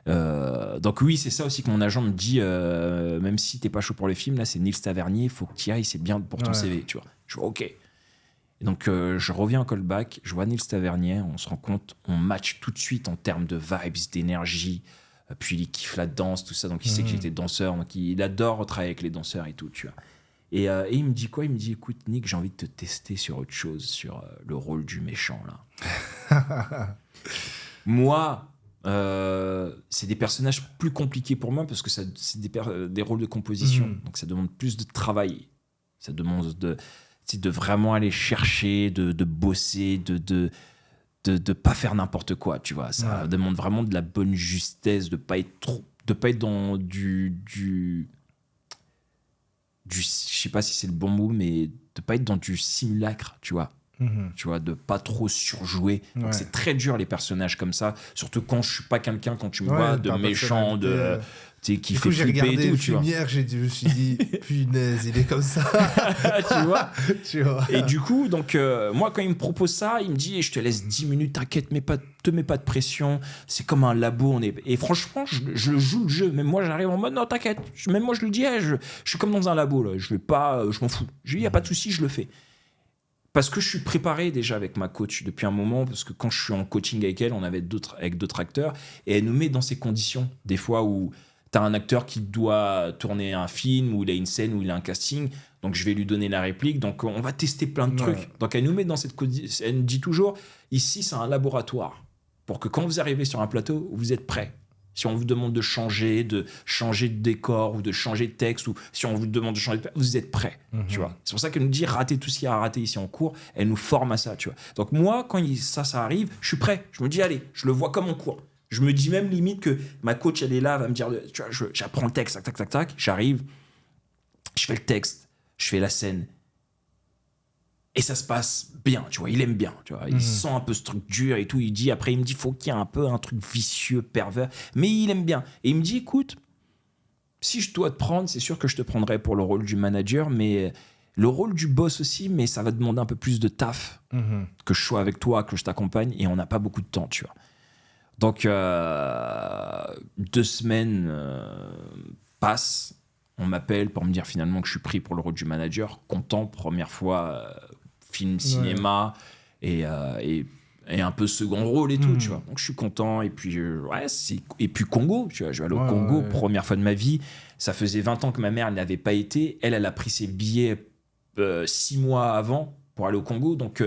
Donc oui, c'est ça aussi que mon agent me dit, même si t'es pas chaud pour le film, là c'est Nils Tavernier, faut que t'y ailles, c'est bien pour ton CV, tu vois. Je vois ok. Et donc je reviens en callback, je vois Nils Tavernier, on se rend compte, on match tout de suite en termes de vibes, d'énergie, puis il kiffe la danse, tout ça, donc il sait que j'étais danseur, donc il adore travailler avec les danseurs et tout, tu vois. Et il me dit quoi ? Il me dit, écoute Nick, j'ai envie de te tester sur autre chose, sur le rôle du méchant là. Moi, c'est des personnages plus compliqués pour moi parce que c'est des rôles de composition, donc ça demande plus de travail, ça demande de vraiment aller chercher, de bosser, de pas faire n'importe quoi, tu vois. Ça demande vraiment de la bonne justesse, de pas être dans du je sais pas si c'est le bon mot, mais de pas être dans du simulacre, tu vois. Tu vois, de pas trop surjouer. Donc c'est très dur les personnages comme ça, surtout quand je suis pas quelqu'un, quand tu me vois de méchant, qui fait flipper et tout, tu vois. Hier, je me suis dit punaise, il est comme ça. tu vois. Et du coup, donc moi quand il me propose ça, il me dit je te laisse 10 minutes, t'inquiète, te mets pas de pression, c'est comme un labo, et franchement, je joue le jeu. Même moi j'arrive en mode non, t'inquiète, même moi je le dis, je suis comme dans un labo là, je m'en fous. Je dis y a pas de souci, je le fais. Parce que je suis préparé déjà avec ma coach depuis un moment, parce que quand je suis en coaching avec elle, on avait avec d'autres acteurs, et elle nous met dans ces conditions, des fois où tu as un acteur qui doit tourner un film, où il a une scène, où il a un casting, donc je vais lui donner la réplique, donc on va tester plein de trucs. Donc elle nous met dans cette condition, elle nous dit toujours, ici c'est un laboratoire, pour que quand vous arrivez sur un plateau, vous êtes prêts. Si on vous demande de changer de décor ou de changer de texte, ou si on vous demande de changer de... vous êtes prêts, tu vois. C'est pour ça qu'elle nous dit ratez tout ce qu'il y a à rater ici en cours. Elle nous forme à ça, tu vois. Donc moi, quand ça arrive, je suis prêt. Je me dis allez, je le vois comme en cours. Je me dis même limite que ma coach, elle est là, elle va me dire, tu vois, j'apprends le texte, tac, j'arrive, je fais le texte, je fais la scène. Et ça se passe bien, tu vois, il aime bien, tu vois, il sent un peu ce truc dur et tout, il me dit, faut qu'il y ait un peu un truc vicieux, pervers, mais il aime bien. Et il me dit, écoute, si je dois te prendre, c'est sûr que je te prendrai pour le rôle du manager, mais le rôle du boss aussi, mais ça va demander un peu plus de taf, que je sois avec toi, que je t'accompagne, et on n'a pas beaucoup de temps, tu vois. Donc, 2 semaines passent, on m'appelle pour me dire finalement que je suis pris pour le rôle du manager, content, première fois... film, cinéma et un peu second rôle et tout, tu vois. Donc je suis content et puis Congo, tu vois, je vais aller au Congo, première fois de ma vie. Ça faisait 20 ans que ma mère elle n'avait pas été. Elle a pris ses billets 6 mois avant pour aller au Congo, donc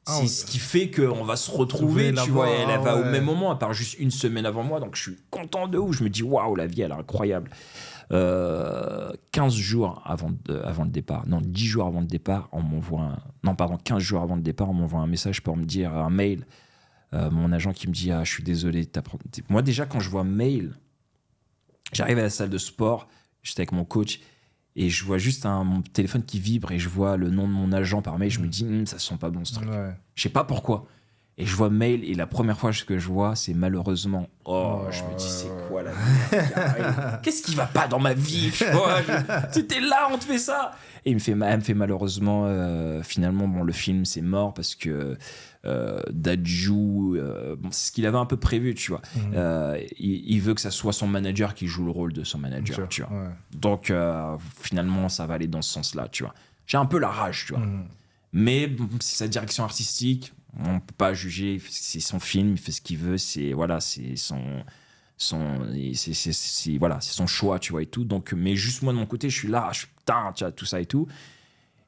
c'est ce qui fait qu'on va se retrouver, tu vois. Elle va au même moment, à part juste 1 semaine avant moi, donc je suis content de ouf. Je me dis waouh, la vie elle est incroyable. 15 jours avant le départ, non 10 jours avant le départ, 15 jours avant le départ, on m'envoie un message pour me dire, un mail, mon agent qui me dit je suis désolé, moi déjà quand je vois mail, j'arrive à la salle de sport, j'étais avec mon coach et je vois juste mon téléphone qui vibre et je vois le nom de mon agent par mail, je me dis ça sent pas bon ce truc, je sais pas pourquoi. Et je vois mail, et la première fois que je vois, c'est malheureusement. Je me dis, c'est quoi la merde? Qu'est-ce qui va pas dans ma vie? T'étais là, on te fait ça. Et elle me fait malheureusement, finalement, le film, c'est mort parce que Dadju, c'est ce qu'il avait un peu prévu, tu vois. Il veut que ça soit son manager qui joue le rôle de son manager, tu vois. Donc, finalement, ça va aller dans ce sens-là, tu vois. J'ai un peu la rage, tu vois. Mais c'est sa direction artistique. On peut pas juger, c'est son film, il fait ce qu'il veut, c'est son choix, tu vois, et tout. Donc, mais juste moi de mon côté, je suis là, putain, tu vois, tout ça et tout.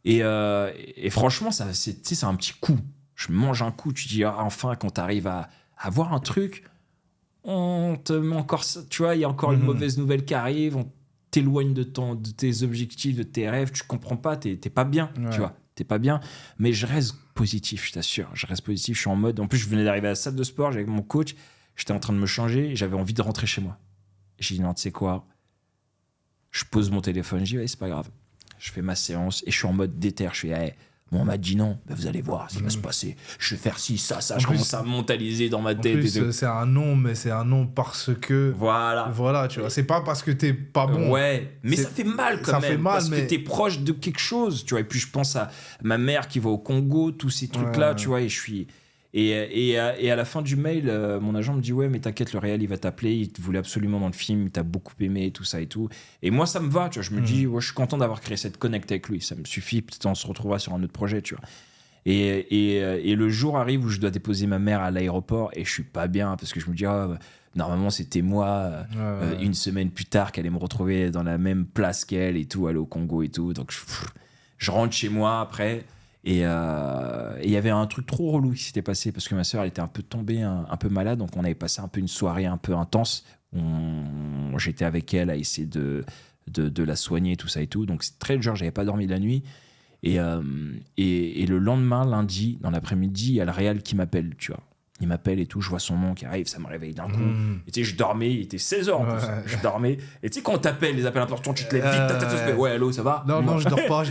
Et franchement, c'est un petit coup. Je mange un coup, tu dis enfin quand t'arrives à voir un truc, on te met encore ça, tu vois, il y a encore une mauvaise nouvelle qui arrive, on t'éloigne de tes objectifs, de tes rêves, tu comprends pas, t'es pas bien, tu vois. T'es pas bien, mais je reste positif, je t'assure. Je reste positif, je suis en mode... En plus, je venais d'arriver à la salle de sport, j'étais avec mon coach, j'étais en train de me changer, et j'avais envie de rentrer chez moi. J'ai dit, non, tu sais quoi, je pose mon téléphone, je dis, c'est pas grave. Je fais ma séance, et je suis en mode déter, je fais, bon, on m'a dit non, ben vous allez voir ce qui va se passer. Je vais faire ci, ça, je commence à mentaliser dans ma tête. En plus, c'est un non, mais c'est un non parce que... Voilà, tu vois. C'est pas parce que t'es pas bon. Ouais, mais ça fait mal quand même. Ça fait mal, parce que t'es proche de quelque chose, tu vois. Et puis je pense à ma mère qui va au Congo, tous ces trucs-là, tu vois. Et Et à la fin du mail, mon agent me dit ouais, mais t'inquiète, le réal il va t'appeler, il te voulait absolument dans le film, il t'a beaucoup aimé, tout ça et tout. Et moi ça me va, tu vois. Je me dis ouais, je suis content d'avoir créé cette connect avec lui, ça me suffit. Peut-être on se retrouvera sur un autre projet, tu vois. Et le jour arrive où je dois déposer ma mère à l'aéroport et je suis pas bien parce que je me dis normalement c'était moi une semaine plus tard qu'elle allait me retrouver dans la même place qu'elle et tout, aller au Congo et tout. Donc je rentre chez moi après et il y avait un truc trop relou qui s'était passé parce que ma soeur elle était un peu tombée un peu malade, donc on avait passé un peu une soirée un peu intense. J'étais avec elle à essayer de la soigner, tout ça et tout. Donc c'est très dur, j'avais pas dormi la nuit. Et le lendemain, lundi, dans l'après-midi, il y a le réal qui m'appelle, tu vois. Il m'appelle et tout, je vois son nom qui arrive, ça me réveille d'un coup. Et tu sais, je dormais, il était 16h en plus. Je dormais. Et tu sais, quand on t'appelle, les appels importants, tu te lèves vite, ta tête se fait ouais, allô, ça va? Non, je dors pas.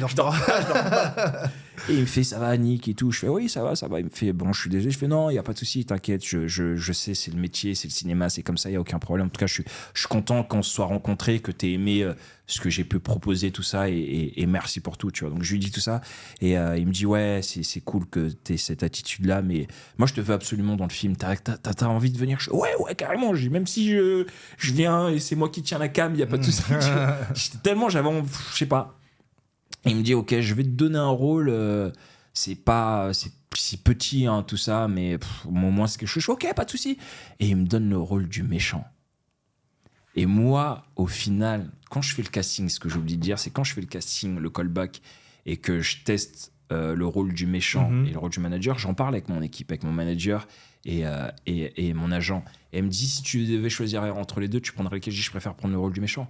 Et il me fait, ça va, Nick et tout. Je fais, oui, ça va. Il me fait, bon, je suis désolé. Je fais, non, il n'y a pas de souci, t'inquiète, je sais, c'est le métier, c'est le cinéma, c'est comme ça, il n'y a aucun problème. En tout cas, je suis content qu'on se soit rencontrés, que t'aies aimé ce que j'ai pu proposer, tout ça, et merci pour tout, tu vois. Donc, je lui dis tout ça, et il me dit, ouais, c'est cool que t'aies cette attitude-là, mais moi, je te veux absolument dans le film. T'as envie de venir? Ouais, carrément. Même si je viens et c'est moi qui tiens la cam, il n'y a pas de souci. Tellement j'avais, je sais pas. Et il me dit, ok, je vais te donner un rôle, c'est si petit, hein, tout ça, mais au moins c'est quelque chose. Je fais, ok, pas de souci. Et il me donne le rôle du méchant. Et moi, au final, quand je fais le casting, ce que j'ai oublié de dire, c'est quand je fais le casting, le callback, et que je teste le rôle du méchant et le rôle du manager, j'en parle avec mon équipe, avec mon manager et mon agent. Et elle me dit, si tu devais choisir entre les deux, tu prendrais lequel? Je préfère prendre le rôle du méchant.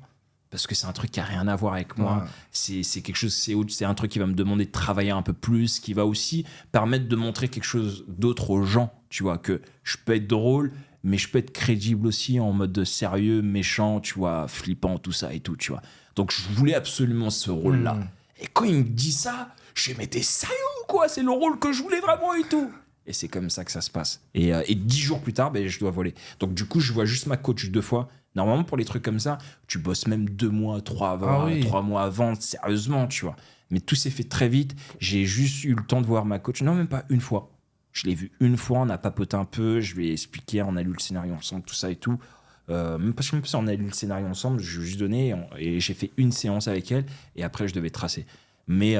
Parce que c'est un truc qui n'a rien à voir avec moi. Ouais. C'est quelque chose, c'est un truc qui va me demander de travailler un peu plus, qui va aussi permettre de montrer quelque chose d'autre aux gens. Tu vois, que je peux être drôle, mais je peux être crédible aussi en mode sérieux, méchant, tu vois, flippant, tout ça et tout, tu vois. Donc je voulais absolument ce rôle-là. Et quand il me dit ça, je me dis, mais t'es sérieux ou quoi? C'est le rôle que je voulais vraiment et tout. Et c'est comme ça que ça se passe. Et 10 jours plus tard, je dois voler. Donc du coup, je vois juste ma coach 2 fois. Normalement, pour les trucs comme ça, tu bosses même 2 mois, 3 mois avant, sérieusement, tu vois. Mais tout s'est fait très vite. J'ai juste eu le temps de voir ma coach. Non, même pas une fois. Je l'ai vue une fois, on a papoté un peu, je lui ai expliqué, on a lu le scénario ensemble, tout ça et tout. Même pas si on a lu le scénario ensemble, je lui ai juste donné et j'ai fait une séance avec elle et après, je devais tracer. Mais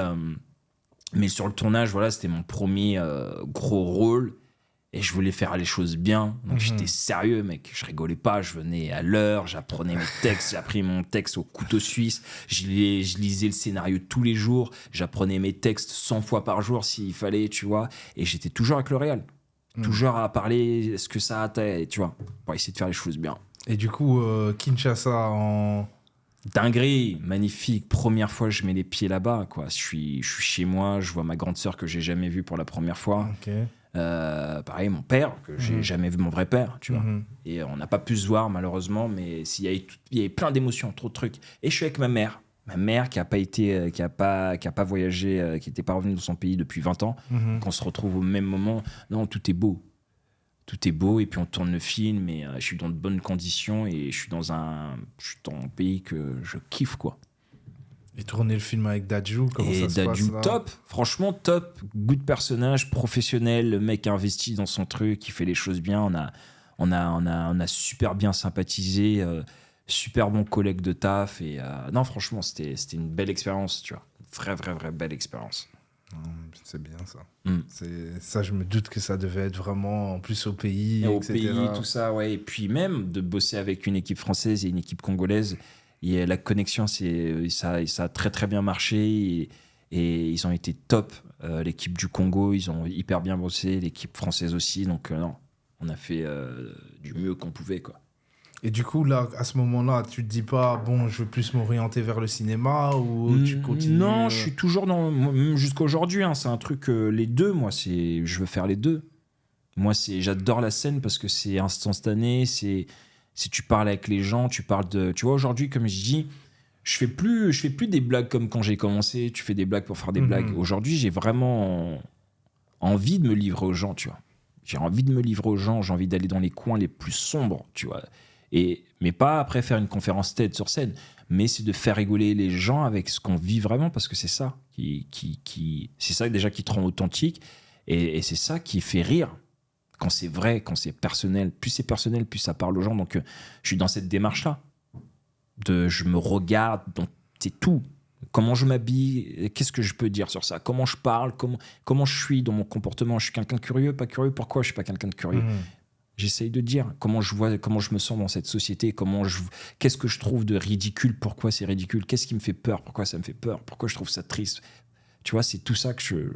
sur le tournage, voilà, c'était mon premier gros rôle. Et je voulais faire les choses bien. Donc j'étais sérieux, mec. Je rigolais pas. Je venais à l'heure. J'apprenais mes textes. J'ai appris mon texte au couteau suisse. Je lisais le scénario tous les jours. J'apprenais mes textes 100 fois par jour s'il fallait, tu vois. Et j'étais toujours avec le réal. Toujours à parler ce que ça a, tu vois, pour essayer de faire les choses bien. Et du coup, Kinshasa en... Dinguerie, magnifique. Première fois, je mets les pieds là-bas, quoi. Je suis chez moi. Je vois ma grande sœur que j'ai jamais vue pour la première fois. Ok. Pareil, mon père, que j'ai jamais vu, mon vrai père, tu vois. Et on n'a pas pu se voir, malheureusement, mais il y avait plein d'émotions, trop de trucs. Et je suis avec ma mère qui a pas voyagé, qui n'était pas revenue dans son pays depuis 20 ans, qu'on se retrouve au même moment. Non, tout est beau. Tout est beau, et puis on tourne le film, et je suis dans de bonnes conditions, et je suis dans un pays que je kiffe, quoi. Et tourner le film avec Dadju, comment ça se passe là? Top, franchement top, goût de personnage, professionnel, le mec investi dans son truc, il fait les choses bien, on a super bien sympathisé, super bon collègue de taf, et non franchement c'était une belle expérience, tu vois, vraie belle expérience. C'est bien ça. Ça, je me doute que ça devait être vraiment en plus au pays, etc. Au pays, tout ça, ouais, et puis même de bosser avec une équipe française et une équipe congolaise. Et la connexion, ça a très très bien marché et ils ont été top. L'équipe du Congo, ils ont hyper bien bossé, l'équipe française aussi. Donc non, on a fait du mieux qu'on pouvait, quoi. Et du coup, là, à ce moment-là, tu te dis pas, bon, je veux plus m'orienter vers le cinéma ou tu continues? Non, je suis toujours jusqu'à aujourd'hui. Hein, c'est un truc, les deux, moi, je veux faire les deux. Moi, j'adore la scène parce que c'est instantané, si tu parles avec les gens, tu parles de... Tu vois, aujourd'hui, comme je dis, je fais plus des blagues comme quand j'ai commencé. Tu fais des blagues pour faire des blagues. Aujourd'hui, j'ai vraiment envie de me livrer aux gens, tu vois. J'ai envie de me livrer aux gens. J'ai envie d'aller dans les coins les plus sombres, tu vois. Mais pas après faire une conférence TED sur scène, mais c'est de faire rigoler les gens avec ce qu'on vit vraiment, parce que c'est ça c'est ça déjà qui te rend authentique, et c'est ça qui fait rire. quand c'est vrai, quand c'est personnel. Plus c'est personnel, plus ça parle aux gens. Donc, je suis dans cette démarche-là. Je me regarde, donc c'est tout. Comment je m'habille, qu'est-ce que je peux dire sur ça? Comment je parle, comment je suis dans mon comportement? Je suis quelqu'un de curieux, pas curieux? Pourquoi je suis pas quelqu'un de curieux? J'essaye de dire comment je me sens dans cette société, qu'est-ce que je trouve de ridicule, pourquoi c'est ridicule, qu'est-ce qui me fait peur, pourquoi ça me fait peur, pourquoi je trouve ça triste. Tu vois, c'est tout ça que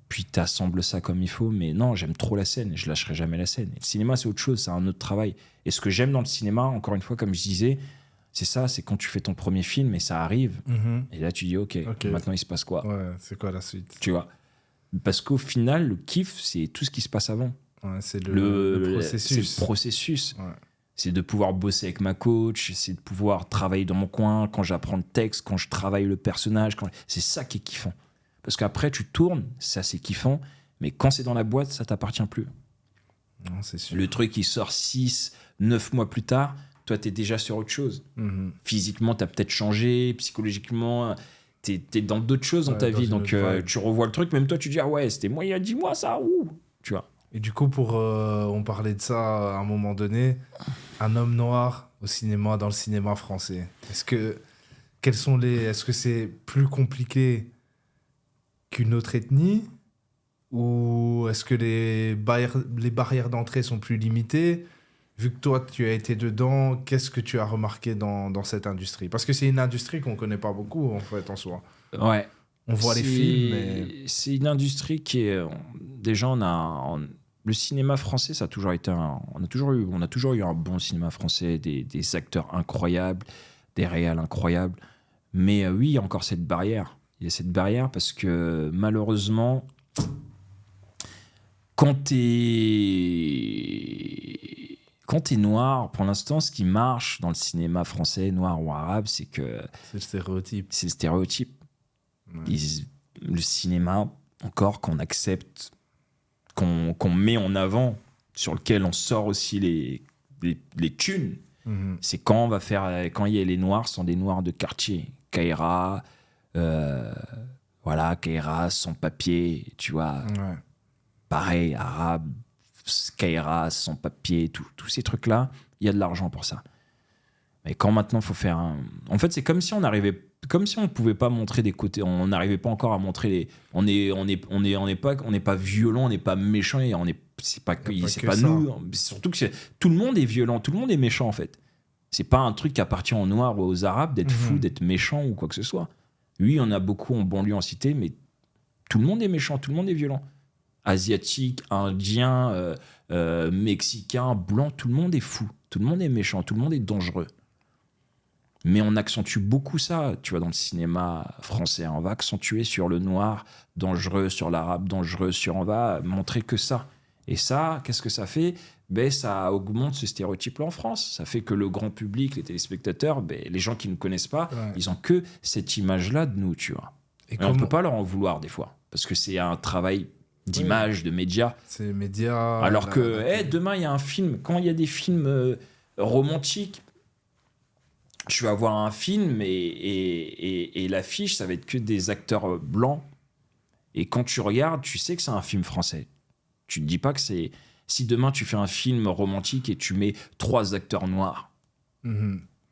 Puis t'assembles ça comme il faut, mais non, j'aime trop la scène, je lâcherai jamais la scène. Et le cinéma, c'est autre chose, c'est un autre travail. Et ce que j'aime dans le cinéma, encore une fois, comme je disais, c'est ça, c'est quand tu fais ton premier film et ça arrive, et là tu dis ok, maintenant il se passe quoi? Ouais, c'est quoi la suite? Tu vois, parce qu'au final, le kiff, c'est tout ce qui se passe avant. Ouais, c'est le processus. C'est le processus. Ouais. C'est de pouvoir bosser avec ma coach, c'est de pouvoir travailler dans mon coin, quand j'apprends le texte, quand je travaille le personnage. C'est ça qui est kiffant. Parce qu'après, tu tournes, ça c'est kiffant, mais quand c'est dans la boîte, ça t'appartient plus. Non, c'est sûr. Le truc, il sort 6, 9 mois plus tard, toi, t'es déjà sur autre chose. Physiquement, t'as peut-être changé, psychologiquement, t'es dans d'autres choses dans ta vie. Donc, tu revois le truc, même toi, tu dis, ah ouais, c'était moi il y a 10 mois, ça, tu vois. Et du coup, on parlait de ça à un moment donné, un homme noir au cinéma, dans le cinéma français. Est-ce que c'est plus compliqué qu'une autre ethnie, ou est-ce que les barrières d'entrée sont plus limitées? Vu que toi, tu as été dedans, qu'est-ce que tu as remarqué dans cette industrie? Parce que c'est une industrie qu'on ne connaît pas beaucoup, en fait, en soi. Ouais. On voit les films, mais... C'est une industrie qui est... Déjà, le cinéma français, ça a toujours été on a toujours eu un bon cinéma français, des acteurs incroyables, des réals incroyables. Mais oui, il y a encore cette barrière. Il y a cette barrière parce que, malheureusement, quand t'es noir, pour l'instant, ce qui marche dans le cinéma français, noir ou arabe, c'est que... C'est le stéréotype. C'est le stéréotype. Ouais. Le cinéma, encore, qu'on accepte, qu'on met en avant, sur lequel on sort aussi les thunes, c'est quand il y a les noirs, sont des noirs de quartier. Kaira, Kaira, sans papier, tu vois. Ouais. Pareil, arabe, Kaira, sans papier, tous ces trucs-là, il y a de l'argent pour ça. Mais quand maintenant, il faut faire En fait, c'est comme si on pouvait pas montrer des côtés, on n'arrivait pas encore à montrer on n'est pas violent, on n'est pas méchant, et c'est pas nous. Surtout que tout le monde est violent, tout le monde est méchant en fait. C'est pas un truc qui appartient aux Noirs ou aux Arabes d'être fou, d'être méchant ou quoi que ce soit. Oui, on a beaucoup en banlieue, en cité, mais tout le monde est méchant, tout le monde est violent. Asiatique, indien, mexicain, blanc, tout le monde est fou, tout le monde est méchant, tout le monde est dangereux. Mais on accentue beaucoup ça, tu vois, dans le cinéma français. On va accentuer sur le noir dangereux, sur l'arabe dangereux, on va montrer que ça. Et ça, qu'est-ce que ça fait? Ça augmente ce stéréotype-là en France. Ça fait que le grand public, les téléspectateurs, les gens qui ne connaissent pas, ils ont que cette image-là de nous, tu vois. Et on ne peut pas leur en vouloir des fois, parce que c'est un travail d'image, de médias. C'est les médias. Alors que demain, il y a un film, quand il y a des films romantiques, tu vas voir un film et l'affiche, ça va être que des acteurs blancs. Et quand tu regardes, tu sais que c'est un film français. Tu ne te dis pas que c'est... Si demain, tu fais un film romantique et tu mets 3 acteurs noirs,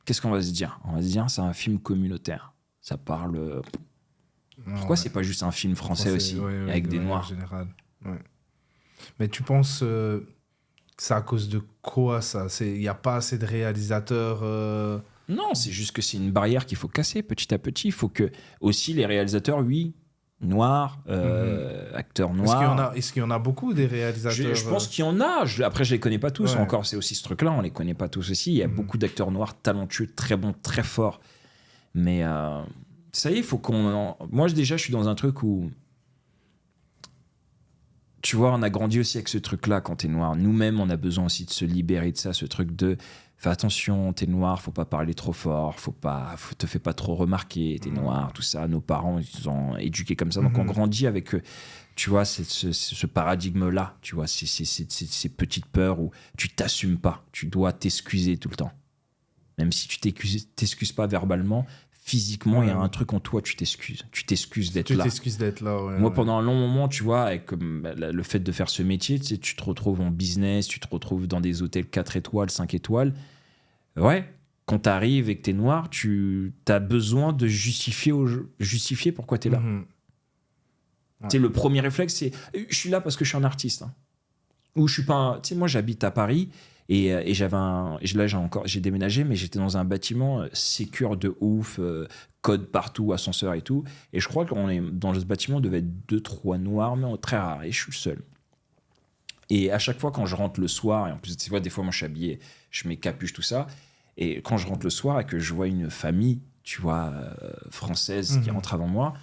qu'est-ce qu'on va se dire? On va se dire, c'est un film communautaire. Ça parle... Pourquoi c'est pas juste un film français aussi, avec des noirs? En général. Ouais. Mais tu penses que c'est à cause de quoi, ça? Il n'y a pas assez de réalisateurs... Non, c'est juste que c'est une barrière qu'il faut casser petit à petit. Il faut que aussi les réalisateurs, noirs, acteurs noirs. Est-ce qu'il y en a beaucoup des réalisateurs? Je pense qu'il y en a. Après, je les connais pas tous. Encore, c'est aussi ce truc-là. On les connaît pas tous aussi. Il y a beaucoup d'acteurs noirs talentueux, très bons, très forts. Mais ça y est, il faut qu'on... Moi, déjà, je suis dans un truc où... Tu vois, on a grandi aussi avec ce truc-là quand t'es noir. Nous-mêmes, on a besoin aussi de se libérer de ça, ce truc de... Fais attention, t'es noir, faut pas parler trop fort, te fais pas trop remarquer, t'es noir, tout ça. Nos parents, ils ont éduqué comme ça. Donc, on grandit avec, tu vois, ce paradigme-là, tu vois, ces petites peurs où tu t'assumes pas, tu dois t'excuser tout le temps. Même si tu t'excuses pas verbalement, physiquement, il y a un truc en toi, tu t'excuses d'être là. Tu t'excuses d'être là, ouais. Moi, pendant un long moment, tu vois, avec le fait de faire ce métier, tu sais, tu te retrouves en business, tu te retrouves dans des hôtels 4 étoiles, 5 étoiles. Ouais, quand tu arrives et que tu es noir, tu as besoin de justifier pourquoi tu es là. Ouais. Tu sais, le premier réflexe, c'est je suis là parce que je suis un artiste. Hein. Ou je suis pas. Tu sais, moi, j'habite à Paris et là, j'ai déménagé, mais j'étais dans un bâtiment sécure de ouf, code partout, ascenseur et tout. Et je crois qu'on est dans ce bâtiment, on devait être 2-3 noirs, mais très rare. Et je suis le seul. Et à chaque fois, quand je rentre le soir, et en plus, tu vois, des fois, moi, je suis habillé, je mets capuche, tout ça. Et quand je rentre le soir et que je vois une famille, tu vois, française qui rentre avant moi,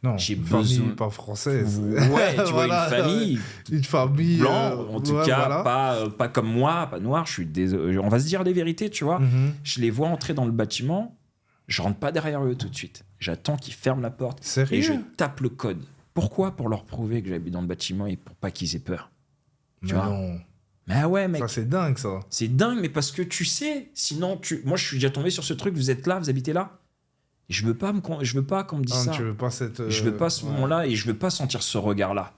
non, j'ai une besoin... famille pas française. Ouais, tu voilà, vois, une famille... Une famille... blanc, en tout ouais, cas, voilà. pas comme moi, pas noir, je suis désolé. On va se dire les vérités, tu vois. Je les vois entrer dans le bâtiment, je rentre pas derrière eux tout de suite. J'attends qu'ils ferment la porte. Sérieux ? Et je tape le code. Pourquoi ? Pour leur prouver que j'habite dans le bâtiment et pour pas qu'ils aient peur. Tu vois ? Non. Mais ouais, mec. Ça, c'est dingue, ça. C'est dingue, mais parce que tu sais, sinon, moi, je suis déjà tombé sur ce truc, vous êtes là, vous habitez là. Je veux pas qu'on me dise ça. Tu veux pas cette... Je veux pas ce moment-là et je veux pas sentir ce regard-là.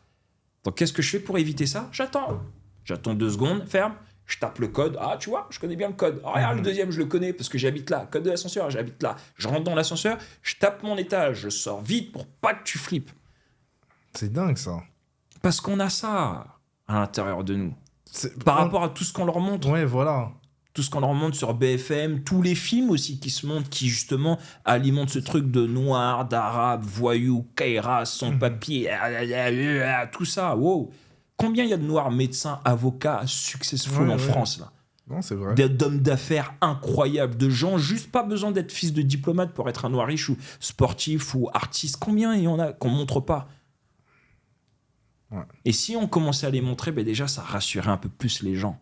Donc, qu'est-ce que je fais pour éviter ça ? J'attends 2 secondes, ferme, je tape le code. Ah, tu vois, je connais bien le code. Ah, regarde, le deuxième, je le connais parce que j'habite là. Code de l'ascenseur, j'habite là. Je rentre dans l'ascenseur, je tape mon étage, je sors vite pour pas que tu flippes. C'est dingue, ça. Parce qu'on a ça à l'intérieur de nous. Par rapport à tout ce qu'on leur montre. Ouais, voilà. Tout ce qu'on leur montre sur BFM, tous les films aussi qui se montrent, qui justement alimentent ce truc de noir, d'arabe, voyou, Kaira, sans papier, tout ça. Wow. Combien il y a de noirs médecins, avocats, successful en France là ? Non, c'est vrai. D'hommes d'affaires incroyables, de gens, juste pas besoin d'être fils de diplomate pour être un noir riche ou sportif ou artiste. Combien il y en a qu'on montre pas ? Ouais. Et si on commençait à les montrer, ben déjà ça rassurerait un peu plus les gens.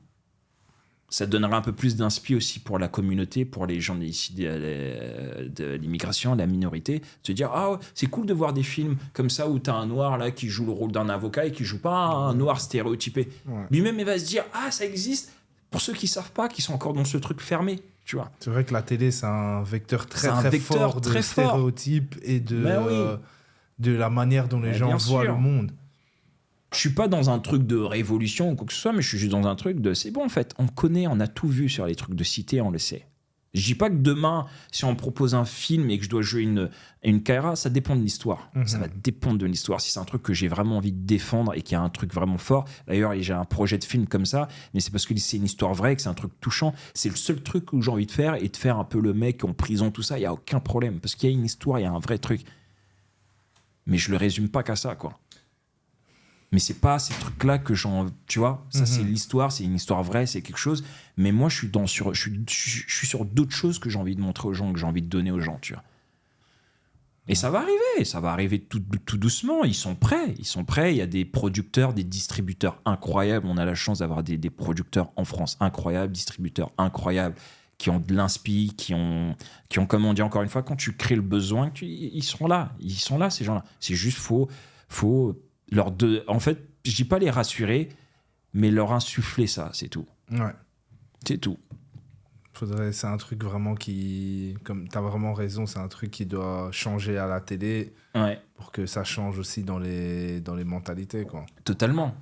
Ça donnerait un peu plus d'inspi aussi pour la communauté, pour les gens ici de l'immigration, la minorité, de se dire ah ouais, c'est cool de voir des films comme ça où t'as un noir là qui joue le rôle d'un avocat et qui joue pas un noir stéréotypé. Ouais. Lui-même il va se dire ah ça existe. Pour ceux qui savent pas, qui sont encore dans ce truc fermé, tu vois. C'est vrai que la télé c'est un vecteur très fort de stéréotypes et de la manière dont les gens voient le monde. Je suis pas dans un truc de révolution ou quoi que ce soit, mais je suis juste dans un truc de c'est bon en fait, on connaît, on a tout vu sur les trucs de cité, on le sait. Je dis pas que demain, si on me propose un film et que je dois jouer une Kaira, ça dépend de l'histoire. Ça va dépendre de l'histoire. Si c'est un truc que j'ai vraiment envie de défendre et qu'il y a un truc vraiment fort, d'ailleurs j'ai un projet de film comme ça, mais c'est parce que c'est une histoire vraie, que c'est un truc touchant. C'est le seul truc que j'ai envie de faire et de faire un peu le mec en prison, tout ça, il y a aucun problème parce qu'il y a une histoire, il y a un vrai truc. Mais je le résume pas qu'à ça, quoi. Mais c'est pas ces trucs-là que tu vois, ça c'est l'histoire, c'est une histoire vraie, c'est quelque chose. Mais moi, je suis sur d'autres choses que j'ai envie de montrer aux gens, que j'ai envie de donner aux gens, tu vois. Et ça va arriver tout doucement. Ils sont prêts. Il y a des producteurs, des distributeurs incroyables. On a la chance d'avoir des producteurs en France incroyables, distributeurs incroyables, qui ont de l'inspi, qui ont, comme on dit encore une fois, quand tu crées le besoin, ils sont là, ces gens-là. C'est juste faut en fait, je dis pas les rassurer, mais leur insuffler ça, c'est tout. Ouais. C'est tout. C'est un truc vraiment qui, comme tu as vraiment raison, c'est un truc qui doit changer à la télé pour que ça change aussi dans les mentalités, quoi. Totalement.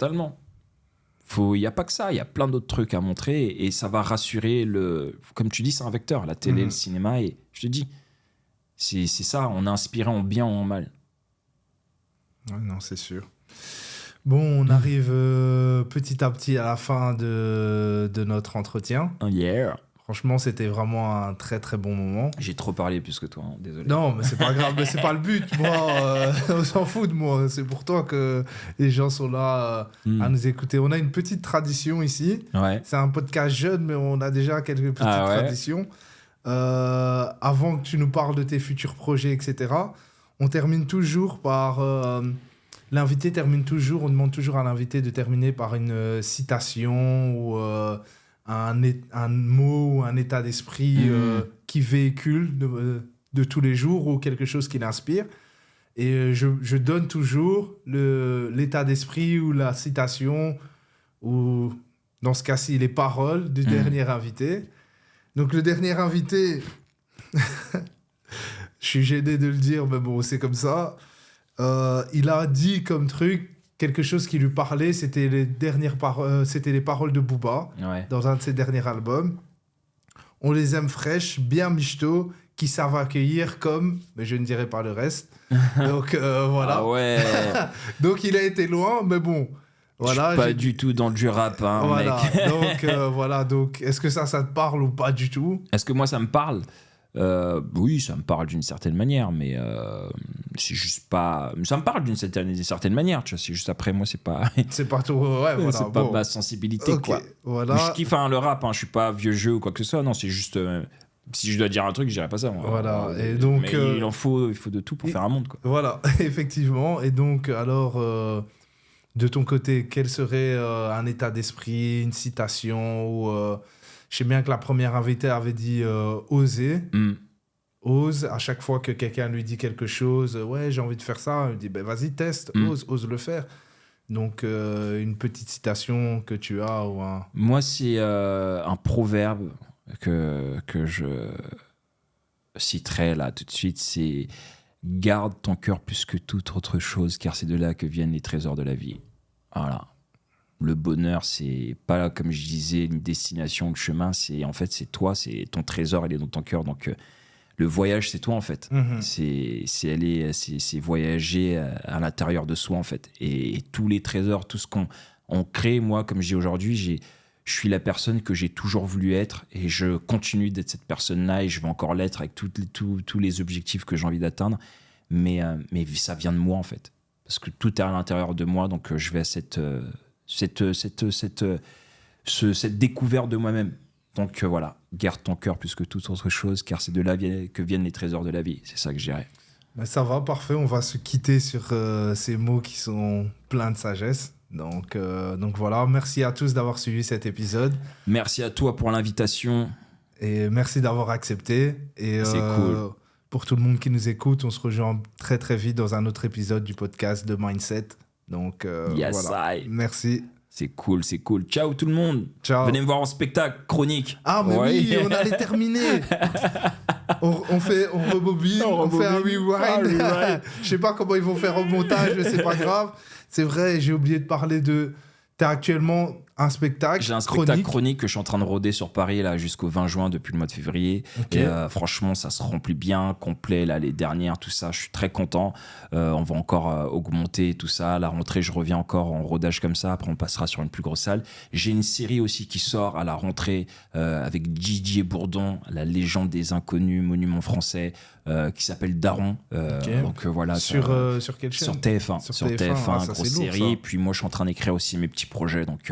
Il n'y a pas que ça, il y a plein d'autres trucs à montrer et ça va rassurer comme tu dis, c'est un vecteur, la télé, le cinéma, et je te dis, c'est ça, on est inspiré en bien ou en mal. Ouais, non, c'est sûr. Bon, on arrive petit à petit à la fin de notre entretien. Yeah. Franchement, c'était vraiment un très très bon moment. J'ai trop parlé plus que toi, hein, désolé. Non, mais c'est pas grave, mais c'est pas le but. Moi, on s'en fout de moi. C'est pour toi que les gens sont là à nous écouter. On a une petite tradition ici. Ouais. C'est un podcast jeune, mais on a déjà quelques petites traditions. Avant que tu nous parles de tes futurs projets, etc., on termine toujours par... l'invité termine toujours, on demande toujours à l'invité de terminer par une citation ou un mot ou un état d'esprit qui véhicule de tous les jours ou quelque chose qui l'inspire. Et je donne toujours l'état d'esprit ou la citation ou, dans ce cas-ci, les paroles du dernier invité. Donc, le dernier invité... Je suis gêné de le dire, mais bon, c'est comme ça. Il a dit comme truc quelque chose qui lui parlait, c'était c'était les paroles de Booba dans un de ses derniers albums. On les aime fraîches, bien michto, qui savent accueillir comme, mais je ne dirai pas le reste. Donc voilà. Ah ouais. Donc il a été loin, mais bon. Voilà, je suis pas du tout dans du rap, hein, voilà. mec. Donc voilà, donc est-ce que ça te parle ou pas du tout? Est-ce que moi ça me parle? Oui, ça me parle d'une certaine manière, mais c'est juste pas. Ça me parle d'une certaine manière, tu vois. C'est juste après, moi, c'est pas. C'est pas tout. Ouais, voilà. C'est pas ma sensibilité, okay, quoi. Voilà. Je kiffe le rap, hein, je suis pas vieux jeu ou quoi que ce soit. Non, c'est juste. Si je dois dire un truc, je dirais pas ça. Moi. Voilà. Et donc. Mais il faut de tout pour faire un monde, quoi. Voilà, effectivement. Et donc, alors. De ton côté, quel serait un état d'esprit, une citation ou je sais bien que la première invitée avait dit oser. Ose, à chaque fois que quelqu'un lui dit quelque chose, ouais, j'ai envie de faire ça, il dit, ben vas-y, teste, ose le faire. Donc, une petite citation que tu as ou un... Moi, c'est un proverbe que je citerai là tout de suite, c'est « Garde ton cœur plus que toute autre chose, car c'est de là que viennent les trésors de la vie. » Voilà. Le bonheur, c'est pas, comme je disais, une destination, le chemin, c'est toi, c'est ton trésor, il est dans ton cœur. Donc, le voyage, c'est toi, en fait. C'est voyager à l'intérieur de soi, en fait. Et tous les trésors, tout ce qu'on crée, moi, comme je dis aujourd'hui, je suis la personne que j'ai toujours voulu être et je continue d'être cette personne-là et je vais encore l'être avec tous les objectifs que j'ai envie d'atteindre. Mais ça vient de moi, en fait. Parce que tout est à l'intérieur de moi, donc je vais à cette découverte de moi-même. Donc voilà, garde ton cœur plus que toute autre chose, car c'est de là que viennent les trésors de la vie. C'est ça que je dirais. Ben ça va, parfait. On va se quitter sur ces mots qui sont pleins de sagesse. Donc voilà, merci à tous d'avoir suivi cet épisode. Merci à toi pour l'invitation. Et merci d'avoir accepté. Et c'est cool. Pour tout le monde qui nous écoute, on se rejoint très très vite dans un autre épisode du podcast de Mindset. Donc voilà, merci. C'est cool. Ciao tout le monde. Ciao. Venez me voir en spectacle, Chronique. Ah mais oui, on allait terminer. on rebobine, on fait un rewind. Je sais pas comment ils vont faire au montage, mais c'est pas grave. C'est vrai, j'ai oublié de parler de... T'as actuellement un spectacle. J'ai un spectacle chronique que je suis en train de roder sur Paris là, jusqu'au 20 juin depuis le mois de février. Okay. Et franchement, ça se remplit bien, complet. Là, les dernières, tout ça, je suis très content. On va encore augmenter tout ça. À la rentrée, je reviens encore en rodage comme ça. Après, on passera sur une plus grosse salle. J'ai une série aussi qui sort à la rentrée avec Didier Bourdon, la légende des inconnus, monument français, qui s'appelle Daron. Okay. Donc voilà. Sur quelle chaîne? Sur TF1. Sur TF1, grosse série. Lourd, puis moi, je suis en train d'écrire aussi mes petits projets. Donc,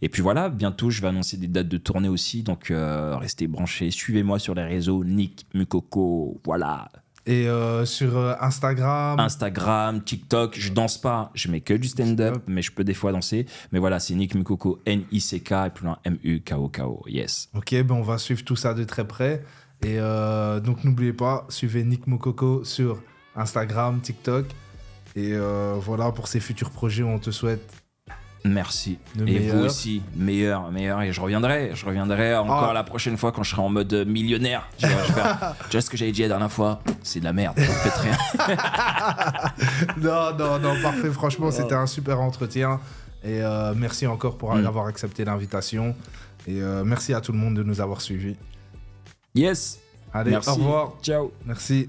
et puis voilà, bientôt, je vais annoncer des dates de tournée aussi. Donc, restez branchés. Suivez-moi sur les réseaux. Nick Mukoko. Voilà. Et sur Instagram, TikTok, je danse pas, je mets que du stand-up, mais je peux des fois danser. Mais voilà, c'est Nick Mukoko, N-I-C-K, et plus loin, M-U-K-O-K-O, yes. Ok, ben on va suivre tout ça de très près. Et donc n'oubliez pas, suivez Nick Mukoko sur Instagram, TikTok. Et voilà, pour ses futurs projets, on te souhaite... Merci. Et vous aussi, meilleur. Et je reviendrai encore la prochaine fois quand je serai en mode millionnaire. Tu vois ce que j'avais dit la dernière fois? C'est de la merde, faites rien. Non, parfait. Franchement, c'était un super entretien. Et merci encore pour avoir accepté l'invitation. Et merci à tout le monde de nous avoir suivis. Yes. Allez, merci. Au revoir. Ciao. Merci.